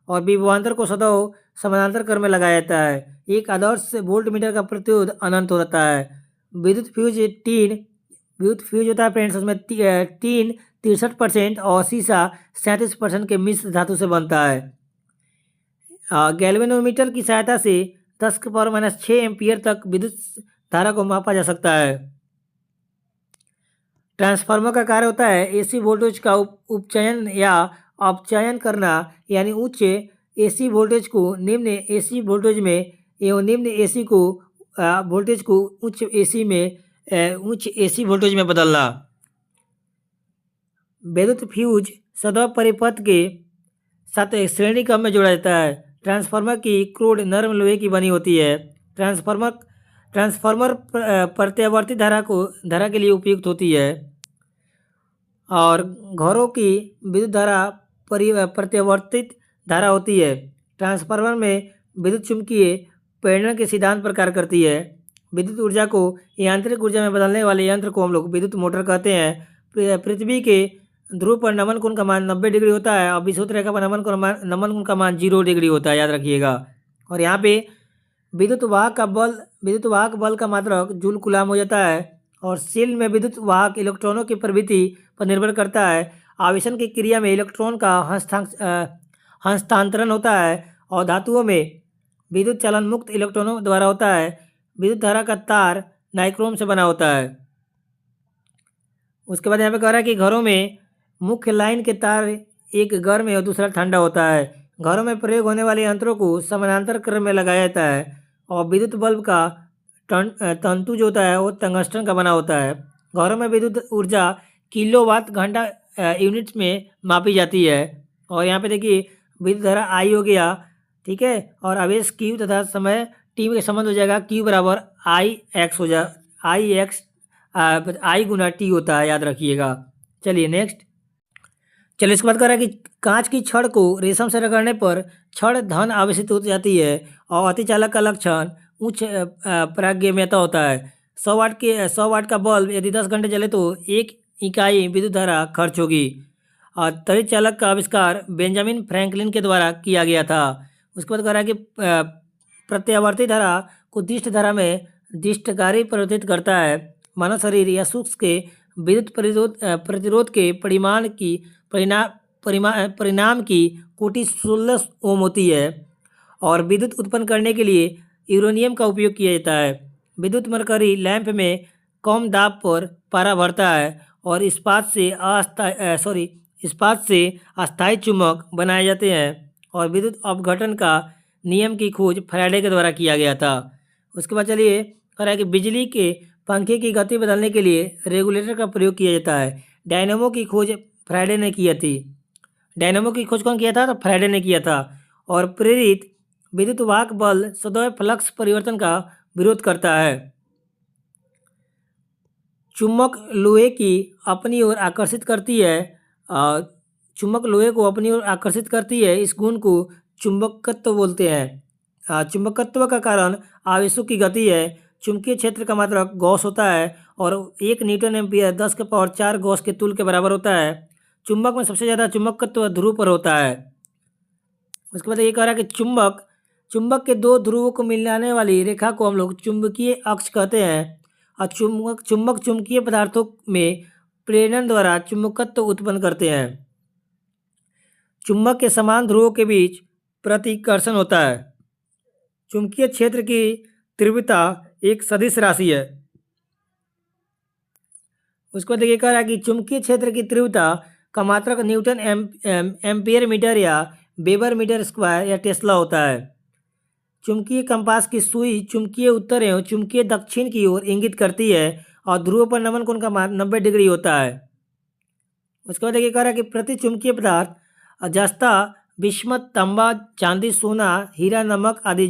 S1: और विभवांतर को सदैव समानांतर क्रम में लगाया जाता है। एक आदर्श वोल्ट मीटर का प्रतिरोध अनंत होता है। विद्युत फ्यूज होता है फ्रेंड्स, उसमें टीन 63% और शीशा 37% के मिश्र धातु से बनता है। गैल्वेनोमीटर की सहायता से 10⁻⁻6 एम्पियर तक विद्युत धारा को मापा जा सकता है। ट्रांसफार्मर का कार्य होता है एसी वोल्टेज का उपचयन या अपचयन करना, यानी उच्च एसी वोल्टेज को निम्न एसी वोल्टेज में एवं निम्न एसी को वोल्टेज को उच्च एसी वोल्टेज में बदलना। विद्युत फ्यूज सदैव परिपथ के साथ एक श्रेणी क्रम में जोड़ा जाता है। ट्रांसफार्मर की क्रूड नरम लोहे की बनी होती है। ट्रांसफार्मर प्रत्यावर्ती धारा के लिए उपयुक्त होती है। और घरों की विद्युत धारा प्रत्यावर्तित धारा होती है। ट्रांसफार्मर में विद्युत चुम्बकीय प्रेरण के सिद्धांत पर कार्य करती है। विद्युत ऊर्जा को यांत्रिक ऊर्जा में बदलने वाले यंत्र को हम लोग विद्युत मोटर कहते हैं। पृथ्वी के ध्रुव पर नमन कोण का मान 90 डिग्री होता है और विषुवत रेखा पर नमन कोण का मान 0 डिग्री होता है, याद रखिएगा। और यहाँ पे विद्युत वाहक बल का मात्रक जूल कूलाम हो जाता है। और सेल में विद्युत वाहक इलेक्ट्रॉनों की प्रवृत्ति पर निर्भर करता है। आवेशन की क्रिया में इलेक्ट्रॉन का हस्तांतरण होता है और धातुओं में विद्युत चालन मुक्त इलेक्ट्रॉनों द्वारा होता है। विद्युत धारा का तार नाइक्रोम से बना होता है। उसके बाद यहाँ पे कह रहा है कि घरों में मुख्य लाइन के तार एक गर्म और दूसरा ठंडा होता है। घरों में प्रयोग होने वाले यंत्रों को समानांतर क्रम में लगाया जाता है और विद्युत बल्ब का तंतु जो होता है वो टंगस्टन का बना होता है। घरों में विद्युत ऊर्जा किलोवाट घंटा यूनिट्स में मापी जाती है। और यहाँ पे देखिए विद्युत धारा आई हो गया, ठीक है, और आवेश क्यू तथा समय टी के संबंध हो जाएगा। क्यू बराबर आई गुना टी होता है, याद रखिएगा। चलिए नेक्स्ट। चलिए इसके बाद कह रहा है कि कांच की छड़ को रेशम से रगड़ने पर छड़ धन आवेशित हो जाती है और अतिचालक का लक्षण उच्च प्राज्ञम्यता होता है। 100 वाट का बल्ब यदि 10 घंटे जले तो 1 इकाई विद्युत धारा खर्च होगी। और त्वरित चालक का आविष्कार बेंजामिन फ्रैंकलिन के द्वारा किया गया था। उसके बाद कह रहा है कि प्रत्यावर्ती धारा को दिष्ट धारा में दिष्टकारी परिवर्तित करता है। मानव शरीर या सूक्ष्म के विद्युत प्रतिरोध के परिणाम की कोटि 16 ओम होती है। और विद्युत उत्पन्न करने के लिए यूरेनियम का उपयोग किया जाता है। विद्युत मरकरी लैंप में कम दाब पर पारा भरता है और इस्पात से अस्थायी चुंबक बनाए जाते हैं। और विद्युत अपघटन का नियम की खोज फैराडे के द्वारा किया गया था। उसके बाद चलिए कह रहा है कि बिजली के पंखे की गति बदलने के लिए रेगुलेटर का प्रयोग किया जाता है। डायनेमो की खोज फैराडे ने की थी। डायनेमो की खोज कौन किया था? तो फैराडे ने किया था। और प्रेरित विद्युत वाहक बल सदैव फ्लक्स परिवर्तन का विरोध करता है। चुंबक लोहे की अपनी ओर आकर्षित करती है। चुंबक लोहे को अपनी ओर आकर्षित करती है। इस गुण को चुंबकत्व बोलते हैं। चुंबकत्व का कारण आवेशों की गति है। चुंबकीय क्षेत्र का मात्रक गॉस होता है और 1 न्यूटन एम्पियर 10 के पावर 4 गॉस के तुल्य के बराबर होता है। चुंबक में सबसे ज़्यादा चुंबकत्व ध्रुव पर होता है। उसके बाद ये कह रहा है कि चुंबक के 2 ध्रुवों को मिलाने वाली रेखा को हम लोग चुंबकीय अक्ष कहते हैं। और चुंबक चुंबकीय पदार्थों में प्रेरण द्वारा चुंबकत्व उत्पन्न करते हैं। चुंबक के समान ध्रुवों के बीच प्रतिकर्षण होता है। चुंबकीय क्षेत्र की तीव्रता एक सदिश राशि है। उसको देखिए कह रहा है कि चुंबकीय क्षेत्र की तीव्रता का मात्रक न्यूटन एम्पियर मीटर या वेबर मीटर स्क्वायर या टेस्ला होता है। चुंबकीय कंपास की सुई चुंबकीय उत्तर एवं चुंबकीय दक्षिण की ओर इंगित करती है और ध्रुव पर नमन कोण का मान 90 डिग्री होता है। उसके बाद देखिए कह रहा है कि प्रति चुंबकीय पदार्थ जस्ता, बिस्मत, तांबा, चांदी, सोना, हीरा, नमक आदि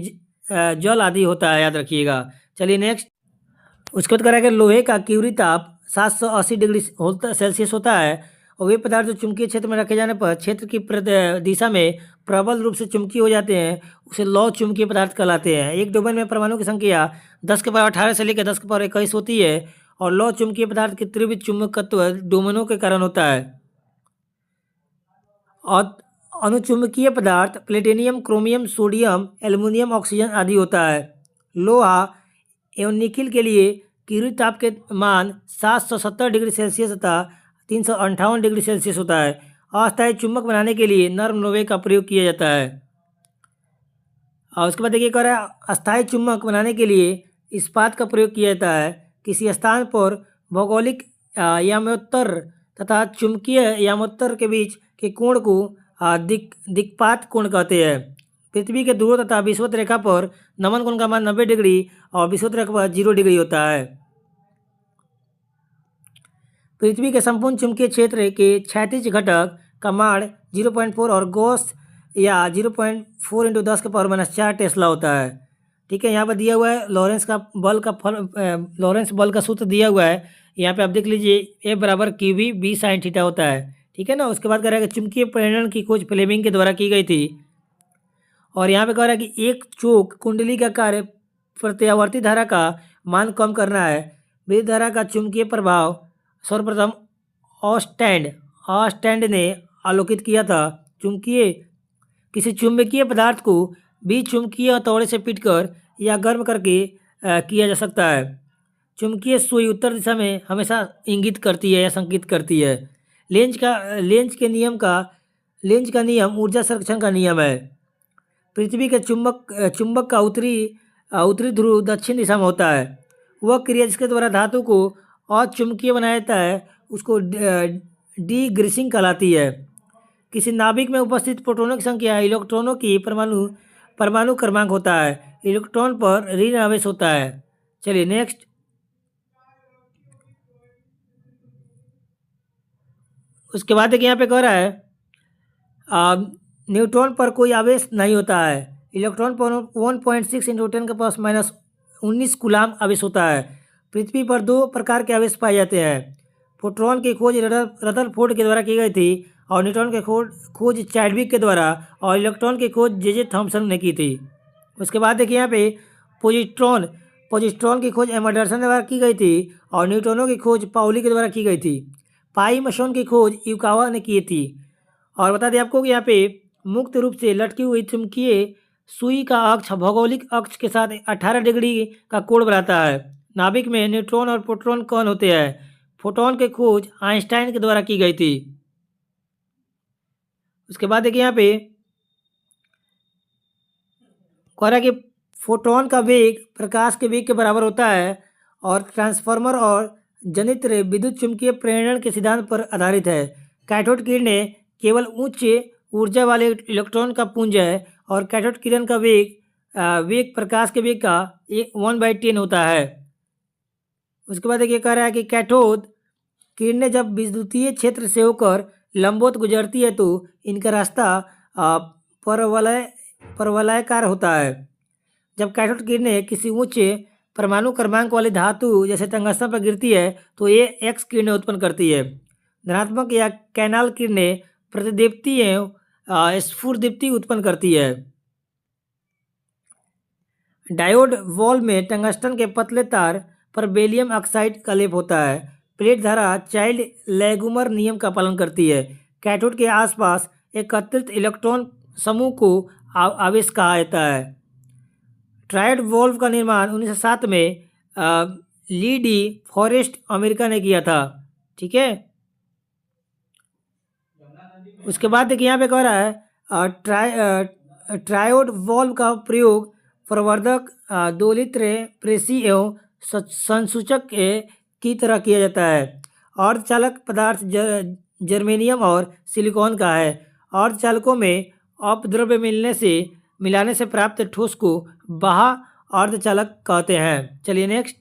S1: जल आदि होता है, याद रखिएगा। चलिए नेक्स्ट। उसके बाद कह रहा है कि लोहे का क्यूरी ताप 780 डिग्री सेल्सियस होता है और वे पदार्थ जो चुंबकीय क्षेत्र में रखे जाने पर क्षेत्र की दिशा में प्रबल रूप से चुंबकीय हो जाते हैं, उसे लौह चुंबकीय पदार्थ कहलाते हैं। एक डोमेन में परमाणु की संख्या 10 के पावर 18 से लेकर 10 के पावर 21 होती है और लौह चुंबकीय पदार्थ की तीव्र चुंबकत्व डोमेनों के कारण होता है। और अनुचुंबकीय पदार्थ platinum, chromium, sodium, aluminium, oxygen आदि होता है। लोहा एवं निकिल के लिए क्यूरी ताप के मान 770 डिग्री सेल्सियस तथा 358 डिग्री सेल्सियस होता है। अस्थायी चुंबक बनाने के लिए नरम लोहे का प्रयोग किया जाता है। और उसके बाद देखिए कह रहा है अस्थायी चुंबक बनाने के लिए इस्पात का प्रयोग किया जाता है। किसी स्थान पर भौगोलिक यामोत्तर तथा चुंबकीय यामोत्तर के बीच के कोण को दिक्पात कोण कहते हैं। पृथ्वी के ध्रुव तथा विषुवत रेखा पर नमन कोण का मान 90 डिग्री और विषुवत रेखा पर 0 डिग्री होता है। पृथ्वी के संपूर्ण चुंबकीय क्षेत्र के क्षैतिज घटक का मान 0.4 और गॉस या 0.4 इंटू 10⁻⁴ टेस्ला होता है। ठीक है, यहाँ पर दिया हुआ है लॉरेंस बल का सूत्र दिया हुआ है। यहाँ पे आप देख लीजिए A बराबर QV B sin थीटा होता है। ठीक है ना। उसके बाद कह रहा है कि चुंबकीय प्रेरण की खोज फ्लेमिंग के द्वारा की गई थी। और यहाँ पे कह रहा है कि एक चोक कुंडली का कार्य प्रत्यावर्ती धारा का मान कम करना है। विद्युत धारा का चुंबकीय प्रभाव सर्वप्रथम ऑस्टैंड ने आलोकित किया था। किसी चुंबकीय पदार्थ को विचुंबकीय हथौड़े से पीटकर या गर्म करके किया जा सकता है। चुंबकीय सुई उत्तर दिशा में हमेशा इंगित करती है या संकेत करती है। लेंज का नियम ऊर्जा संरक्षण का नियम है। पृथ्वी के चुंबक का उत्तरी ध्रुव दक्षिण दिशा में होता है। वह क्रिया जिसके द्वारा धातु को अचुंबकीय बनाया जाता है उसको डी-ग्रीसिंग कहलाती है। किसी नाभिक में उपस्थित प्रोटॉनों की संख्या इलेक्ट्रॉनों की परमाणु क्रमांक होता है। इलेक्ट्रॉन पर ऋण आवेश होता है। चलिए नेक्स्ट। उसके बाद एक यहाँ पे कह रहा है न्यूट्रॉन पर कोई आवेश नहीं होता है। इलेक्ट्रॉन पर 1.6 इंटू 10⁻19 कूलाम आवेश होता है। पृथ्वी पर दो प्रकार के आवेश पाए जाते हैं। प्रोटॉन की खोज रदरफोर्ड के द्वारा की गई थी और न्यूट्रॉन की खोज चैडविक के द्वारा और इलेक्ट्रॉन की खोज जे थॉमसन ने की थी। उसके बाद देखिए यहाँ पे पोजिट्रॉन की खोज एमर्सन द्वारा की गई थी और न्यूट्रॉनों की खोज पाउली के द्वारा की गई थी। पाई मसोन की खोज युकावा ने की थी। और बता दें आपको कि यहाँ पे मुक्त रूप से लटकी हुई चुंबकीय सुई का अक्ष भौगोलिक अक्ष के साथ 18 डिग्री का कोण बनाता है। नाभिक में न्यूट्रॉन और प्रोटॉन कण होते हैं। फोटोन की खोज आइंस्टाइन के द्वारा की गई थी। उसके बाद देखिए यहाँ पे कह रहा है कि फोटोन का वेग प्रकाश के वेग के बराबर होता है और ट्रांसफार्मर और जनित्र विद्युत चुंबकीय प्रेरण के सिद्धांत पर आधारित है। कैथोड किरणें केवल उच्च ऊर्जा वाले इलेक्ट्रॉन का पुंज है और कैथोड किरण का वेग प्रकाश के वेग का 1/10 होता है। उसके बाद देखिए कह रहा है कि कैथोड किरणें जब विद्युतीय क्षेत्र से होकर लंबवत गुजरती है तो इनका रास्ता परवलयाकार होता है। जब कैथोड किरणें किसी उच्च परमाणु क्रमांक वाली धातु जैसे टंगस्टन पर गिरती है तो ये एक्स किरणें उत्पन्न करती है। धनात्मक या कैनाल किरणें प्रतिदीप्ति एवं स्फुरदीप्ति उत्पन्न करती है। डायोड वॉल्व में टंगस्टन के पतले तार पर बेरियम ऑक्साइड का लेप होता है। प्लेट धारा चाइल्ड लेगुमर नियम का पालन करती है। कैथोड के आसपास एकत्रित इलेक्ट्रॉन समूह को आवेश कहा जाता है। ट्रायड वॉल्व का निर्माण 1907 में ली डी फॉरेस्ट अमेरिका ने किया था। ठीक है। उसके बाद देखिए यहाँ पे कह रहा है ट्रायोड वॉल्व का प्रयोग प्रवर्धक दोलित्र प्रेसी एवं संसूचक की तरह किया जाता है। अर्धचालक पदार्थ जर्मेनियम और सिलिकॉन का है। अर्धचालकों में अपद्रव्य मिलाने से प्राप्त ठोस को बाह्य अर्धचालक कहते हैं। चलिए नेक्स्ट।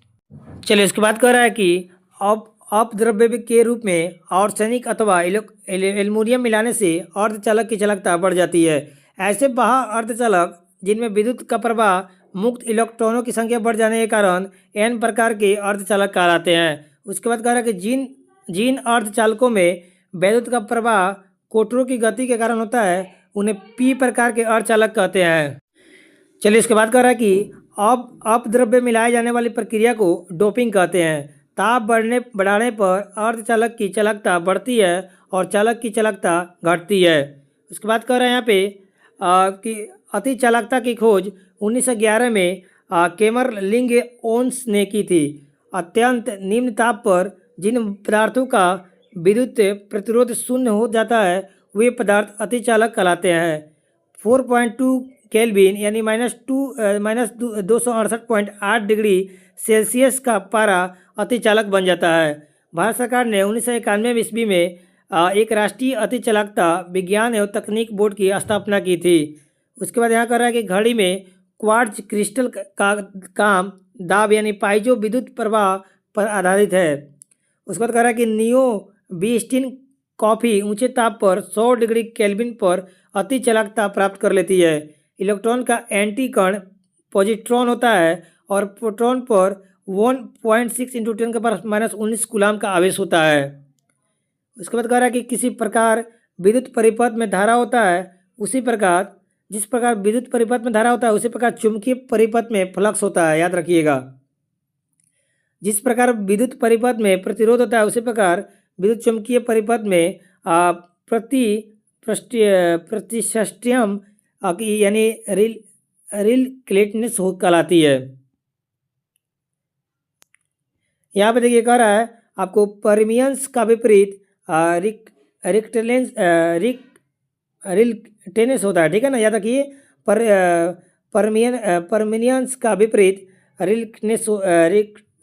S1: चलिए इसके बाद कह रहा है कि अपद्रव्य के रूप में आर्सेनिक अथवा एल्युमिनियम मिलाने से अर्धचालक की चालकता बढ़ जाती है। ऐसे बाह्य अर्धचालक जिनमें विद्युत का प्रवाह मुक्त इलेक्ट्रॉनों की संख्या बढ़ जाने के कारण n प्रकार के अर्धचालक कहलाते हैं। उसके बाद कह रहा है कि जिन अर्धचालकों में विद्युत का प्रवाह कोटरों की गति के कारण होता है उन्हें p प्रकार के अर्धचालक कहते हैं। चलिए इसके बाद कह रहा है कि अपद्रव्य मिलाए जाने वाली प्रक्रिया को डोपिंग कहते हैं। ताप बढ़ाने पर अर्धचालक की चालकता बढ़ती है और चालक की चालकता घटती है। उसके बाद कह रहा है यहाँ पे कि अति चालकता की खोज 1911 में केमरलिंग ओन्स ने की थी। अत्यंत निम्न ताप पर जिन पदार्थों का विद्युत प्रतिरोध शून्य हो जाता है वे पदार्थ अति चालक कहलाते हैं। 4.2 केल्विन यानी -268.8 डिग्री सेल्सियस का पारा अति चालक बन जाता है। भारत सरकार ने 1991 ईस्वी में एक राष्ट्रीय अति चालकता विज्ञान एवं तकनीक बोर्ड की स्थापना की थी। उसके बाद यहाँ कर रहा है कि घड़ी में क्वार्ट्ज क्रिस्टल का काम दाब यानी पाइजो विद्युत प्रवाह पर आधारित है। उसके बाद कह रहा है कि नियो बीस्टीन कॉफ़ी ऊंचे ताप पर 100 डिग्री केल्विन पर अति चालकता प्राप्त कर लेती है। इलेक्ट्रॉन का एंटी कण पॉजिट्रॉन होता है और प्रोटॉन पर 1.6 इंटू 10⁻⁻19 कूलाम का आवेश होता है। उसके बाद कह रहा है कि किसी प्रकार विद्युत परिपथ में धारा होता है उसी प्रकार जिस प्रकार विद्युत परिपथ में धारा होता है उसी प्रकार चुंबकीय परिपथ में फ्लक्स होता है, याद रखिएगा। जिस प्रकार विद्युत परिपथ में प्रतिरोध होता है उसी प्रकार विद्युत चुंबकीय परिपथ में प्रतिष्ठियम यानी रिलक्टेंस कहलाती है। यहाँ पे देखिए कह रहा है आपको परमियंस का विपरीत रिलक्टेंस होता है, ठीक है ना, याद रखिए। परमियंस का विपरीत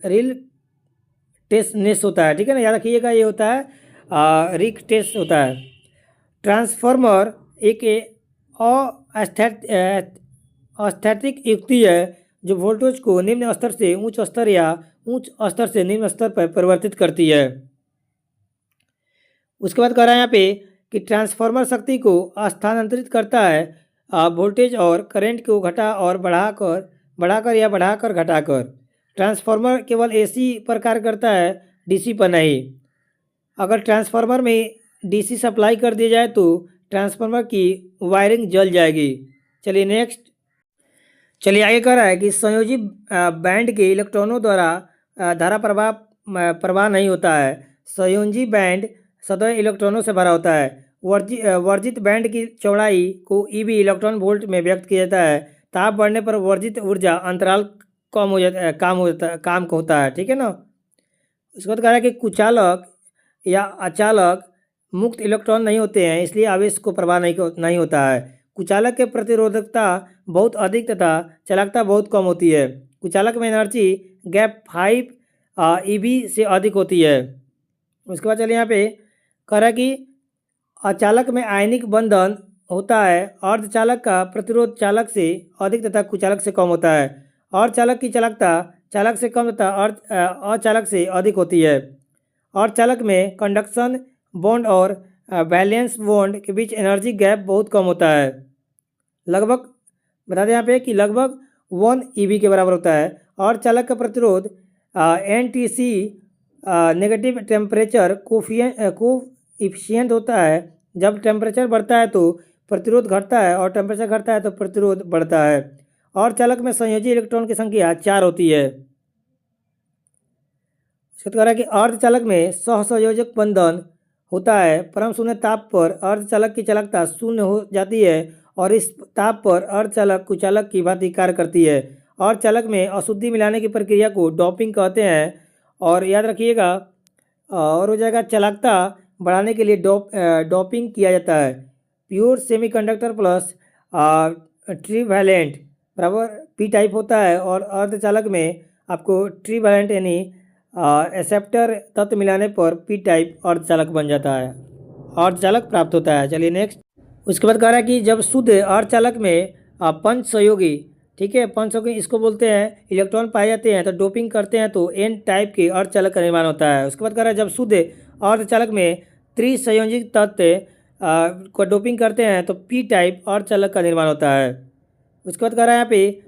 S1: रिलक्टेंस होता है, ठीक है ना, याद रखिएगा। ये होता है रिलक्टेंस होता है। ट्रांसफार्मर एक अस्थैतिक युक्ति है जो वोल्टेज को निम्न स्तर से उच्च स्तर या उच्च स्तर से निम्न स्तर पर परिवर्तित करती है। उसके बाद कह रहा है यहाँ पे कि ट्रांसफार्मर शक्ति को स्थानांतरित करता है वोल्टेज और करंट को बढ़ाकर या बढ़ाकर घटाकर। ट्रांसफार्मर केवल एसी पर कार्य करता है, डीसी पर नहीं। अगर ट्रांसफार्मर में डीसी सप्लाई कर दी जाए तो ट्रांसफार्मर की वायरिंग जल जाएगी। चलिए नेक्स्ट, चलिए आगे कह रहा है कि संयोजी बैंड के इलेक्ट्रॉनों द्वारा धारा प्रवाह नहीं होता है। संयोजी बैंड सदैव इलेक्ट्रॉनों से भरा होता है। वर्जित बैंड की चौड़ाई को ईबी इलेक्ट्रॉन वोल्ट में व्यक्त किया जाता है। ताप बढ़ने पर वर्जित ऊर्जा अंतराल कम हो जाता है, काम होता है, ठीक है ना। उसके बाद कह रहा है कि कुचालक या अचालक मुक्त इलेक्ट्रॉन नहीं होते हैं, इसलिए आवेश को प्रवाह नहीं होता है। कुचालक के प्रतिरोधकता बहुत अधिक तथा चालकता बहुत कम होती है। कुचालक में एनर्जी गैप 5 ईबी से अधिक होती है। उसके बाद चलिए यहाँ पे कह रहा है कि अचालक में आयनिक बंधन होता है। अर्धचालक का प्रतिरोध चालक से अधिक तथा कुचालक से कम होता है। अर्धचालक की चालकता चालक से कम तथा अचालक से अधिक होती है। अर्धचालक में कंडक्शन बॉन्ड और वैलेंस बॉन्ड के बीच एनर्जी गैप बहुत कम होता है। लगभग बता दें यहाँ पे कि लगभग 1 ईबी के बराबर होता है। अर्धचालक का प्रतिरोध एनटीसी नेगेटिव टेम्परेचर कोफिशिएंट होता है। जब टेम्परेचर बढ़ता है तो प्रतिरोध घटता है और टेम्परेचर घटता है तो प्रतिरोध बढ़ता है। अर्धचालक में संयोजी इलेक्ट्रॉन की संख्या 4 होती है। इसका कह रहा है कि अर्धचालक में सहसंयोजक बंधन होता है। परम शून्य ताप पर अर्धचालक की चालकता शून्य हो जाती है और इस ताप पर अर्धचालक कुचालक की भांति कार्य करती है। अर्धचालक में अशुद्धि मिलाने की प्रक्रिया को डोपिंग कहते हैं। और याद रखिएगा, और हो जाएगा चालकता बढ़ाने के लिए डोपिंग किया जाता है। प्योर सेमीकंडक्टर प्लस ट्रीवैलेंट बराबर पी टाइप होता है और अर्धचालक में आपको ट्रीवैलेंट यानी एक्सेप्टर तत्व मिलाने पर पी टाइप अर्धचालक बन जाता है, अर्धचालक प्राप्त होता है। चलिए नेक्स्ट, उसके बाद कह रहा है कि जब शुद्ध अर्धचालक में पंच सहयोगी, ठीक है, पंच सहयोगी इसको बोलते हैं, इलेक्ट्रॉन पाए जाते हैं तो डोपिंग करते हैं तो एन टाइप के अर्धचालक का निर्माण होता है। उसके बाद कह रहा है जब शुद्ध अर्धचालक में त्रिसंयोजी तत्व को डोपिंग करते हैं तो पी टाइप अर्धचालक का निर्माण होता है। उसके बाद कह रहा है यहाँ पे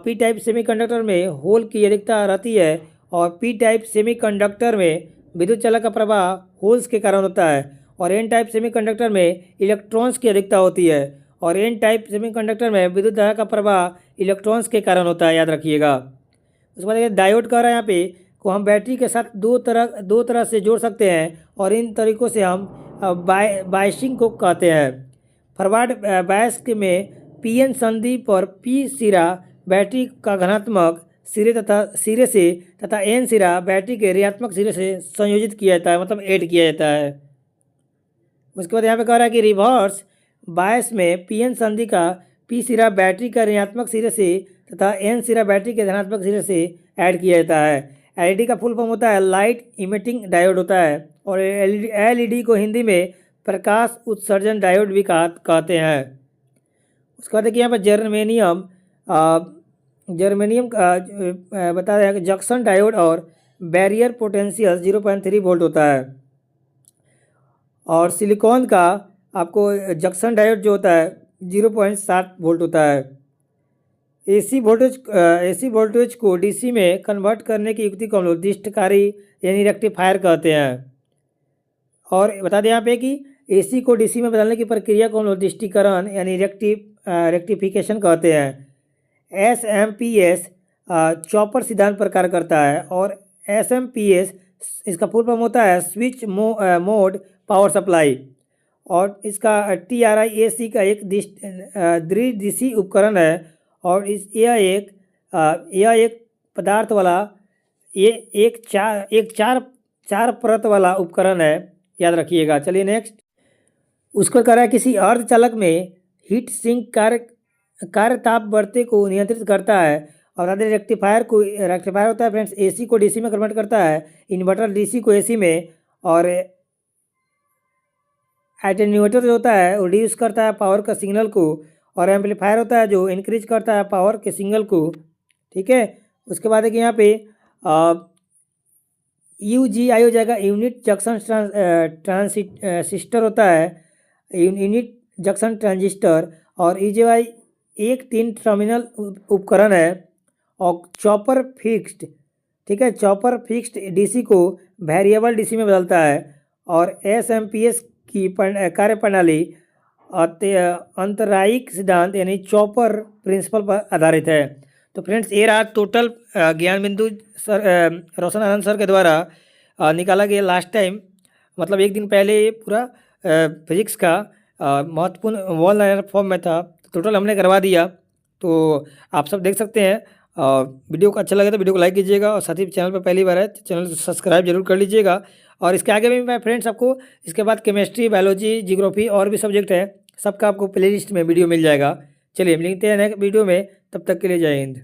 S1: पी टाइप सेमीकंडक्टर में होल की अधिकता रहती है और पी टाइप सेमीकंडक्टर में विद्युत चालक का प्रवाह होल्स के कारण होता है और एन टाइप सेमीकंडक्टर में इलेक्ट्रॉन्स की अधिकता होती है और एन टाइप सेमीकंडक्टर में विद्युत धारा का प्रवाह इलेक्ट्रॉन्स के कारण होता है, याद रखिएगा। उसके बाद डायोड कह रहा है यहाँ पे को हम बैटरी के साथ दो तरह से जोड़ सकते हैं और इन तरीकों से हम बायसिंग को कहते हैं। फॉरवर्ड बायस में पीएन संधि पर पी सिरा बैटरी का धनात्मक सिरे से तथा एन सिरा बैटरी के ऋणात्मक सिरे से संयोजित किया जाता है, मतलब ऐड किया जाता है। उसके बाद यहाँ पे कह रहा है कि रिवर्स बायस में पीएन संधि का पी सिरा बैटरी का ऋणात्मक सिरे से तथा एन सिरा बैटरी के धनात्मक सिरे से ऐड किया जाता है। एलईडी का फुल फॉर्म होता है लाइट इमिटिंग डायोड होता है और एलईडी को हिंदी में प्रकाश उत्सर्जन डायोड भी कहते हैं। उसके बाद देखिए यहाँ पर जर्मेनियम बता रहा है कि जंक्शन डायोड और बैरियर पोटेंशियल 0.3 वोल्ट होता है। और सिलिकॉन का आपको जंक्शन डायोड जो होता है 0.7 वोल्ट होता है। एसी वोल्टेज को डीसी में कन्वर्ट करने की युक्ति को हम लोग निर्दिष्टकारी यानी रेक्टिफायर कहते हैं। और बता दें यहाँ पे कि एसी को डीसी में बदलने की प्रक्रिया को हम लोग निर्दिष्टीकरण यानी रेक्टिफिकेशन कहते हैं। एसएमपीएस चॉपर सिद्धांत पर कार्य करता है और एसएमपीएस इसका फुल फॉर्म होता है स्विच मोड पावर सप्लाई। और इसका TRIAC का एक द्विदिशीय उपकरण है और यह एक पदार्थ वाला एक चार परत वाला उपकरण है, याद रखिएगा। चलिए नेक्स्ट, उसको कह रहा है किसी अर्धचालक में हीट सिंक कार्य ताप बढ़ते को नियंत्रित करता है। और आधे रेक्टिफायर होता है फ्रेंड्स एसी को डीसी में कन्वर्ट करता है, इन्वर्टर डीसी को एसी में, और एटेन्यूएटर जो होता है वो रिड्यूस करता है पावर का सिग्नल को, और एम्पलीफायर होता है जो इंक्रीज करता है पावर के सिग्नल को। ठीक है, उसके बाद है कि यहाँ पे UGI हो जाएगा, यूनिट जंक्शन ट्रांजिस्टर होता है, यूनिट जंक्शन ट्रांजिस्टर। और EGI एक 3 टर्मिनल उपकरण है। और चॉपर फिक्स्ड, ठीक है, चॉपर फिक्स्ड डीसी को वेरिएबल डीसी में बदलता है। और SMPS की कार्य प्रणाली अंतरायिक सिद्धांत यानी चॉपर प्रिंसिपल पर आधारित है। तो फ्रेंड्स ये रहा टोटल ज्ञान बिंदु सर रोशन आनंद सर के द्वारा निकाला गया लास्ट टाइम, मतलब एक दिन पहले ये पूरा फिजिक्स का महत्वपूर्ण वॉल लाइनर फॉर्म में था। टोटल हमने करवा दिया, तो आप सब देख सकते हैं। वीडियो को अच्छा लगे तो वीडियो को लाइक कीजिएगा और साथ ही चैनल पर पहली बार है तो चैनल को सब्सक्राइब जरूर कर लीजिएगा। और इसके आगे भी मैं फ्रेंड्स आपको इसके बाद केमिस्ट्री, बायोलॉजी, जियोग्राफी और भी सब्जेक्ट है, सबका आपको प्लेलिस्ट में वीडियो मिल जाएगा। चलिए मिलते हैं नेक्स्ट वीडियो में, तब तक के लिए जय हिंद।